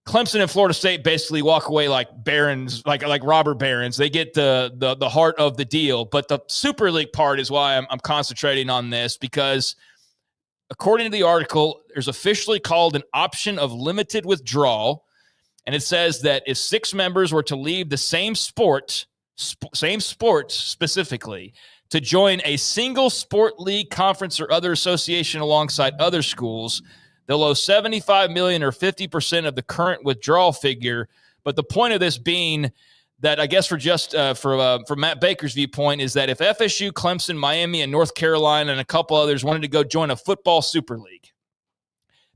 Clemson and Florida State basically walk away like barons, like robber barons. They get the heart of the deal. But the Super League part is why I'm concentrating on this, because according to the article, there's officially called an option of limited withdrawal, and it says that if 6 members were to leave the same sport specifically, to join a single sport league, conference, or other association alongside other schools, they'll owe $75 million or 50% of the current withdrawal figure. But the point of this being that, I guess, for Matt Baker's viewpoint, is that if FSU, Clemson, Miami, and North Carolina and a couple others wanted to go join a football super league,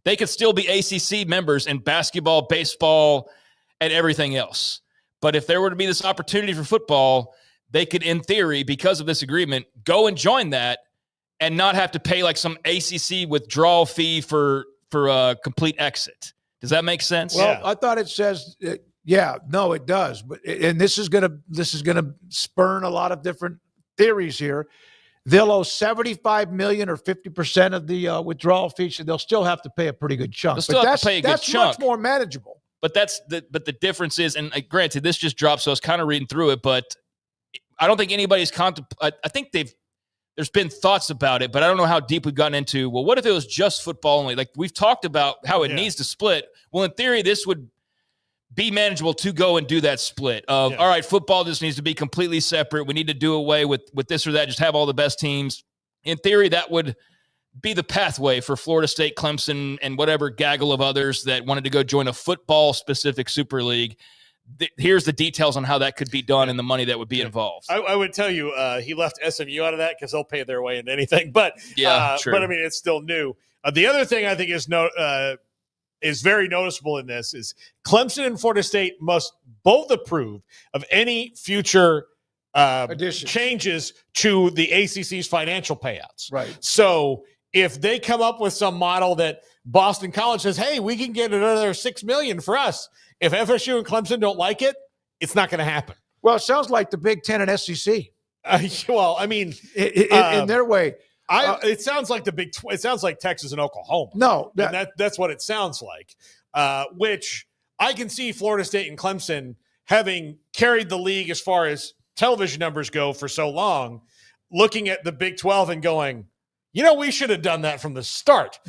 they could still be ACC members in basketball, baseball, and everything else. But if there were to be this opportunity for football, they could, in theory, because of this agreement, go and join that and not have to pay like some ACC withdrawal fee for a complete exit. Does that make sense? Well, I thought it says, no, it does. But and this is gonna spurn a lot of different theories here. They'll owe $75 million or 50% of the withdrawal fee. So they'll still have to pay a pretty good chunk. They'll still have to pay a good chunk. That's much more manageable. But the difference is, and granted, this just dropped, so I was kind of reading through it, but I don't think anybody's I think there's been thoughts about it, but I don't know how deep we've gotten into, well, what if it was just football only? Like, we've talked about how it needs to split. Well, in theory, this would be manageable to go and do that split of, all right, football just needs to be completely separate. We need to do away with this or that, just have all the best teams. In theory, that would be the pathway for Florida State, Clemson, and whatever gaggle of others that wanted to go join a football-specific Super League. Here's the details on how that could be done and the money that would be involved. I would tell you he left SMU out of that because they'll pay their way into anything. But true. But I mean, it's still new. The other thing I think is very noticeable in this is Clemson and Florida State must both approve of any future changes to the ACC's financial payouts. Right. So if they come up with some model that Boston College says, hey, we can get another $6 million for us. If FSU and Clemson don't like it, it's not going to happen. Well, it sounds like the Big Ten and SEC. Well, I mean, in their way, it sounds like it sounds like Texas and Oklahoma. No, that's what it sounds like. Which I can see Florida State and Clemson having carried the league as far as television numbers go for so long, looking at the Big 12 and going, we should have done that from the start,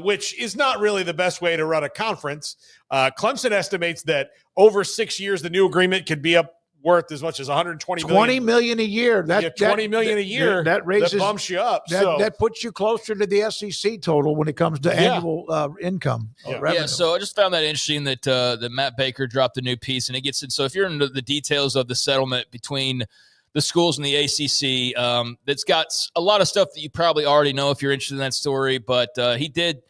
which is not really the best way to run a conference. Clemson estimates that over 6 years, the new agreement could be worth as much as $120 million a year. $20 million a year. That raises, that bumps you up. That puts you closer to the SEC total when it comes to annual income. Revenue. So I just found that interesting that Matt Baker dropped a new piece, and it gets in. So if you're into the details of the settlement between the schools and the ACC, that's got a lot of stuff that you probably already know if you're interested in that story. But he did,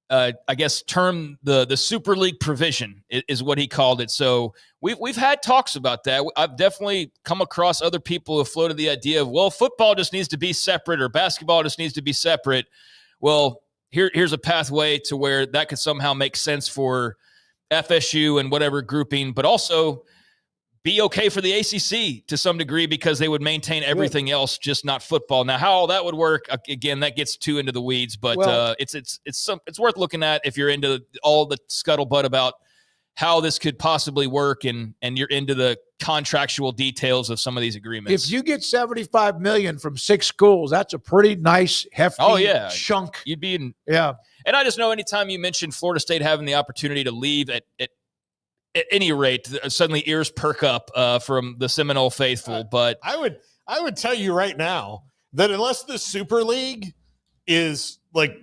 I guess, term the Super League provision is what he called it. So we've had talks about that. I've definitely come across other people who have floated the idea of, well, football just needs to be separate or basketball just needs to be separate. Well, here's a pathway to where that could somehow make sense for FSU and whatever grouping, but also be okay for the ACC to some degree because they would maintain everything else, just not football. Now, how all that would work, again, that gets too into the weeds, but it's worth looking at if you're into all the scuttlebutt about how this could possibly work and you're into the contractual details of some of these agreements. If you get $75 million from 6 schools, that's a pretty nice, hefty chunk. You'd be in. Yeah. And I just know anytime you mention Florida State having the opportunity to leave at any rate, suddenly ears perk up from the Seminole faithful. But I would tell you right now that unless the Super League is like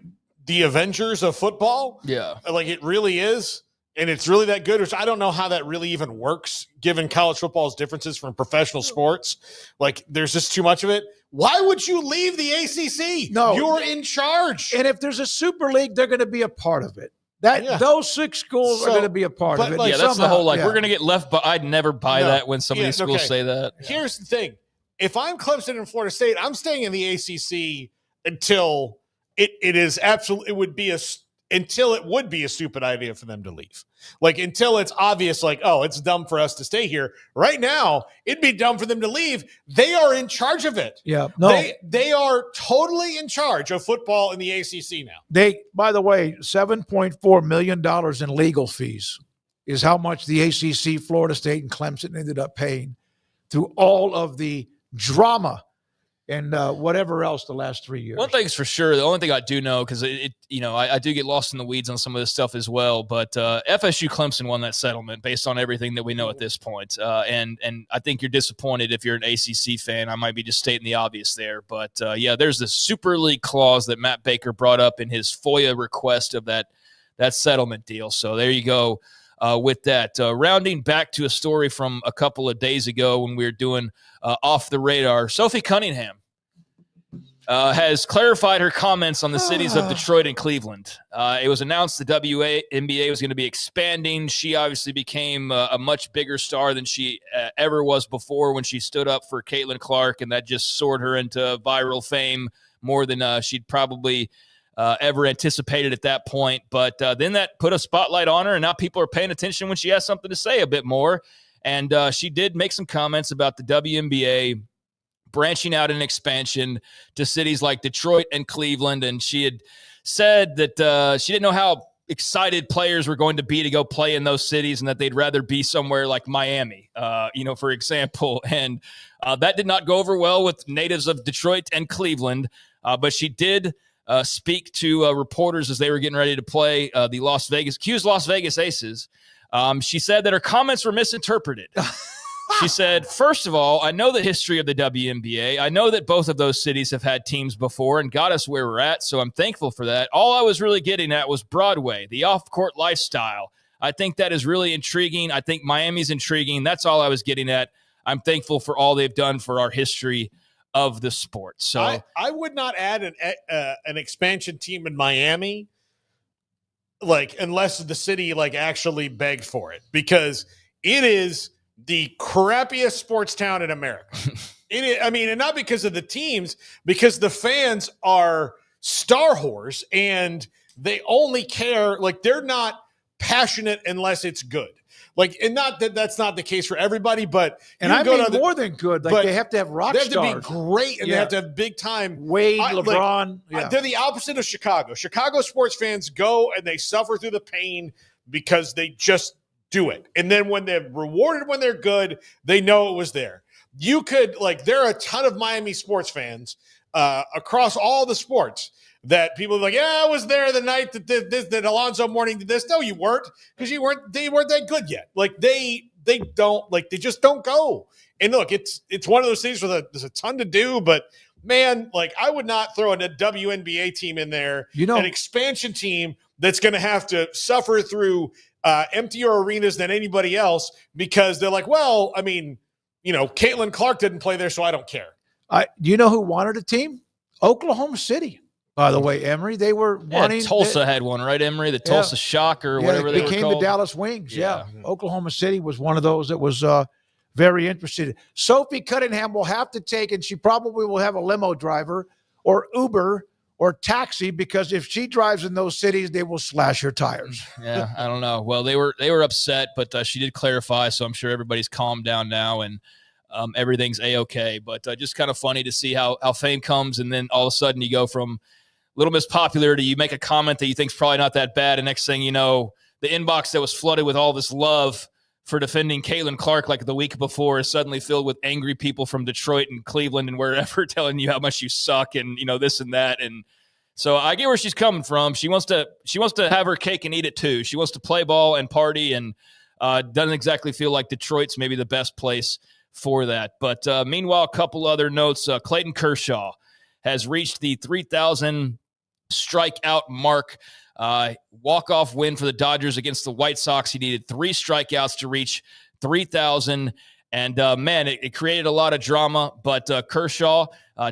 the Avengers of football, like it really is, and it's really that good, which I don't know how that really even works, given college football's differences from professional sports. Like, there's just too much of it. Why would you leave the ACC? No. You're in charge. And if there's a Super League, they're going to be a part of it. Those 6 schools are going to be a part of it. Like, that's the whole, we're going to get left, but I'd never buy that when some of these schools say that. Here's the thing. If I'm Clemson and Florida State, I'm staying in the ACC until it is absolutely, it would be until it would be a stupid idea for them to leave. Like until it's obvious, like, oh, it's dumb for us to stay here. Right now, it'd be dumb for them to leave. They are in charge of it. Yeah. No. They are totally in charge of football in the ACC now. They, by the way, $7.4 million in legal fees is how much the ACC, Florida State, and Clemson ended up paying through all of the drama and whatever else the last 3 years. One thing's for sure. The only thing I do know, because I do get lost in the weeds on some of this stuff as well. But FSU Clemson won that settlement based on everything that we know at this point. And I think you're disappointed if you're an ACC fan. I might be just stating the obvious there, but there's the Super League clause that Matt Baker brought up in his FOIA request of that settlement deal. So there you go. With that, rounding back to a story from a couple of days ago when we were doing Off the Radar, Sophie Cunningham has clarified her comments on the cities of Detroit and Cleveland. It was announced the WNBA was going to be expanding. She obviously became a much bigger star than she ever was before when she stood up for Caitlin Clark, and that just soared her into viral fame more than she'd probably ever anticipated at that point. But then that put a spotlight on her, and now people are paying attention when she has something to say a bit more. And she did make some comments about the WNBA branching out in expansion to cities like Detroit and Cleveland. And she had said that she didn't know how excited players were going to be to go play in those cities and that they'd rather be somewhere like Miami, for example. And that did not go over well with natives of Detroit and Cleveland. But she did speak to reporters as they were getting ready to play the accused Las Vegas Aces. She said that her comments were misinterpreted. She said, first of all, I know the history of the WNBA. I know that both of those cities have had teams before and got us where we're at, so I'm thankful for that. All I was really getting at was Broadway, the off-court lifestyle. I think that is really intriguing. I think Miami's intriguing. That's all I was getting at. I'm thankful for all they've done for our history of the sport. So I would not add an expansion team in Miami, unless the city actually begged for it, because it is the crappiest sports town in America. And not because of the teams, because the fans are star whores and they only care, they're not passionate unless it's good. And not that that's not the case for everybody, but more than good. They have to have rock stars. They have to be great, and they have to have big time. Wade, LeBron. They're the opposite of Chicago. Chicago sports fans go and they suffer through the pain because they just do it. And then when they're rewarded when they're good, they know it was there. You could there are a ton of Miami sports fans across all the sports that people are like, yeah, I was there the night that Alonzo Mourning did this. No, you weren't, because they weren't that good yet. They just don't go. And look, it's one of those things where there's a ton to do, but man, I would not throw a WNBA team in there, an expansion team that's going to have to suffer through emptier arenas than anybody else because they're like, well, Caitlin Clark didn't play there, so I don't care. Do you know who wanted a team? Oklahoma City. By the way, Emory, they were wanting. Tulsa had one, right, Emory? The Tulsa Shock or whatever they became were called. the Dallas Wings. Yeah. Oklahoma City was one of those that was very interested. Sophie Cunningham will have to take, and she probably will have a limo driver or Uber or taxi, because if she drives in those cities, they will slash her tires. Yeah, I don't know. Well, they were upset, but she did clarify, so I'm sure everybody's calmed down now and everything's A-okay. But just kind of funny to see how fame comes, and then all of a sudden you go from Little Miss Popularity, you make a comment that you think's probably not that bad, and next thing you know, the inbox that was flooded with all this love for defending Caitlin Clark the week before is suddenly filled with angry people from Detroit and Cleveland and wherever telling you how much you suck and this and that. And so I get where she's coming from. She wants to have her cake and eat it too. She wants to play ball and party, and doesn't exactly feel like Detroit's maybe the best place for that. But meanwhile, a couple other notes. Clayton Kershaw has reached the 3,000 strikeout mark. Walk-off win for the Dodgers against the White Sox. He needed 3 strikeouts to reach 3,000. And, it created a lot of drama. But Kershaw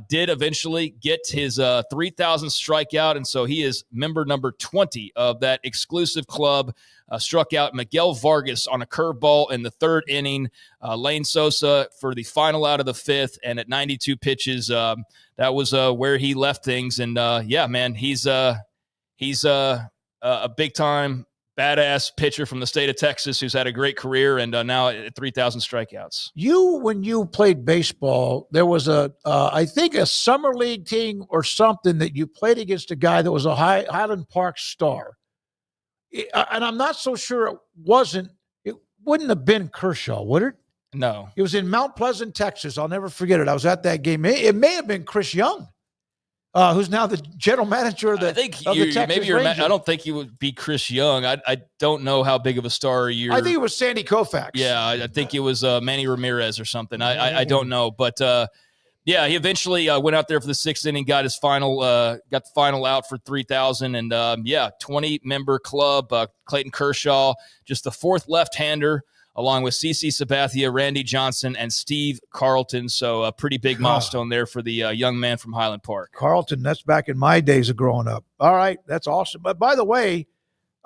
did eventually get his 3,000 strikeout. And so he is member number 20 of that exclusive club. Struck out Miguel Vargas on a curveball in the 3rd inning. Lane Sosa for the final out of the 5th. And at 92 pitches, that was where he left things. And, he's a big-time, badass pitcher from the state of Texas who's had a great career and now at 3,000 strikeouts. When you played baseball, there was I think a summer league team or something that you played against a guy that was a Highland Park star. And I'm not so sure it wouldn't have been Kershaw, would it? No. It was in Mount Pleasant, Texas. I'll never forget it. I was at that game. It may have been Chris Young. Who's now the general manager of the Texas Rangers. I don't think he would be Chris Young. I don't know how big of a star you're. I think it was Sandy Koufax. Yeah, I think it was Manny Ramirez or something. I don't know, but he eventually went out there for the 6th inning, got his final, got the final out for 3,000, and 20-member club. Clayton Kershaw, just the 4th left-hander, along with CeCe Sabathia, Randy Johnson, and Steve Carlton. So a pretty big milestone there for the young man from Highland Park. Carlton, that's back in my days of growing up. All right, that's awesome. But by the way,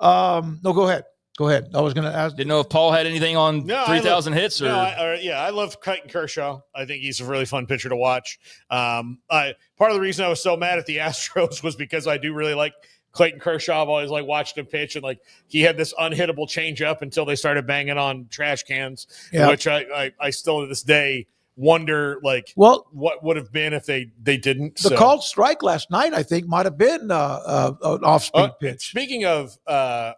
no, go ahead. Go ahead. I was going to ask. Didn't know if Paul had anything on 3,000 hits. I love Clayton Kershaw. I think he's a really fun pitcher to watch. Part of the reason I was so mad at the Astros was because I do really like Clayton Kershaw. I've always watched him pitch, and he had this unhittable changeup until they started banging on trash cans, which I still to this day wonder what would have been if they didn't. The called strike last night, I think, might have been an off-speed pitch. Speaking of,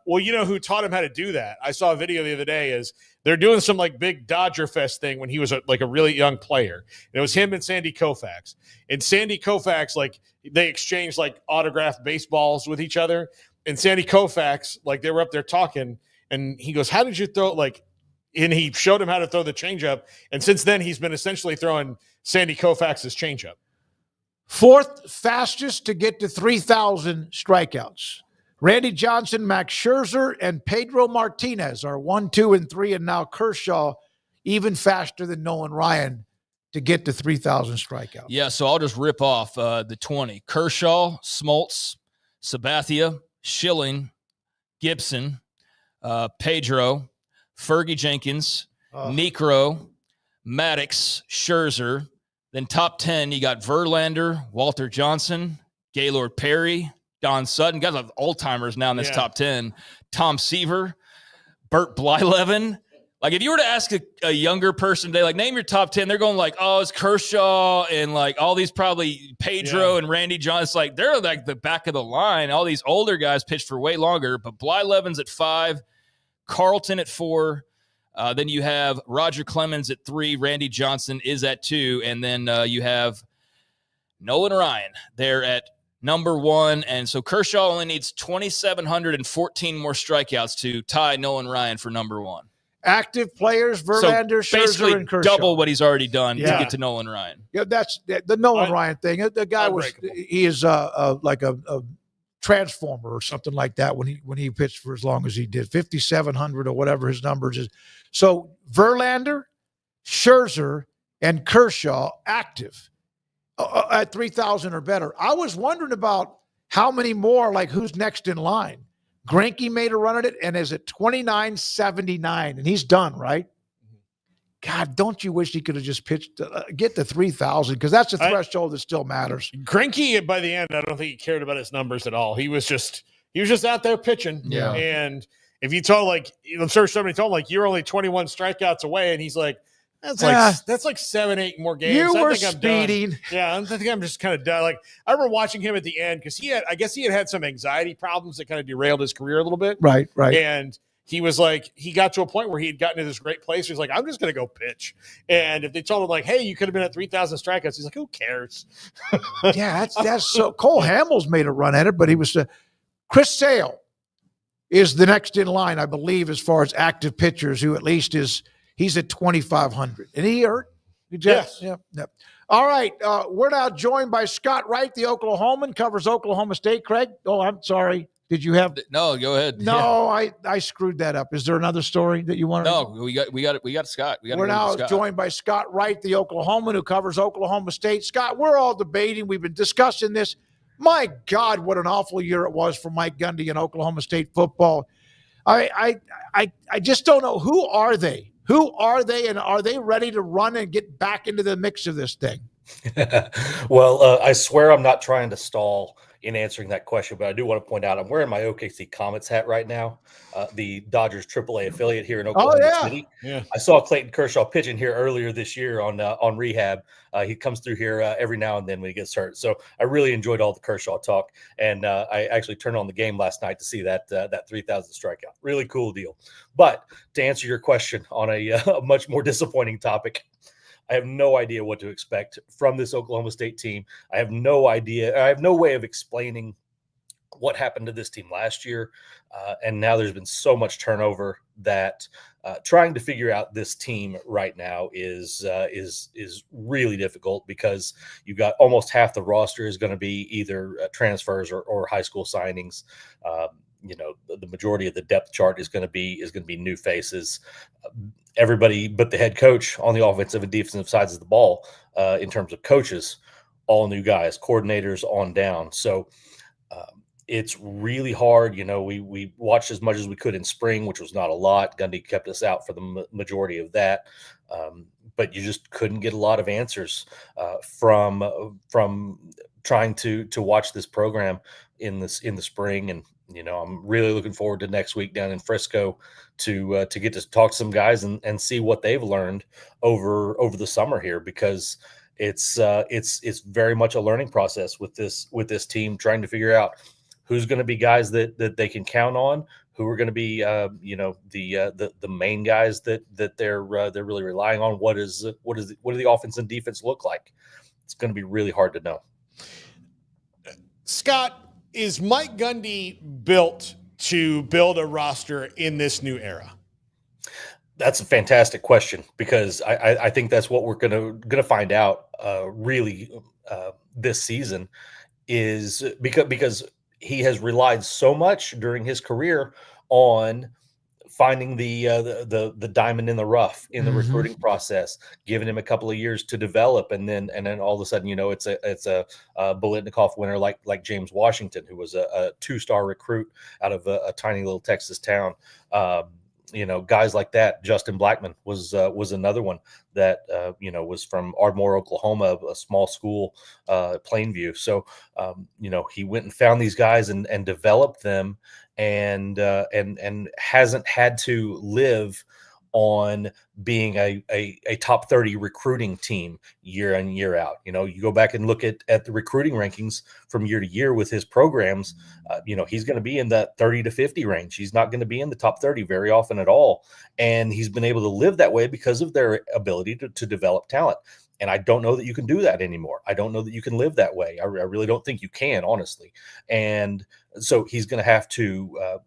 you know who taught him how to do that? I saw a video the other day. Is they're doing some big Dodger Fest thing when he was a really young player. And it was him and Sandy Koufax. And Sandy Koufax, they exchanged autographed baseballs with each other. And Sandy Koufax, they were up there talking, and he goes, "How did you throw and he showed him how to throw the changeup. And since then, he's been essentially throwing Sandy Koufax's changeup. 4th fastest to get to 3,000 strikeouts. Randy Johnson, Max Scherzer, and Pedro Martinez are 1, 2, and 3. And now Kershaw, even faster than Nolan Ryan to get to 3,000 strikeouts. Yeah, so I'll just rip off the 20. Kershaw, Smoltz, Sabathia, Schilling, Gibson, Pedro, Fergie Jenkins, Necro, Maddox, Scherzer. Then top 10, you got Verlander, Walter Johnson, Gaylord Perry, Don Sutton. Guys have old-timers now in this top 10. Tom Seaver, Bert Blyleven. If you were to ask a younger person today, name your top 10, they're going it's Kershaw and all these probably Pedro and Randy Johnson. They're the back of the line. All these older guys pitched for way longer, but Blyleven's at 5. Carlton at 4. Then you have Roger Clemens at 3. Randy Johnson is at 2. And then you have Nolan Ryan there at number 1. And so Kershaw only needs 2,714 more strikeouts to tie Nolan Ryan for number 1. Active players, Verlander, Scherzer, and Kershaw. Double what he's already done to get to Nolan Ryan. Yeah, that's the Nolan Ryan thing. The guy he is like a transformer or something like that when he pitched for as long as he did, 5,700 or whatever his numbers is. So Verlander, Scherzer, and Kershaw active at 3,000 or better. I was wondering about how many more, who's next in line. Greinke made a run at it and is at 29.79, and he's done, right? God, don't you wish he could have just pitched, get to 3,000, because that's a threshold that still matters. Greinke, by the end, I don't think he cared about his numbers at all. He was just out there pitching. Yeah. And if you told, I'm sure somebody told him, you're only 21 strikeouts away, and he's like, that's 7, 8 more games. You were speeding. Yeah, I think I'm just kind of done. I remember watching him at the end because he had some anxiety problems that kind of derailed his career a little bit. Right. And he was he got to a point where he had gotten to this great place. He's I'm just going to go pitch. And if they told him hey, you could have been at 3,000 strikeouts, he's who cares? Yeah, that's so. Cole Hamels made a run at it, but he was Chris Sale is the next in line, I believe, as far as active pitchers, who at least he's at 2,500. And he hurt. Yes. Yeah. All right. We're now joined by Scott Wright, the Oklahoman, covers Oklahoma State. Craig? Oh, I'm sorry. Did you have? No, go ahead. No, I screwed that up. Is there another story that you want to? No, we got Scott. We're now joined by Scott Wright, the Oklahoman, who covers Oklahoma State. Scott, we're all debating. We've been discussing this. My God, what an awful year it was for Mike Gundy in Oklahoma State football. I just don't know. Who are they? Who are they, and are they ready to run and get back into the mix of this thing? Well, I swear I'm not trying to stall. in answering that question, but I do want to point out I'm wearing my OKC Comets hat right now, the Dodgers AAA affiliate here in Oklahoma City. Yeah. I saw Clayton Kershaw pitching here earlier this year on rehab. He comes through here every now and then when he gets hurt. So I really enjoyed all the Kershaw talk, and I actually turned on the game last night to see that 3,000 strikeout. Really cool deal. But to answer your question on a much more disappointing topic, I have no idea what to expect from this Oklahoma State team. I have no idea. I have no way of explaining what happened to this team last year. And now there's been so much turnover that trying to figure out this team right now is really difficult, because you've got almost half the roster is going to be either transfers or high school signings. The majority of the depth chart is going to be new faces. Everybody but the head coach on the offensive and defensive sides of the ball, in terms of coaches, all new guys, coordinators on down. So it's really hard. We watched as much as we could in spring, which was not a lot. Gundy kept us out for the majority of that. But you just couldn't get a lot of answers from trying to watch this program in the spring. And I'm really looking forward to next week down in Frisco to get to talk to some guys and see what they've learned over the summer here, because it's very much a learning process with this team, trying to figure out who's going to be guys that they can count on, who are going to be the main guys that they're really relying on. What do the offense and defense look like? It's going to be really hard to know. Scott, is Mike Gundy built to build a roster in this new era? That's a fantastic question, because I think that's what we're gonna find out this season, is because he has relied so much during his career on finding the diamond in the rough in the recruiting process, giving him a couple of years to develop, and then all of a sudden, it's a Biletnikoff winner like James Washington, who was a 2-star recruit out of a tiny little Texas town. Guys like that. Justin Blackman was another one that was from Ardmore, Oklahoma, a small school, Plainview. So he went and found these guys and developed them, and hasn't had to live on being a top 30 recruiting team year in, year out. You go back and look at the recruiting rankings from year to year with his programs, he's going to be in that 30 to 50 range. He's not going to be in the top 30 very often at all. And he's been able to live that way because of their ability to develop talent. And I don't know that you can do that anymore. I don't know that you can live that way. I really don't think you can, honestly. And so he's going to have to,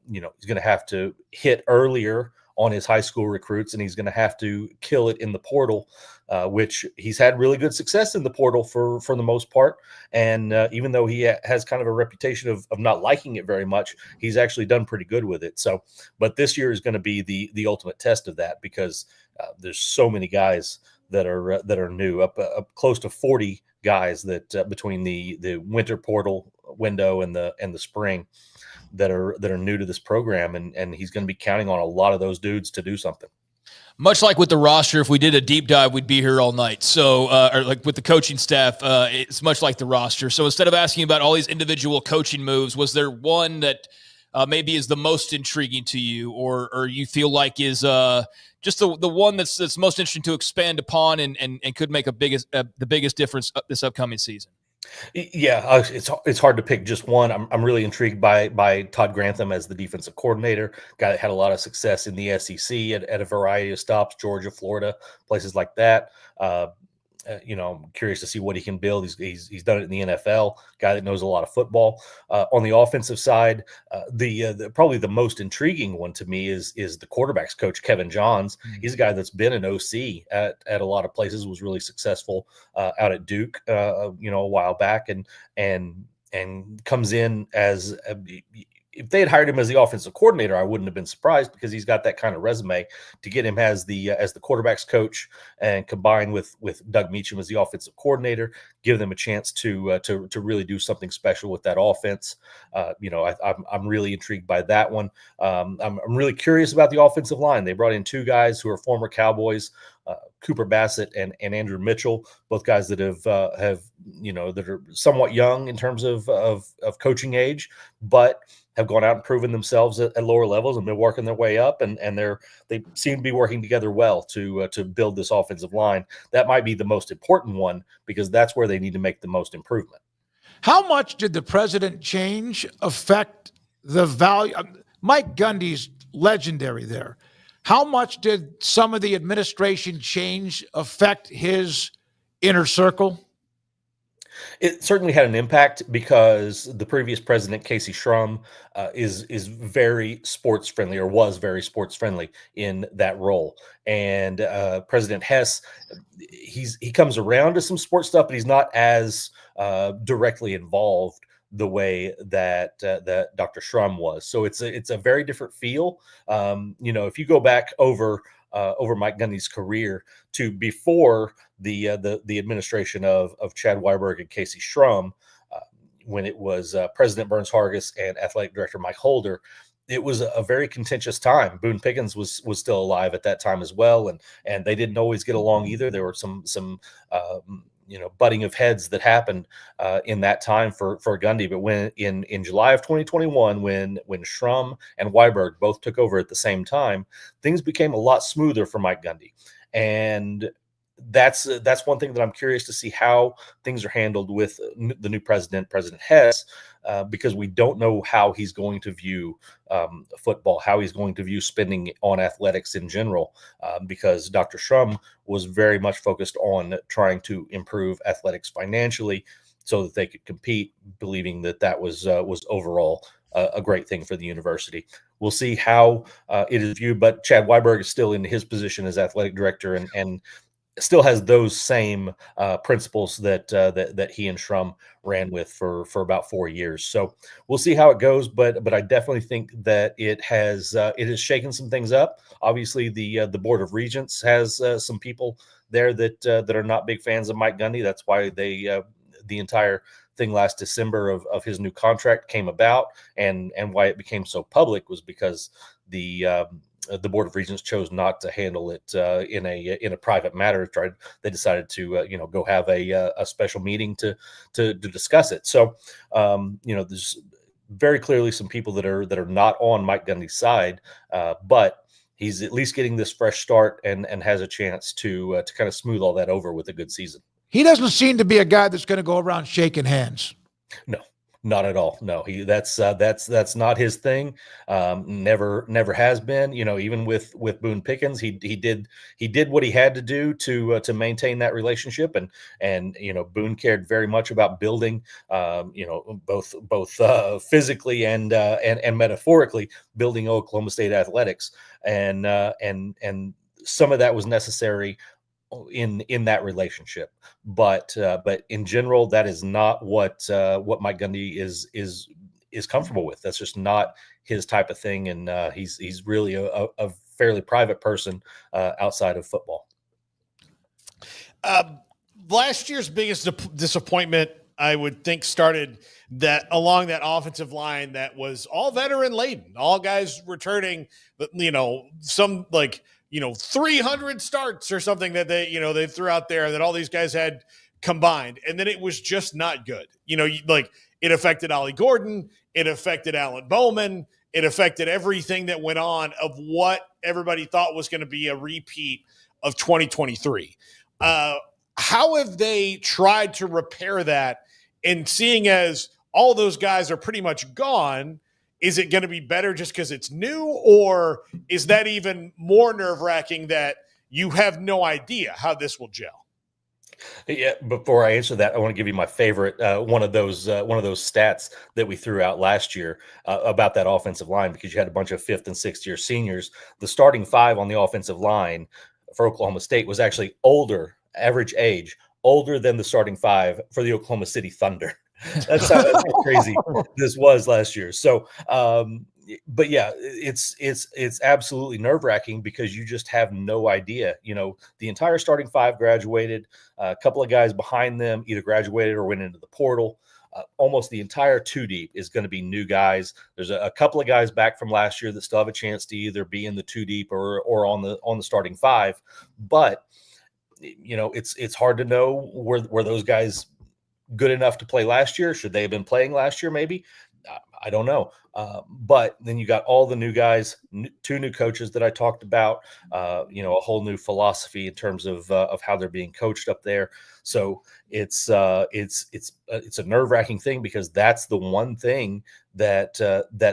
hit earlier on his high school recruits, and he's going to have to kill it in the portal, which he's had really good success in the portal for the most part. And even though he has kind of a reputation of not liking it very much, he's actually done pretty good with it. So, but this year is going to be the ultimate test of that, because there's so many guys that are new, up close to 40 guys that between the winter portal window and the spring that are new to this program, and he's going to be counting on a lot of those dudes to do something. Much like with the roster, if we did a deep dive, we'd be here all night. So, or like with the coaching staff, it's much like the roster. So instead of asking about all these individual coaching moves, was there one that maybe is the most intriguing to you, or you feel like is just the one that's most interesting to expand upon and could make the biggest difference this upcoming season? Yeah, it's hard to pick just one. I'm really intrigued by Todd Grantham as the defensive coordinator, guy that had a lot of success in the SEC at a variety of stops, Georgia, Florida, places like that. I'm curious to see what he can build. He's done it in the NFL, guy that knows a lot of football. On the offensive side, the probably the most intriguing one to me is the quarterbacks coach, Kevin Johns. He's a guy that's been an OC at a lot of places, was really successful out at Duke, a while back, and comes in as if they had hired him as the offensive coordinator, I wouldn't have been surprised, because he's got that kind of resume. To get him as the quarterbacks coach, and combined with Doug Meacham as the offensive coordinator, give them a chance to really do something special with that offense. I'm really intrigued by that one. I'm really curious about the offensive line. They brought in two guys who are former Cowboys, Cooper Bassett and Andrew Mitchell, both guys that have that are somewhat young in terms of coaching age, but have gone out and proven themselves at lower levels and been working their way up, and they seem to be working together well to build this offensive line. That might be the most important one because that's where they need to make the most improvement. How much did the president change affect the value? Mike Gundy's legendary there. How much did some of the administration change affect his inner circle? It certainly had an impact because the previous president, Casey Shrum, is very sports friendly, or was very sports friendly in that role. And President Hess, he comes around to some sports stuff, but he's not as directly involved the way that Dr. Shrum was. So it's a very different feel. If you go back over Mike Gundy's career to before the administration of Chad Weiberg and Casey Shrum, when it was President Burns Hargis and Athletic Director Mike Holder, it was a very contentious time. Boone Pickens was still alive at that time as well, and they didn't always get along either. There were some butting of heads that happened in that time for Gundy. But when in July of 2021, when Shrum and Weiberg both took over at the same time, things became a lot smoother for Mike Gundy. And that's one thing that I'm curious to see how things are handled with the new president, President Hess, because we don't know how he's going to view football, how he's going to view spending on athletics in general, because Dr. Shrum was very much focused on trying to improve athletics financially so that they could compete, believing that was overall a great thing for the university. We'll see how it is viewed, but Chad Weiberg is still in his position as athletic director and still has those same principles that he and Shrum ran with for about 4 years. So we'll see how it goes, but I definitely think that it has shaken some things up. Obviously, the Board of Regents has some people there that are not big fans of Mike Gundy. That's why the entire thing last December of his new contract came about, and why it became so public was because the Board of Regents chose not to handle it in a private matter. They decided to go have a special meeting to discuss it. So there's very clearly some people that are not on Mike Gundy's side, but he's at least getting this fresh start and has a chance to kind of smooth all that over with a good season. He doesn't seem to be a guy that's going to go around shaking hands. No. Not at all. No, that's not his thing. Never has been. Even with Boone Pickens, he did what he had to do to maintain that relationship, and Boone cared very much about building, both physically and metaphorically building Oklahoma State athletics, and some of that was necessary in that relationship, but in general, that is not what Mike Gundy is comfortable with. That's just not his type of thing, and he's really a fairly private person outside of football. Last year's biggest disappointment, I would think, started that along that offensive line that was all veteran laden, all guys returning, some 300 starts or something that they threw out there that all these guys had combined. And then it was just not good. It affected Ollie Gordon. It affected Alan Bowman. It affected everything that went on of what everybody thought was going to be a repeat of 2023. How have they tried to repair that? And seeing as all those guys are pretty much gone, is it going to be better just because it's new, or is that even more nerve-wracking that you have no idea how this will gel? Yeah. Before I answer that, I want to give you my favorite one of those stats that we threw out last year about that offensive line, because you had a bunch of 5th and 6th year seniors. The starting 5 on the offensive line for Oklahoma State was actually average age older than the starting 5 for the Oklahoma City Thunder. That's how crazy this was last year. So, but yeah, it's absolutely nerve-wracking because you just have no idea. The entire starting five graduated. A couple of guys behind them either graduated or went into the portal. Almost the entire two deep is going to be new guys. There's a couple of guys back from last year that still have a chance to either be in the two deep or on the starting five. But it's hard to know were those guys good enough to play last year. Should they have been playing last year? Maybe. I don't know. But then you got all the new guys, two new coaches that I talked about, a whole new philosophy in terms of how they're being coached up there. So it's a nerve-wracking thing because that's the one thing that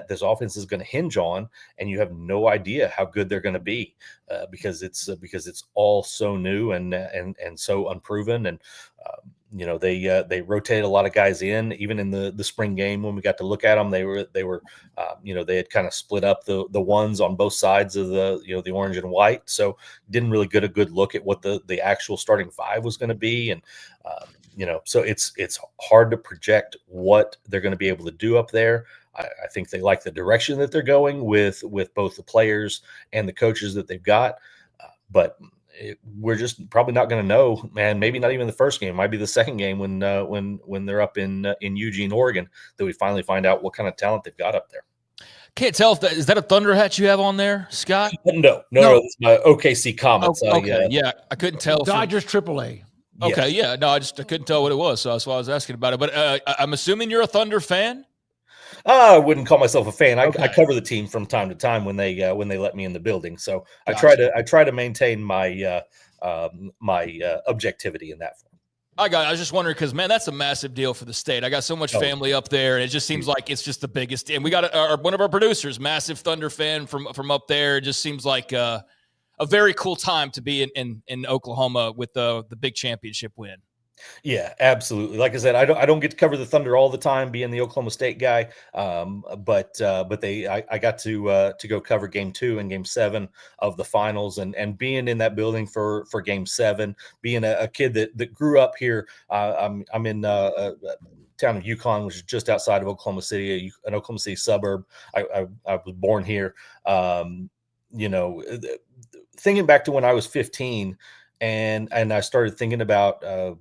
this offense is going to hinge on, and you have no idea how good they're going to be because it's all so new and so unproven. And they rotated a lot of guys in, even in the spring game when we got to look at them. They were they had kind of split up the ones on both sides of the orange and white, so didn't really get a good look at what the actual starting five was going to be. And so it's hard to project what they're going to be able to do up there. I think they like the direction that they're going with both the players and the coaches that they've got, but we're just probably not going to know, man. Maybe not even the first game. It might be the second game when they're up in Eugene, Oregon, that we finally find out what kind of talent they've got up there. Can't tell if is that a Thunder hat you have on there, Scott? No. It's my OKC Comets. Okay, yeah, I couldn't tell. Dodgers AAA. Okay, yeah, no, I couldn't tell what it was, so that's why I was asking about it. But I'm assuming you're a Thunder fan. I wouldn't call myself a fan. I cover the team from time to time when they let me in the building. So gotcha. I try to maintain my objectivity in that form. I was just wondering because, man, that's a massive deal for the state. I got so much family up there, and it just seems like it's just the biggest. And we got one of our producers, massive Thunder fan from up there. It just seems like a very cool time to be in Oklahoma with the big championship win. Yeah, absolutely. Like I said, I don't get to cover the Thunder all the time, being the Oklahoma State guy. But I got to go cover Game 2 and Game 7 of the finals, and being in that building for Game 7, being a kid that grew up here. I'm in town of Yukon, which is just outside of Oklahoma City, an Oklahoma City suburb. I was born here. Thinking back to when I was 15. And I started thinking about a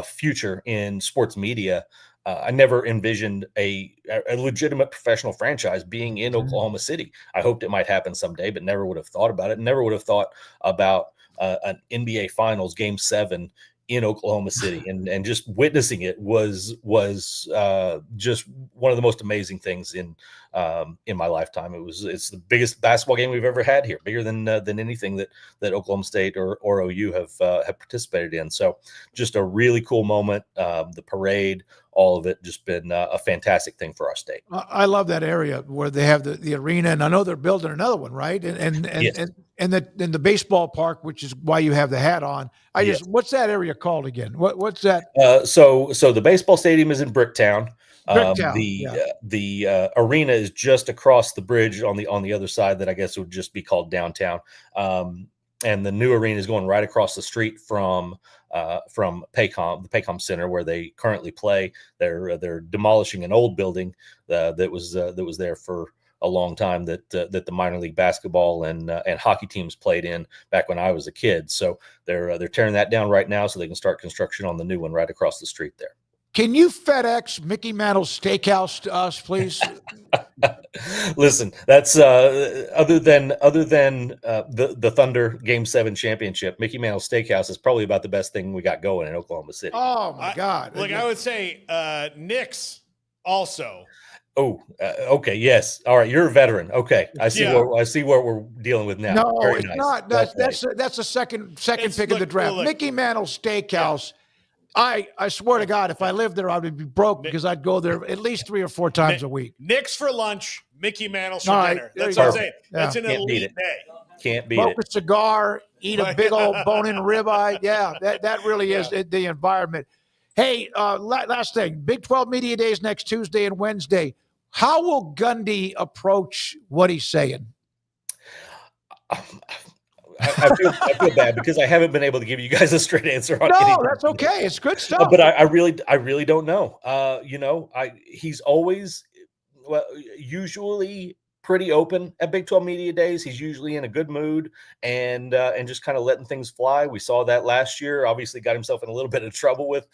future in sports media. I never envisioned a legitimate professional franchise being in Oklahoma City. I hoped it might happen someday, but never would have thought about it. Never would have thought about an NBA Finals Game 7 in Oklahoma City, and just witnessing it was just one of the most amazing things in my lifetime. It's the biggest basketball game we've ever had here, bigger than anything that Oklahoma State or OU have participated in. So just a really cool moment. The parade, all of it, just been a fantastic thing for our state. I love that area where they have the arena, and I know they're building another one, right? And the baseball park, which is why you have the hat on. What's that area called again? What's that? So the baseball stadium is in Bricktown. Bricktown. The arena is just across the bridge on the other side, that I guess would just be called downtown. And the new arena is going right across the street from Paycom, the Paycom Center, where they currently play. They're demolishing an old building that was there for a long time that the minor league basketball and hockey teams played in back when I was a kid. So they're tearing that down right now so they can start construction on the new one right across the street there. Can you FedEx Mickey Mantle's Steakhouse to us, please? Listen, that's other than the Thunder Game 7 championship, Mickey Mantle's Steakhouse is probably about the best thing we got going in Oklahoma City. Oh my God! I would say Knicks also. Oh, okay. Yes. All right. You're a veteran. Okay. I see what we're dealing with now. No, Very it's nice. not. That's the second pick of the draft. Mickey Mantle's Steakhouse. Yeah. I swear to God, if I lived there, I would be broke because I'd go there at least 3 or 4 times a week. Knicks for lunch, Mickey Mantle's for dinner. That's what I'm saying. That's an elite day. Can't beat Smoke it. a cigar, eat a big old bone-in ribeye. Yeah, that really is the environment. Hey, last thing, Big 12 Media Days next Tuesday and Wednesday. How will Gundy approach what he's saying? I feel bad because I haven't been able to give you guys a straight answer on anything. No, that's okay. It's good stuff. But I really don't know. He's always usually pretty open at Big 12 Media Days. He's usually in a good mood and just kind of letting things fly. We saw that last year. Obviously got himself in a little bit of trouble with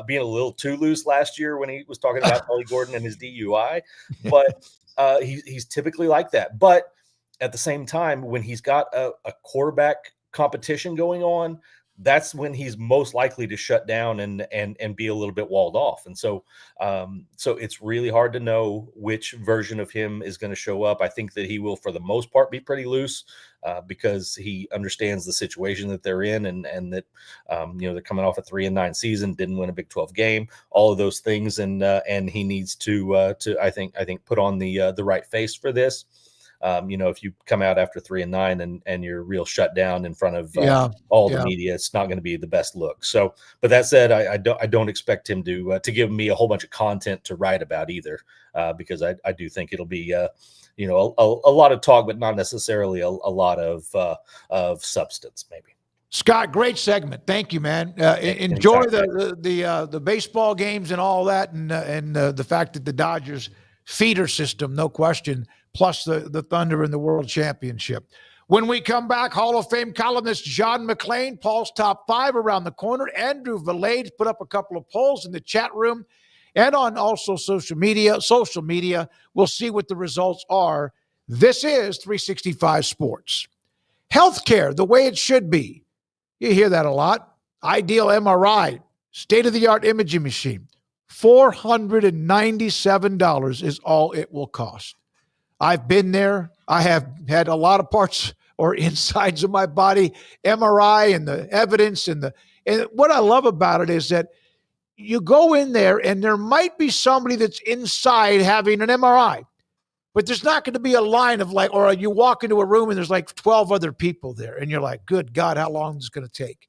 being a little too loose last year when he was talking about Tully Gordon and his DUI. But he's typically like that. But at the same time, when he's got a quarterback competition going on, that's when he's most likely to shut down and be a little bit walled off. And so it's really hard to know which version of him is going to show up. I think that he will, for the most part, be pretty loose because he understands the situation that they're in and that, they're coming off a 3-9 season, didn't win a Big 12 game, all of those things. And he needs to I think put on the right face for this. If you come out after 3-9 and you're real shut down in front of all the media, it's not going to be the best look. So, but that said, I don't expect him to give me a whole bunch of content to write about either, because I do think it'll be a lot of talk, but not necessarily a lot of substance, maybe. Scott, great segment. Thank you, man. Enjoy the baseball games and all that, and the fact that the Dodgers feeder system, no question, plus the Thunder in the World Championship. When we come back, Hall of Fame columnist John McClain, Paul's top 5 around the corner. Andrew Valade put up a couple of polls in the chat room and on also social media. We'll see what the results are. This is 365 Sports. Healthcare, the way it should be. You hear that a lot. Ideal MRI, state-of-the-art imaging machine. $497 is all it will cost. I've been there. I have had a lot of parts or insides of my body, MRI and the evidence and what I love about it is that you go in there and there might be somebody that's inside having an MRI, but there's not going to be a line of or you walk into a room and there's 12 other people there and you're like, good God, how long is this going to take?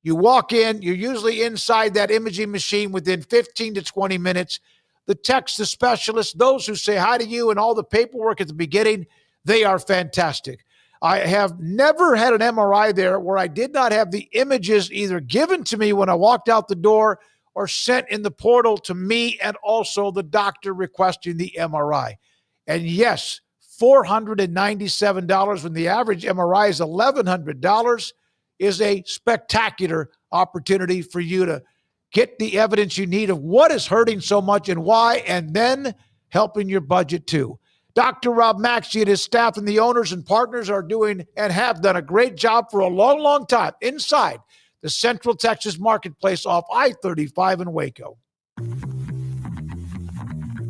You walk in, you're usually inside that imaging machine within 15 to 20 minutes. The techs, the specialists, those who say hi to you and all the paperwork at the beginning, they are fantastic. I have never had an MRI there where I did not have the images either given to me when I walked out the door or sent in the portal to me and also the doctor requesting the MRI. And yes, $497 when the average MRI is $1,100 is a spectacular opportunity for you to get the evidence you need of what is hurting so much and why, and then helping your budget too. Dr. Rob Maxey and his staff and the owners and partners are doing and have done a great job for a long, long time inside the Central Texas Marketplace off I-35 in Waco.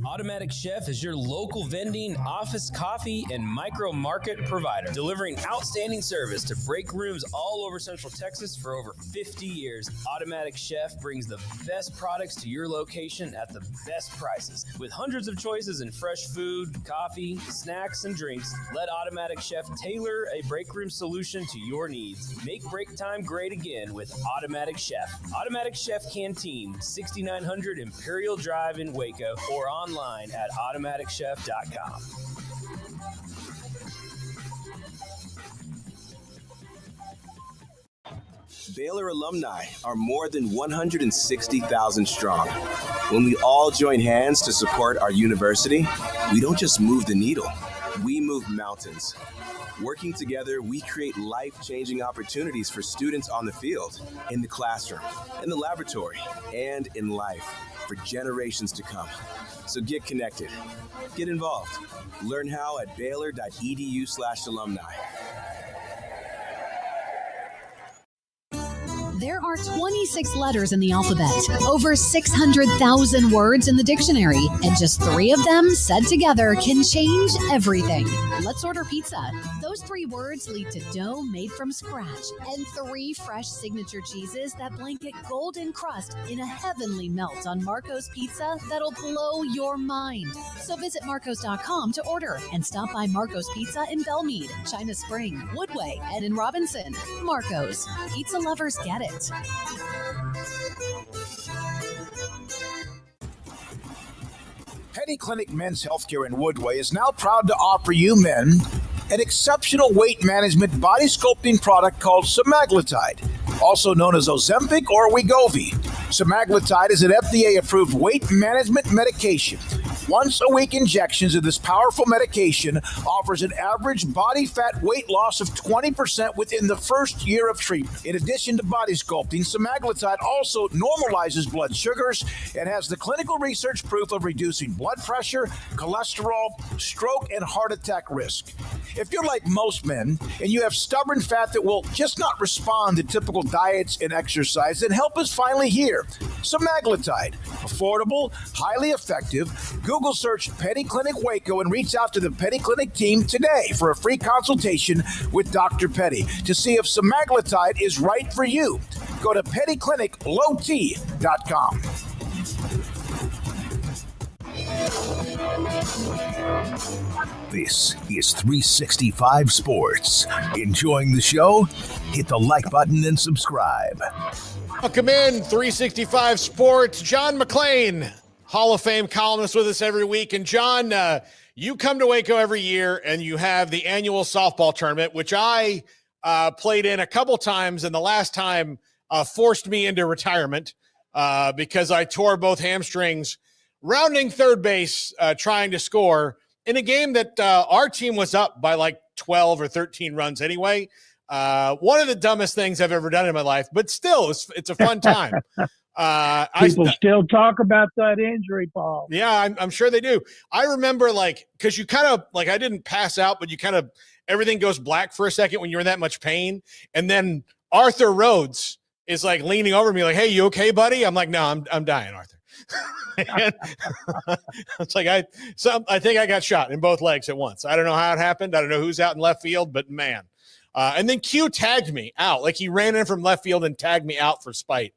Automatic Chef is your local vending, office coffee, and micro market provider, delivering outstanding service to break rooms all over Central Texas for over 50 years. Automatic Chef brings the best products to your location at the best prices. With hundreds of choices in fresh food, coffee, snacks, and drinks, let Automatic Chef tailor a break room solution to your needs. Make break time great again with Automatic Chef. Automatic Chef Canteen, 6900 Imperial Drive in Waco, or online at automaticchef.com. Baylor alumni are more than 160,000 strong. When we all join hands to support our university, we don't just move the needle, we move mountains. Working together, we create life-changing opportunities for students on the field, in the classroom, in the laboratory, and in life for generations to come. So get connected, get involved, learn how at baylor.edu/alumni. There are 26 letters in the alphabet, over 600,000 words in the dictionary, and just 3 of them said together can change everything. Let's order pizza. Those 3 words lead to dough made from scratch and 3 fresh signature cheeses that blanket golden crust in a heavenly melt on Marco's Pizza that'll blow your mind. So visit marcos.com to order and stop by Marco's Pizza in Belmead, China Spring, Woodway, and in Robinson. Marco's. Pizza lovers get it. Penny Clinic Men's Healthcare in Woodway is now proud to offer you men an exceptional weight management body sculpting product called semaglutide, also known as Ozempic or Wegovy. Semaglutide is an FDA-approved weight management medication Once-a-week injections of this powerful medication offers an average body fat weight loss of 20% within the first year of treatment. In addition to body sculpting, semaglutide also normalizes blood sugars and has the clinical research proof of reducing blood pressure, cholesterol, stroke, and heart attack risk. If you're like most men and you have stubborn fat that will just not respond to typical diets and exercise, then help is finally here. Semaglutide, affordable, highly effective. Google search Petty Clinic Waco and reach out to the Petty Clinic team today for a free consultation with Dr. Petty to see if semaglutide is right for you. Go to pettycliniclowt.com. This is 365 Sports. Enjoying the show? Hit the like button and subscribe. Welcome in, 365 Sports. John McClain, Hall of Fame columnist with us every week. And John, you come to Waco every year and you have the annual softball tournament, which I played in a couple times, and the last time forced me into retirement because I tore both hamstrings rounding third base, trying to score in a game that our team was up by like 12 or 13 runs anyway. One of the dumbest things I've ever done in my life, but still, it's a fun time. People still talk about that injury, Paul. Yeah, I'm sure they do. I remember, like, because you kind of, like, I didn't pass out, but you kind of, everything goes black for a second when you're in that much pain. And then Arthur Rhodes is, like, leaning over me like, hey, you okay, buddy? I'm like, no, I'm dying, Arthur. It's like, I think I got shot in both legs at once. I don't know how it happened. I don't know who's out in left field, but man. And then Q tagged me out. Like, he ran in from left field and tagged me out for spite.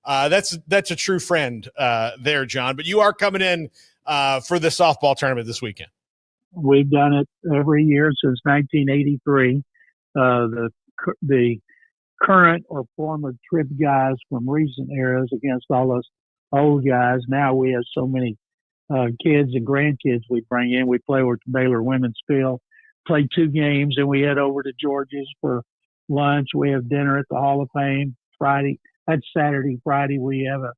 That's a true friend there, John. But you are coming in for the softball tournament this weekend. We've done it every year since 1983. The current or former Trib guys from recent eras against all those old guys. Now we have so many kids and grandkids we bring in. We play with Baylor Women's Field, play 2 games, and we head over to George's for lunch. We have dinner at the Hall of Fame Friday. That's Saturday. Friday, we have a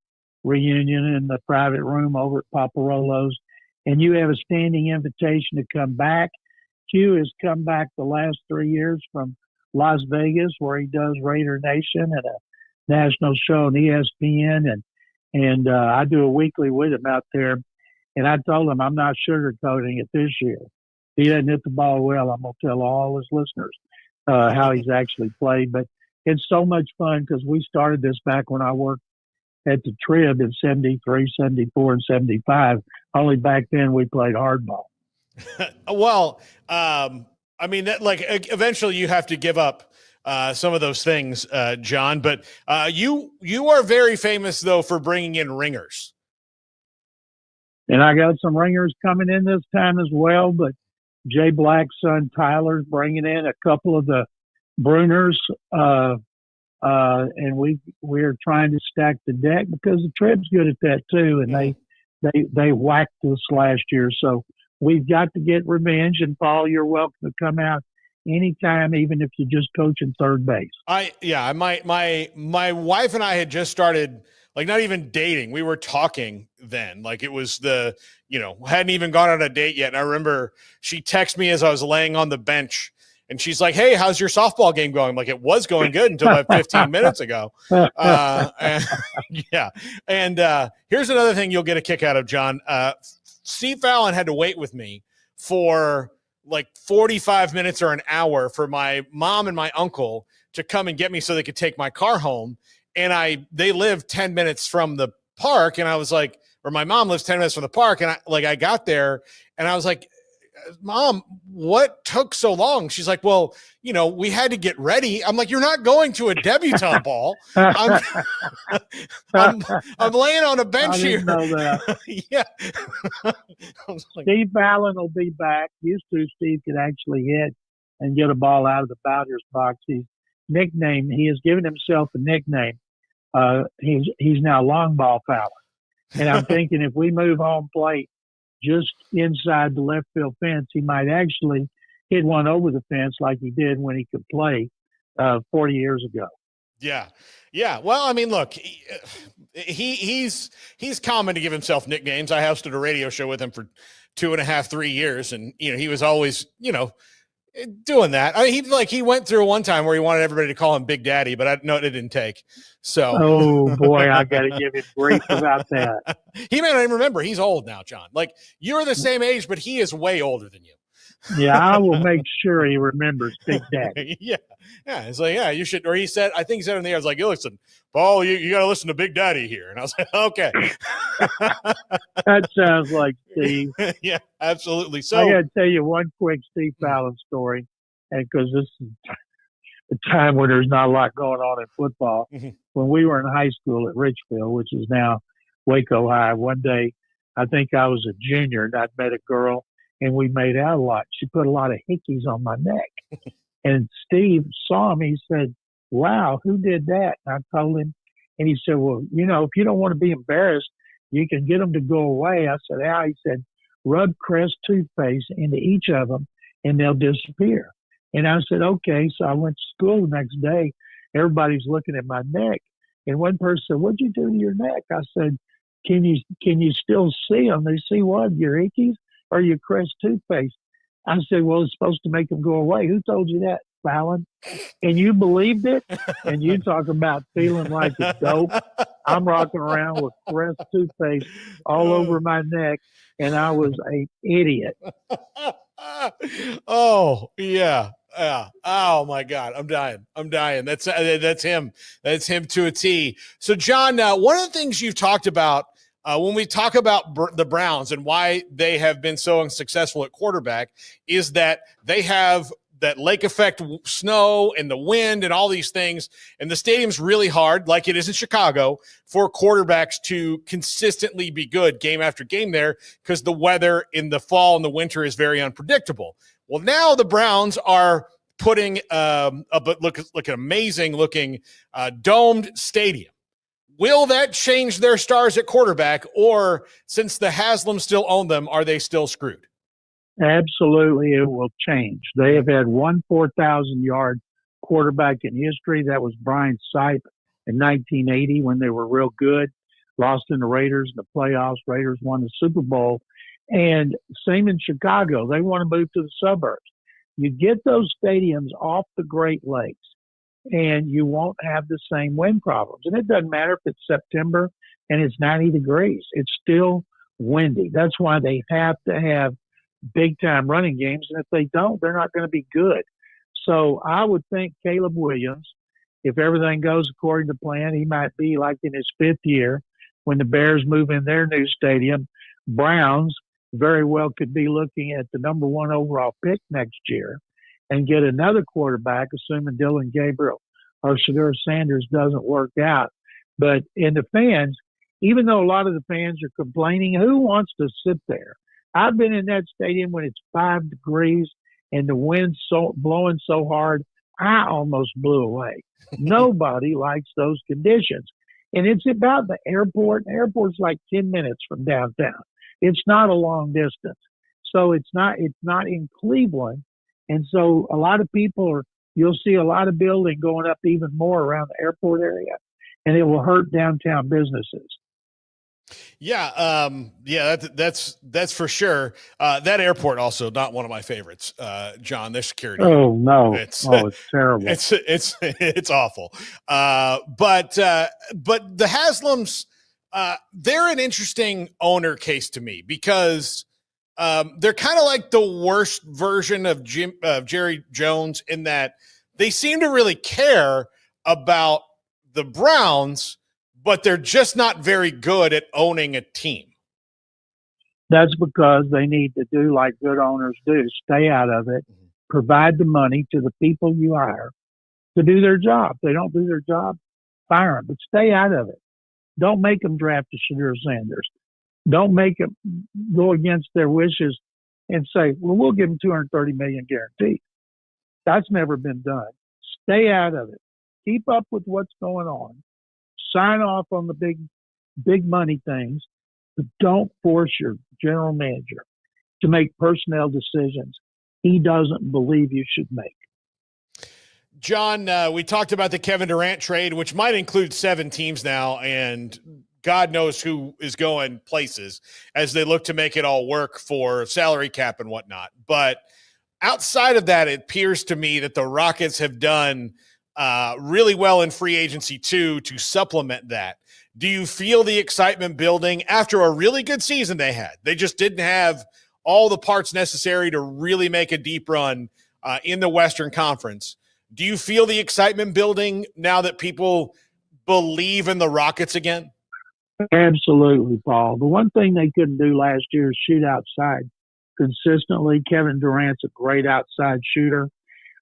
reunion in the private room over at Paparolo's. And you have a standing invitation to come back. Q has come back the last 3 years from Las Vegas, where he does Raider Nation and a national show on ESPN. And I do a weekly with him out there. And I told him I'm not sugarcoating it this year. He doesn't hit the ball well. I'm going to tell all his listeners how he's actually played. But it's so much fun because we started this back when I worked at the Trib in 73, 74, and 75. Only back then we played hardball. Well, I mean, like, eventually you have to give up some of those things, John. But you are very famous, though, for bringing in ringers. And I got some ringers coming in this time as well. But Jay Black's son Tyler's bringing in a couple of the Bruners, and we're trying to stack the deck because the Trib's good at that too, and they whacked us last year, so we've got to get revenge. And Paul, you're welcome to come out anytime, even if you're just coaching third base. My wife and I had just started, like, not even dating. We were talking then. Like, it was hadn't even gone on a date yet. And I remember she texted me as I was laying on the bench, and she's like, hey, how's your softball game going? I'm like, it was going good until about 15 minutes ago. And here's another thing you'll get a kick out of, John. Steve Fallon had to wait with me for like 45 minutes or an hour for my mom and my uncle to come and get me so they could take my car home. And they live 10 minutes from the park. And I was like, or my mom lives 10 minutes from the park. And I got there and I was like, Mom, what took so long? She's like, well, we had to get ready. I'm like, you're not going to a debutante ball. I'm laying on a bench here. I didn't know that. Yeah. Steve Fallon will be back. Used to, Steve could actually hit and get a ball out of the batter's box. He has given himself a nickname. He's now long ball Fallon. And I'm thinking if we move home plate just inside the left field fence, he might actually hit one over the fence like he did when he could play 40 years ago. Yeah. Yeah. Well, I mean, look, he's common to give himself nicknames. I hosted a radio show with him for 2.5, 3 years. And, he was always, doing that. I mean, he went through one time where he wanted everybody to call him Big Daddy, but I know it didn't take. So, oh boy, I got to give him grief about that. He may not even remember. He's old now, John. Like, you're the same age, but he is way older than you. Yeah, I will make sure he remembers Big Daddy. Yeah. It's like, yeah, you should. Or I think he said in the air, I was like, listen, Paul, you got to listen to Big Daddy here. And I was like, okay. That sounds like Steve. Yeah, absolutely. So I got to tell you one quick Steve Fallon story, and because this is a time when there's not a lot going on in football. When we were in high school at Richfield, which is now Waco High, one day, I think I was a junior, and I'd met a girl, and we made out a lot. She put a lot of hickeys on my neck. And Steve saw me. He said, wow, who did that? And I told him. And he said, well, if you don't want to be embarrassed, you can get them to go away. I said, how? He said, rub Crest toothpaste into each of them, and they'll disappear. And I said, okay. So I went to school the next day. Everybody's looking at my neck. And one person said, what'd you do to your neck? I said, can you still see them? They see what? Your hickeys or your Crest toothpaste? I said, well, it's supposed to make them go away. Who told you that, Fallon? And you believed it? And you talk about feeling like a dope. I'm rocking around with Crest toothpaste all over my neck, and I was an idiot. Oh, yeah. Yeah. Oh my God. I'm dying. That's him. That's him to a T. So John, one of the things you've talked about when we talk about the Browns and why they have been so unsuccessful at quarterback is that they have that lake effect snow and the wind and all these things. And the stadium's really hard, like it is in Chicago, for quarterbacks to consistently be good game after game there because the weather in the fall and the winter is very unpredictable. Well, now the Browns are putting an amazing looking domed stadium. Will that change their stars at quarterback, or since the Haslams still own them, are they still screwed? Absolutely, it will change. They have had one 4,000-yard quarterback in history. That was Brian Sipe in 1980 when they were real good. Lost in the Raiders in the playoffs. Raiders won the Super Bowl. And same in Chicago. They want to move to the suburbs. You get those stadiums off the Great Lakes, and you won't have the same wind problems. And it doesn't matter if it's September and it's 90 degrees. It's still windy. That's why they have to have big-time running games. And if they don't, they're not going to be good. So I would think Caleb Williams, if everything goes according to plan, he might be like in his 5th year when the Bears move in their new stadium. Browns very well could be looking at the number 1 overall pick next year and get another quarterback, assuming Dylan Gabriel or Shadur Sanders doesn't work out. But in the fans, even though a lot of the fans are complaining, who wants to sit there? I've been in that stadium when it's 5 degrees and the wind's blowing so hard, I almost blew away. Nobody likes those conditions. And it's about the airport. The airport's like 10 minutes from downtown. It's not a long distance. So it's not in Cleveland. And so a lot of people you'll see a lot of building going up even more around the airport area, and it will hurt downtown businesses. Yeah. That's for sure. That airport also not one of my favorites, John, their security. Oh no. It's terrible. It's awful. But the Haslams, they're an interesting owner case to me because they're kind of like the worst version of Jerry Jones in that they seem to really care about the Browns, but they're just not very good at owning a team. That's because they need to do like good owners do, stay out of it, provide the money to the people you hire to do their job. If they don't do their job, fire them, but stay out of it. Don't make them draft a Shadur Sanders. Don't make them go against their wishes and say, well, we'll give them $230 million guaranteed. That's never been done. Stay out of it. Keep up with what's going on. Sign off on the big money things, but don't force your general manager to make personnel decisions he doesn't believe you should make. John, we talked about the Kevin Durant trade, which might include 7 teams now, and God knows who is going places as they look to make it all work for salary cap and whatnot. But outside of that, it appears to me that the Rockets have done really well in free agency too to supplement that. Do you feel the excitement building after a really good season they had? They just didn't have all the parts necessary to really make a deep run in the Western Conference. Do you feel the excitement building now that people believe in the Rockets again? Absolutely, Paul. The one thing they couldn't do last year is shoot outside consistently. Kevin Durant's a great outside shooter.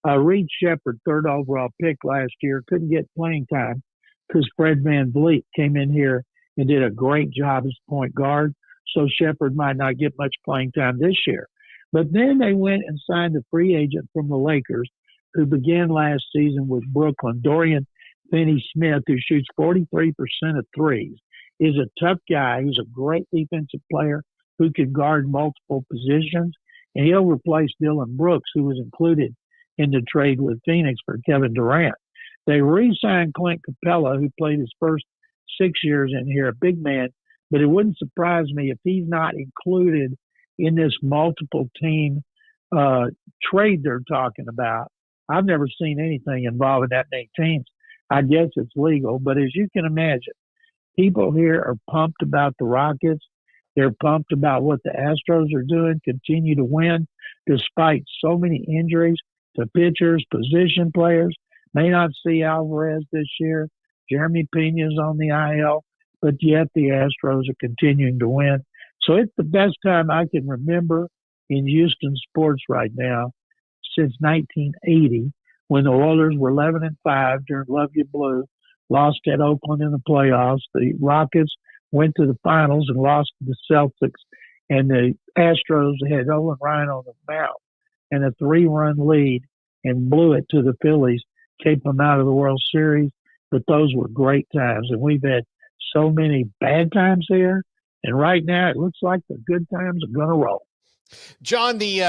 Reed Shepherd, 3rd overall pick last year, couldn't get playing time because Fred VanVleet came in here and did a great job as point guard. So Shepherd might not get much playing time this year. But then they went and signed a free agent from the Lakers who began last season with Brooklyn, Dorian Finney-Smith, who shoots 43% of threes, is a tough guy. He's a great defensive player who can guard multiple positions, and he'll replace Dylan Brooks, who was included in the trade with Phoenix for Kevin Durant. They re-signed Clint Capella, who played his first 6 years in here, a big man, but it wouldn't surprise me if he's not included in this multiple team trade they're talking about. I've never seen anything involving that many teams. I guess it's legal, but as you can imagine, people here are pumped about the Rockets. They're pumped about what the Astros are doing, continue to win despite so many injuries to pitchers, position players. May not see Alvarez this year. Jeremy Pena's on the IL, but yet the Astros are continuing to win. So it's the best time I can remember in Houston sports right now since 1980, when the Oilers were 11-5 during Love You Blue, lost at Oakland in the playoffs. The Rockets went to the finals and lost to the Celtics, and the Astros had Owen Ryan on the mound and a 3-run lead and blew it to the Phillies, kept them out of the World Series. But those were great times, and we've had so many bad times here, and right now it looks like the good times are going to roll. John, the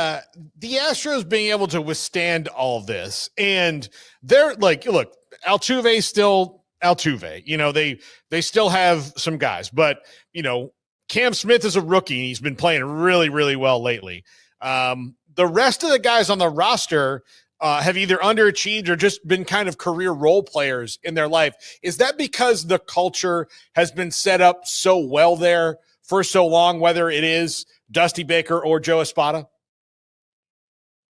Astros being able to withstand all this, and they're like, look, Altuve's still Altuve. You know, they still have some guys, but you know, Cam Smith is a rookie. He's been playing really, really well lately. The rest of the guys on the roster have either underachieved or just been kind of career role players in their life. Is that because the culture has been set up so well there for so long, whether it is Dusty Baker or Joe Espada?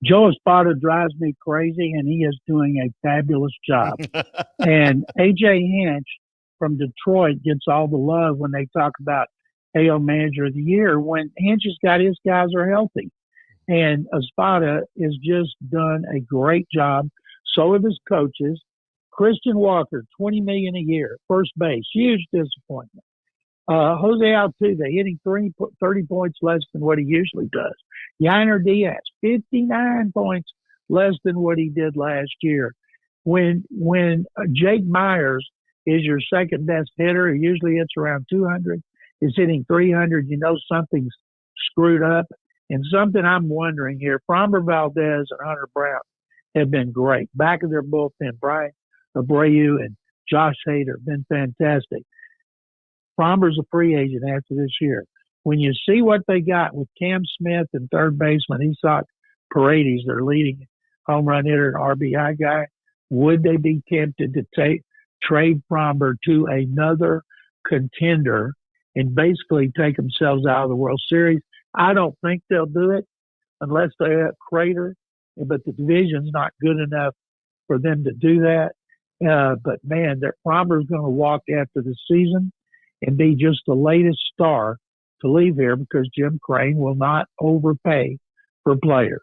Joe Espada drives me crazy, and he is doing a fabulous job. And A.J. Hinch from Detroit gets all the love when they talk about AL Manager of the Year when Hinch has got his guys are healthy. And Espada has just done a great job. So have his coaches. Christian Walker, $20 million a year, first base, huge disappointment. Jose Altuve hitting 30 points less than what he usually does. Yainer Diaz, 59 points less than what he did last year. When Jake Myers is your second best hitter, he usually hits around 200, is hitting 300, you know something's screwed up. And something I'm wondering here, Framber Valdez and Hunter Brown have been great. Back of their bullpen, Brian Abreu and Josh Hader have been fantastic. Framber's a free agent after this year. When you see what they got with Cam Smith and third baseman Isak Paredes, their leading home run hitter and RBI guy, would they be tempted to trade Framber to another contender and basically take themselves out of the World Series? I don't think they'll do it unless they crater, but the division's not good enough for them to do that. But man, Framber's going to walk after the season and be just the latest star to leave here because Jim Crane will not overpay for players.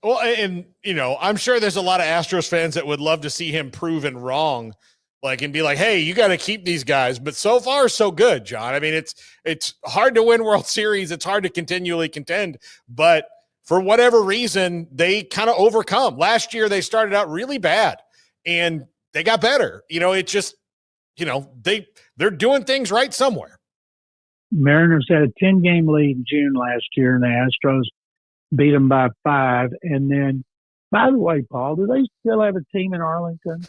Well, and, you know, I'm sure there's a lot of Astros fans that would love to see him proven wrong, like, and be like, hey, you got to keep these guys. But so far, so good, John. I mean, it's hard to win World Series. It's hard to continually contend. But for whatever reason, they kind of overcome. Last year, they started out really bad, and they got better. You know, it just, you know, they're doing things right somewhere. Mariners had a 10-game lead in June last year, and the Astros beat them by 5. And then By the way, Paul, do they still have a team in Arlington?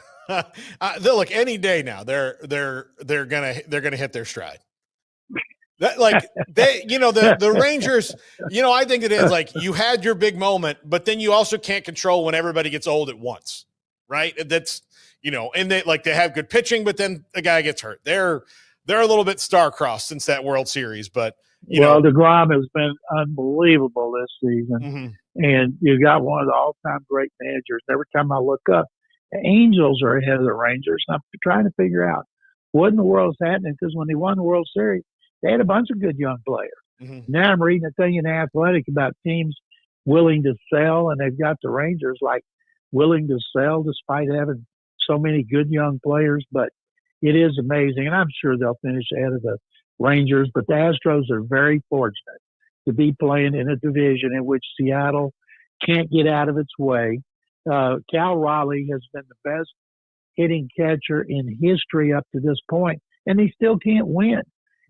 Look, any day now they're gonna hit their stride. The Rangers, I think it is like you had your big moment, but then you also can't control when everybody gets old at once, right? That's and they have good pitching, but then the guy gets hurt. They're a little bit star-crossed since that World Series, but DeGrom has been unbelievable this season, mm-hmm. and you got one of the all-time great managers. Every time I look up, the Angels are ahead of the Rangers. And I'm trying to figure out what in the world is happening, because when they won the World Series, they had a bunch of good young players. Mm-hmm. Now I'm reading a thing in Athletic about teams willing to sell, and they've got the Rangers willing to sell despite having so many good young players. But it is amazing, and I'm sure they'll finish ahead of the Rangers. But the Astros are very fortunate to be playing in a division in which Seattle can't get out of its way. Cal Raleigh has been the best hitting catcher in history up to this point, and he still can't win.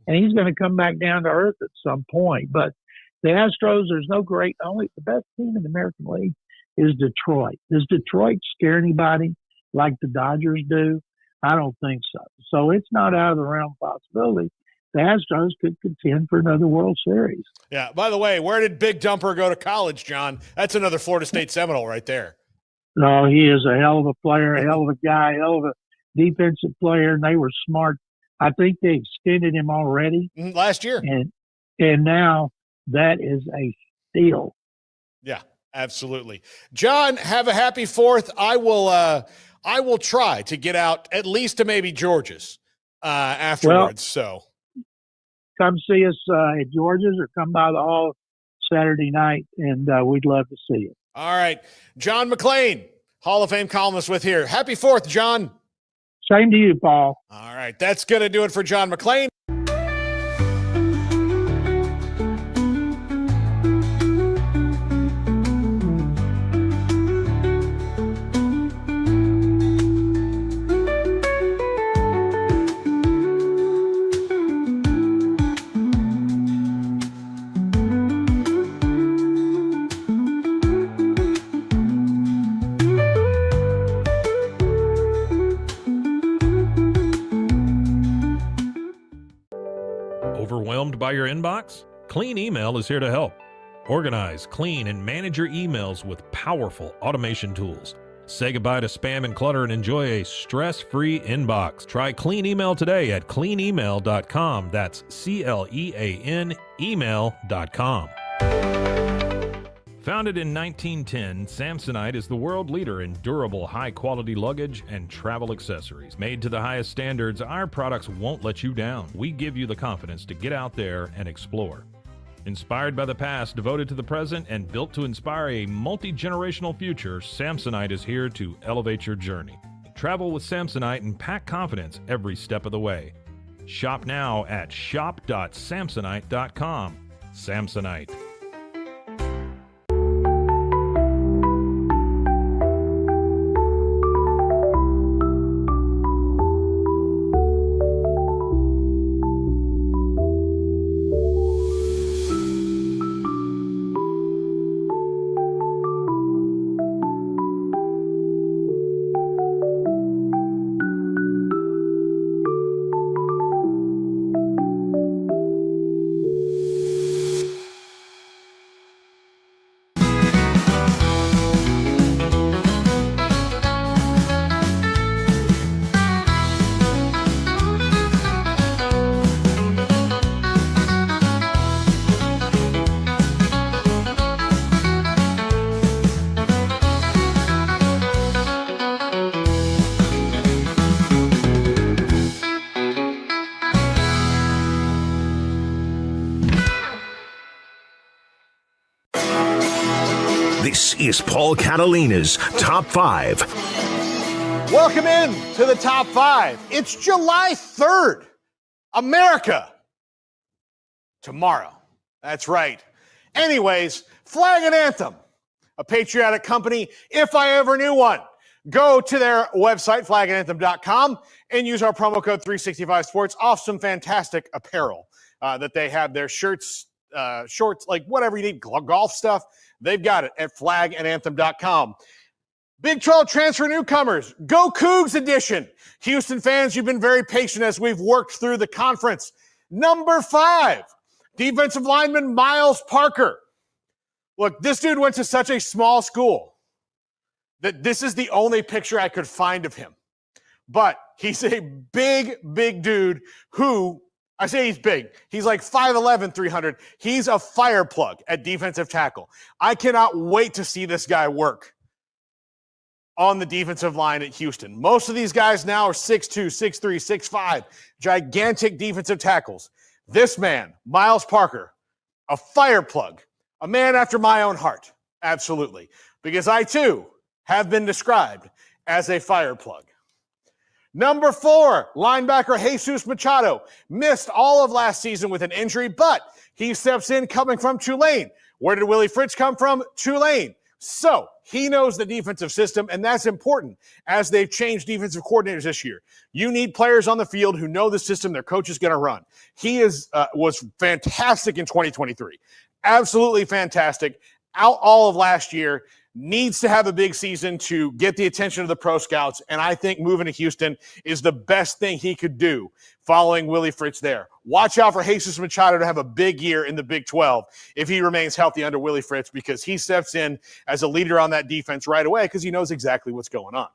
And he's going to come back down to earth at some point. But the Astros, there's no the best team in the American League is Detroit. Does Detroit scare anybody like the Dodgers do? I don't think so. So it's not out of the realm of possibility. The Astros could contend for another World Series. Yeah. By the way, where did Big Dumper go to college, John? That's another Florida State Seminole right there. No, he is a hell of a player, a hell of a guy, a hell of a defensive player, and they were smart. I think they extended him already last year, and now that is a steal. Yeah, absolutely. John, have a happy 4th. I will try to get out at least to maybe George's afterwards. Well, come see us at George's or come by the hall Saturday night, and we'd love to see you. All right, John McClain, Hall of Fame columnist with here. Happy 4th, John. Same to you, Paul. All right, that's going to do it for John McClain. Overwhelmed by your inbox? Clean Email is here to help. Organize, clean, and manage your emails with powerful automation tools. Say goodbye to spam and clutter and enjoy a stress-free inbox. Try Clean Email today at cleanemail.com. That's CLEAN email.com. Founded in 1910, Samsonite is the world leader in durable, high-quality luggage and travel accessories. Made to the highest standards, our products won't let you down. We give you the confidence to get out there and explore. Inspired by the past, devoted to the present, and built to inspire a multi-generational future, Samsonite is here to elevate your journey. Travel with Samsonite and pack confidence every step of the way. Shop now at shop.samsonite.com. Samsonite. This is Paul Catalina's Top 5. Welcome in to the Top 5. It's July 3rd. America. Tomorrow. That's right. Anyways, Flag and Anthem, a patriotic company, if I ever knew one. Go to their website, flagandanthem.com, and use our promo code 365sports off some fantastic apparel that they have. Their shirts, shorts, like whatever you need, golf stuff, they've got it at flagandanthem.com. Big 12 transfer newcomers, Go Cougs edition. Houston fans, you've been very patient as we've worked through the conference. Number 5, defensive lineman Miles Parker. Look, this dude went to such a small school that this is the only picture I could find of him. But he's a big, big dude who, I say he's big. He's like 5'11", 300. He's a fire plug at defensive tackle. I cannot wait to see this guy work on the defensive line at Houston. Most of these guys now are 6'2", 6'3", 6'5", gigantic defensive tackles. This man, Miles Parker, a fire plug, a man after my own heart. Absolutely. Because I, too, have been described as a fire plug. Number 4, linebacker Jesus Machado. Missed all of last season with an injury, but he steps in coming from Tulane. Where did Willie Fritz come from? Tulane. So he knows the defensive system, and that's important as they've changed defensive coordinators this year. You need players on the field who know the system their coach is going to run. He was fantastic in 2023. Absolutely fantastic. Out all of last year. Needs to have a big season to get the attention of the pro scouts, and I think moving to Houston is the best thing he could do following Willie Fritz there. Watch out for Jesus Machado to have a big year in the Big 12 if he remains healthy under Willie Fritz, because he steps in as a leader on that defense right away because he knows exactly what's going on.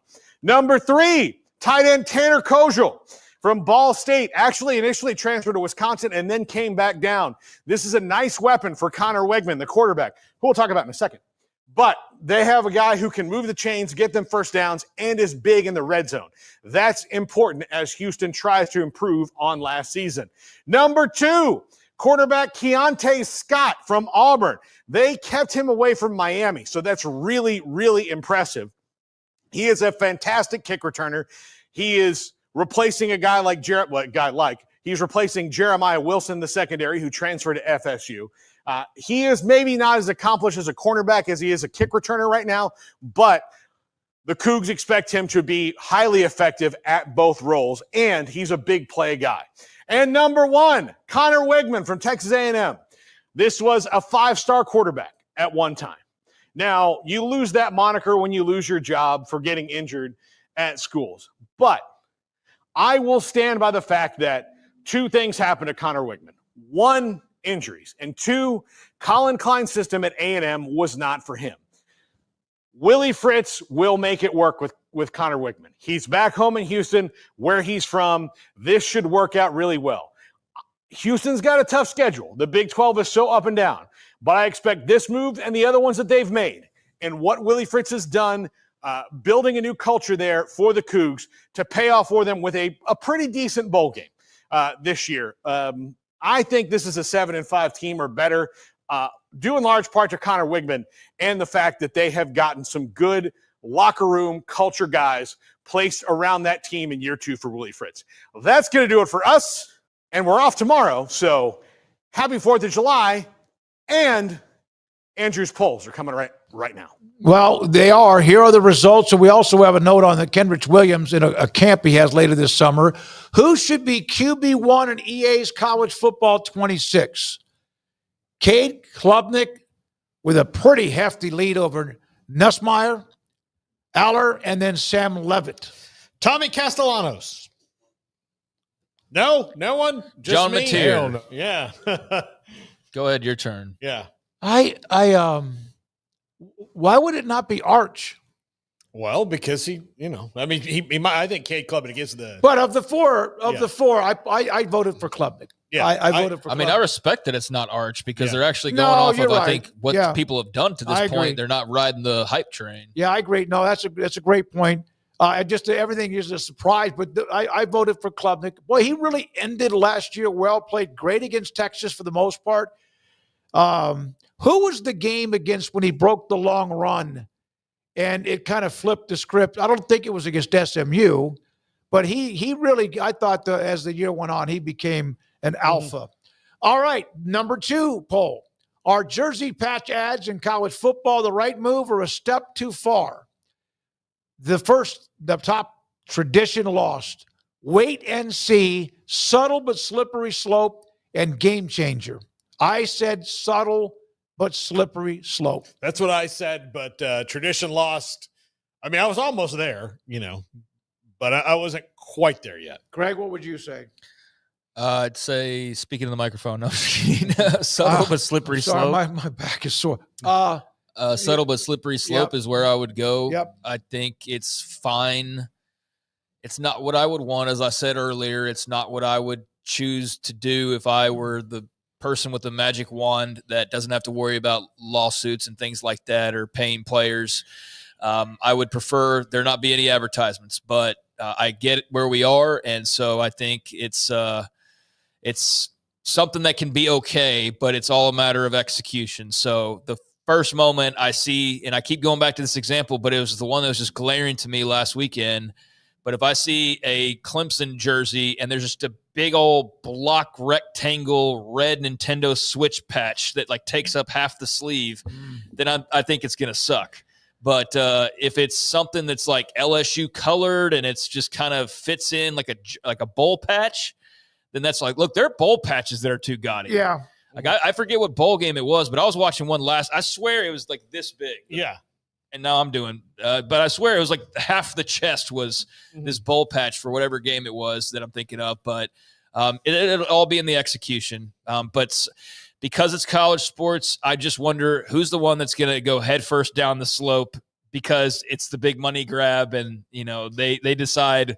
Number 3, tight end Tanner Kojal from Ball State, actually initially transferred to Wisconsin and then came back down. This is a nice weapon for Connor Wegman, the quarterback, who we'll talk about in a second. But they have a guy who can move the chains, get them first downs, and is big in the red zone. That's important as Houston tries to improve on last season. Number 2, quarterback Keontae Scott from Auburn. They kept him away from Miami, so that's really, really impressive. He is a fantastic kick returner. He is replacing a guy like he's replacing Jeremiah Wilson, the secondary, who transferred to FSU. He is maybe not as accomplished as a cornerback as he is a kick returner right now, but the Cougs expect him to be highly effective at both roles, and he's a big play guy. And number 1, Connor Wegman from Texas A&M. This was a 5-star quarterback at one time. Now, you lose that moniker when you lose your job for getting injured at schools, but I will stand by the fact that 2 things happened to Connor Wegman. 1, injuries, and 2, Colin Klein's system at A&M was not for him. Willie Fritz will make it work with Connor Wegman. He's back home in Houston, where he's from. This should work out really well. Houston's got a tough schedule. The Big 12 is so up and down, but I expect this move and the other ones that they've made and what Willie Fritz has done, building a new culture there for the Cougs, to pay off for them with a pretty decent bowl game this year. I think this is a 7-5 team or better, due in large part to Connor Wegman and the fact that they have gotten some good locker room culture guys placed around that team in year 2 for Willie Fritz. Well, that's going to do it for us, and we're off tomorrow, so happy 4th of July, and Andrew's polls are coming right now. Well, they are. Here are the results. And we also have a note on the Kendricks Williams in a camp he has later this summer. Who should be QB1 in EA's College Football 26? Cade Klubnik with a pretty hefty lead over Nussmeier, Aller, and then Sam Levitt. Tommy Castellanos. No one? Just John me? Mateer. Yeah. Go ahead, your turn. Yeah. Why would it not be Arch? Well, because he might, I think Cade Klubnik is the. But of the four, I voted for Klubnik. Yeah, I voted for Klubnik. I mean, I respect that it's not Arch because they're actually going off of, I think, what people have done to this point. They're not riding the hype train. Yeah, I agree. No, that's a great point. Everything is a surprise, but I voted for Klubnik. Boy, he really ended last year well, played great against Texas for the most part. Who was the game against when he broke the long run and it kind of flipped the script? I don't think it was against SMU, but he really, I thought as the year went on, he became an alpha. All right, number 2 poll. Are jersey patch ads in college football the right move or a step too far? The top tradition lost. Wait and see, subtle but slippery slope, and game changer. I said subtle but slippery slope. That's what I said, but tradition lost. I mean, I was almost there, but I wasn't quite there yet. Greg, what would you say? I'd say, speaking of the microphone, no, subtle but slippery slope. My back is sore. Subtle but slippery slope is where I would go. Yep. I think it's fine. It's not what I would want, as I said earlier. It's not what I would choose to do if I were the person with the magic wand that doesn't have to worry about lawsuits and things like that or paying players. I would prefer there not be any advertisements, but I get where we are, and so I think it's something that can be okay, but it's all a matter of execution. So the first moment I see, and I keep going back to this example, but it was the one that was just glaring to me last weekend. But if I see a Clemson jersey and there's just a big old block rectangle red Nintendo Switch patch that like takes up half the sleeve, then I think it's going to suck. But if it's something that's like LSU colored and it's just kind of fits in like a bowl patch, then that's like, look, there are bowl patches that are too gaudy. Yeah. Like I forget what bowl game it was, but I was watching one I swear it was like this big. Yeah. And now I'm doing, but I swear it was like half the chest was this bowl patch for whatever game it was that I'm thinking of. But it'll all be in the execution. But because it's college sports, I just wonder who's the one that's going to go head first down the slope because it's the big money grab. And, they decide,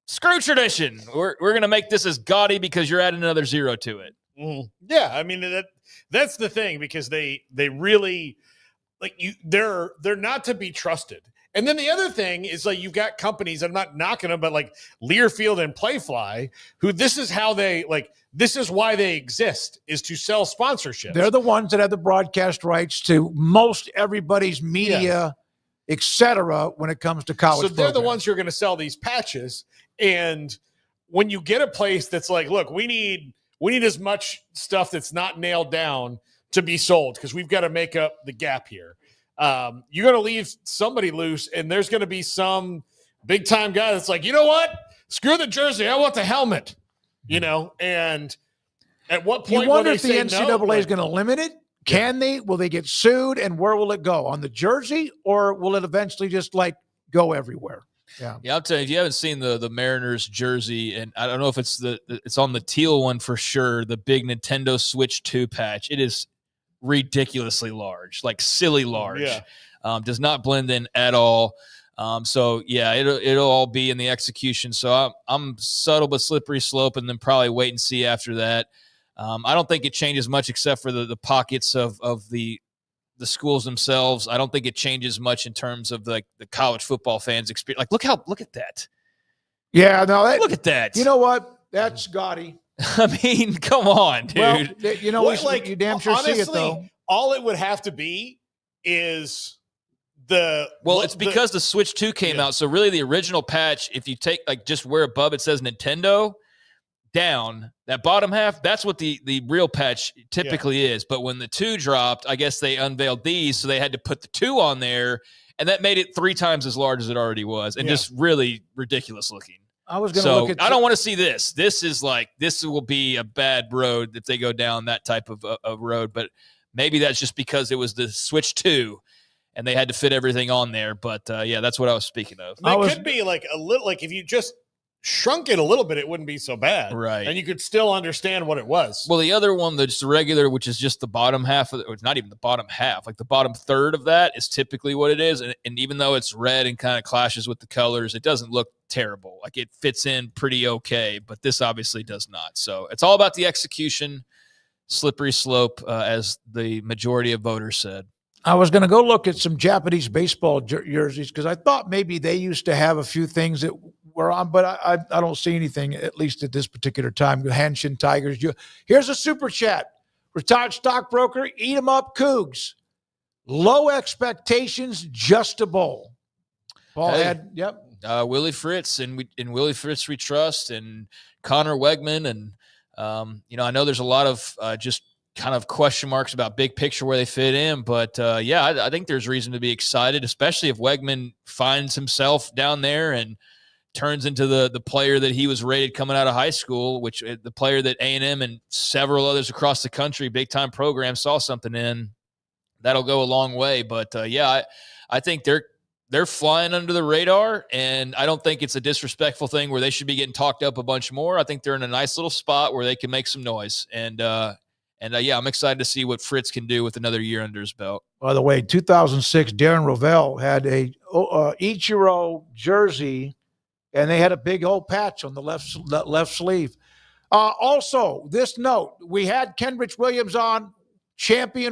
screw tradition. We're going to make this as gaudy because you're adding another zero to it. Yeah. I mean, that's the thing because they really – like they're not to be trusted. And then the other thing is like you've got companies, I'm not knocking them, but like Learfield and Playfly, who this is why they exist, is to sell sponsorships. They're the ones that have the broadcast rights to most everybody's media, et cetera, when it comes to college. So they're the ones who are going to sell these patches. And when you get a place that's like, look, we need as much stuff that's not nailed down to be sold because we've got to make up the gap here. You're going to leave somebody loose, and there's going to be some big-time guy that's like, you know what? Screw the jersey. I want the helmet. And at what point you wonder will if they the say NCAA no? is going to limit it? Can they? Will they get sued? And where will it go? On the jersey, or will it eventually just go everywhere? Yeah, I'll tell you, if you haven't seen the Mariners jersey, and I don't know if it's it's on the teal one for sure, the big Nintendo Switch 2 patch, it is ridiculously large, like silly large. Does not blend in at all. So yeah, it'll all be in the execution. So I'm subtle but slippery slope, and then probably wait and see after that. I don't think it changes much except for the pockets of the schools themselves. I don't think it changes much in terms of the college football fans experience. Like look at that. Yeah, no, look at that. You know what? That's gaudy. I mean, come on, dude. Well, you damn sure honestly, see it though. All it would have to be is it's because the Switch 2 came out. So really the original patch, if you take just where above it says Nintendo down, that bottom half, that's what the real patch typically is. But when the 2 dropped, I guess they unveiled these, so they had to put the 2 on there, and that made it 3 times as large as it already was, and just really ridiculous looking. I was going to look at. I don't want to see this. This will be a bad road if they go down that type of road. But maybe that's just because it was the Switch 2, and they had to fit everything on there. But yeah, that's what I was speaking of. It could be like a little, like if you just shrunk it a little bit, it wouldn't be so bad, right? And you could still understand what it was. Well, the other one that's regular, which is just the bottom half of it, or it's not even the bottom half, like the bottom third of that is typically what it is. And even though it's red and kind of clashes with the colors, it doesn't look terrible. Like it fits in pretty okay, but this obviously does not. So it's all about the execution, slippery slope, as the majority of voters said. I was going to go look at some Japanese baseball jerseys because I thought maybe they used to have a few things that were on, but I don't see anything, at least at this particular time. Hanshin Tigers. Here's a super chat. Retired stockbroker, eat 'em up Cougs. Low expectations, just a bowl. Paul had, yep. Willie Fritz, and Willie Fritz we trust, and Connor Wegman, and I know there's a lot of just kind of question marks about big picture where they fit in, but I think there's reason to be excited, especially if Wegman finds himself down there and turns into the player that he was rated coming out of high school, which the player that A&M and several others across the country, big-time programs, saw something in, that'll go a long way. But, I think they're flying under the radar, and I don't think it's a disrespectful thing where they should be getting talked up a bunch more. I think they're in a nice little spot where they can make some noise. And I'm excited to see what Fritz can do with another year under his belt. By the way, 2006, Darren Rovell had a Ichiro jersey, and they had a big old patch on the left sleeve. Also, this note, we had Kenrich Williams on,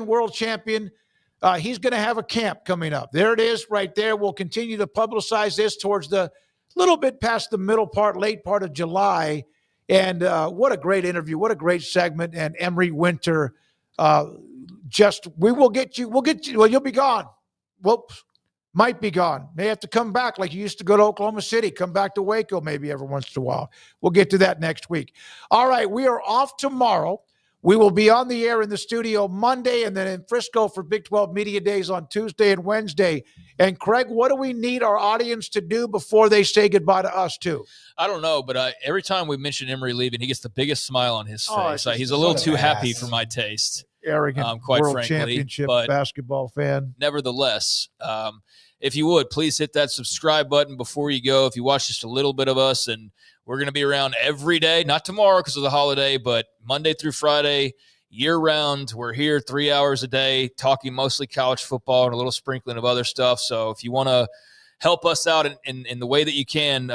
world champion. He's going to have a camp coming up. There it is right there. We'll continue to publicize this towards the little bit past the late part of July. And what a great interview. What a great segment. And Emory Winter, we'll get you. Well, you'll be gone. Whoops. Might be gone. May have to come back like you used to go to Oklahoma City. Come back to Waco maybe every once in a while. We'll get to that next week. All right, we are off tomorrow. We will be on the air in the studio Monday and then in Frisco for Big 12 Media Days on Tuesday and Wednesday. And, Craig, what do we need our audience to do before they say goodbye to us, too? I don't know, but every time we mention Emory leaving, he gets the biggest smile on his face. He's a little too happy for my taste. Arrogant quite world frankly, championship but basketball fan. Nevertheless, if you would, please hit that subscribe button before you go. If you watch just a little bit of us, and we're going to be around every day, not tomorrow because of the holiday, but Monday through Friday, year-round. We're here 3 hours a day talking mostly college football and a little sprinkling of other stuff. So if you want to help us out in the way that you can,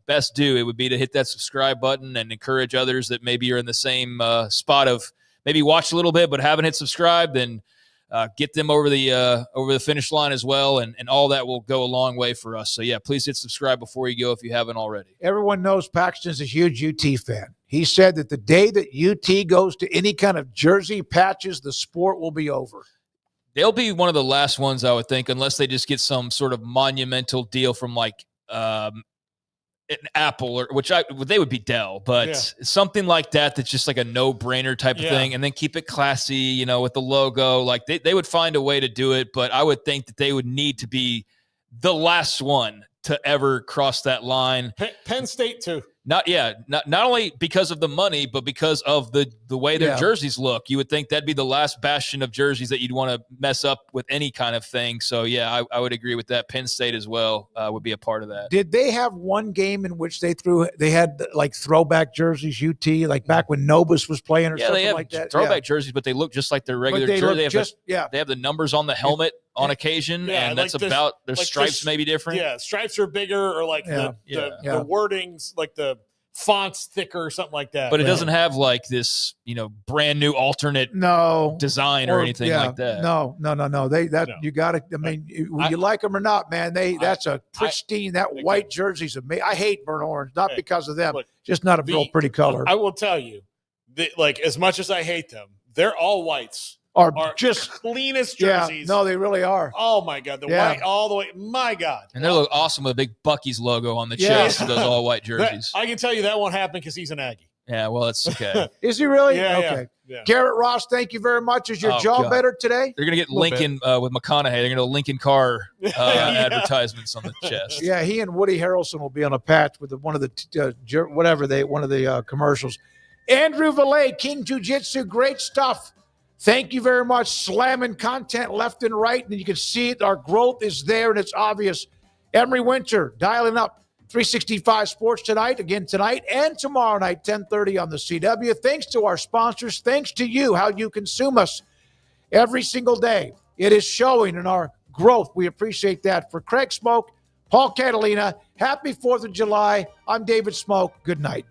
best do, it would be to hit that subscribe button and encourage others that maybe you're in the same spot of maybe watch a little bit but haven't hit subscribe, then get them over the finish line as well, and all that will go a long way for us. So, yeah, please hit subscribe before you go if you haven't already. Everyone knows Paxton's a huge UT fan. He said that the day that UT goes to any kind of jersey patches, the sport will be over. They'll be one of the last ones, I would think, unless they just get some sort of monumental deal from like an Apple, or they would be Dell, but something like that that's just like a no-brainer type of thing, and then keep it classy, with the logo. Like they would find a way to do it, but I would think that they would need to be the last one to ever cross that line. Penn State too. Not only because of the money, but because of the way their jerseys look. You would think that'd be the last bastion of jerseys that you'd want to mess up with any kind of thing. So, yeah, I would agree with that. Penn State as well would be a part of that. Did they have one game in which they had like throwback jerseys, UT, like back when Nobis was playing or something like that? Throwback jerseys, but they look just like their regular jersey. They have the numbers on the helmet on occasion, and that's about their stripes maybe different. Yeah, stripes are bigger, or like the wordings, like the fonts thicker or something like that. But it doesn't have like this, brand new alternate design or anything like that. No. You got to. I mean, you like them or not, man. That's a pristine. That white jersey's amazing. I hate burnt orange, not because of them, just not a real pretty color. I will tell you, like as much as I hate them, they're all whites. Are just cleanest jerseys. Yeah, no, they really are. Oh my God, the white all the way. My God, and they look awesome with a big Buc-ee's logo on the chest of those all white jerseys. I can tell you that won't happen because he's an Aggie. Yeah, well, that's okay. Is he really? Yeah. Okay. Yeah. Garrett Ross, thank you very much. Is your jaw better today? They're gonna get Lincoln with McConaughey. They're gonna Lincoln Car advertisements on the chest. Yeah, he and Woody Harrelson will be on a patch with one of the commercials. Andrew Valet, King Jiu-Jitsu, great stuff. Thank you very much. Slamming content left and right, and you can see it. Our growth is there, and it's obvious. Emory Winter dialing up 365 Sports tonight and tomorrow night, 10:30 on the CW. Thanks to our sponsors. Thanks to you, how you consume us every single day. It is showing in our growth. We appreciate that. For Craig Smoak, Paul Catalina, happy 4th of July. I'm David Smoak. Good night.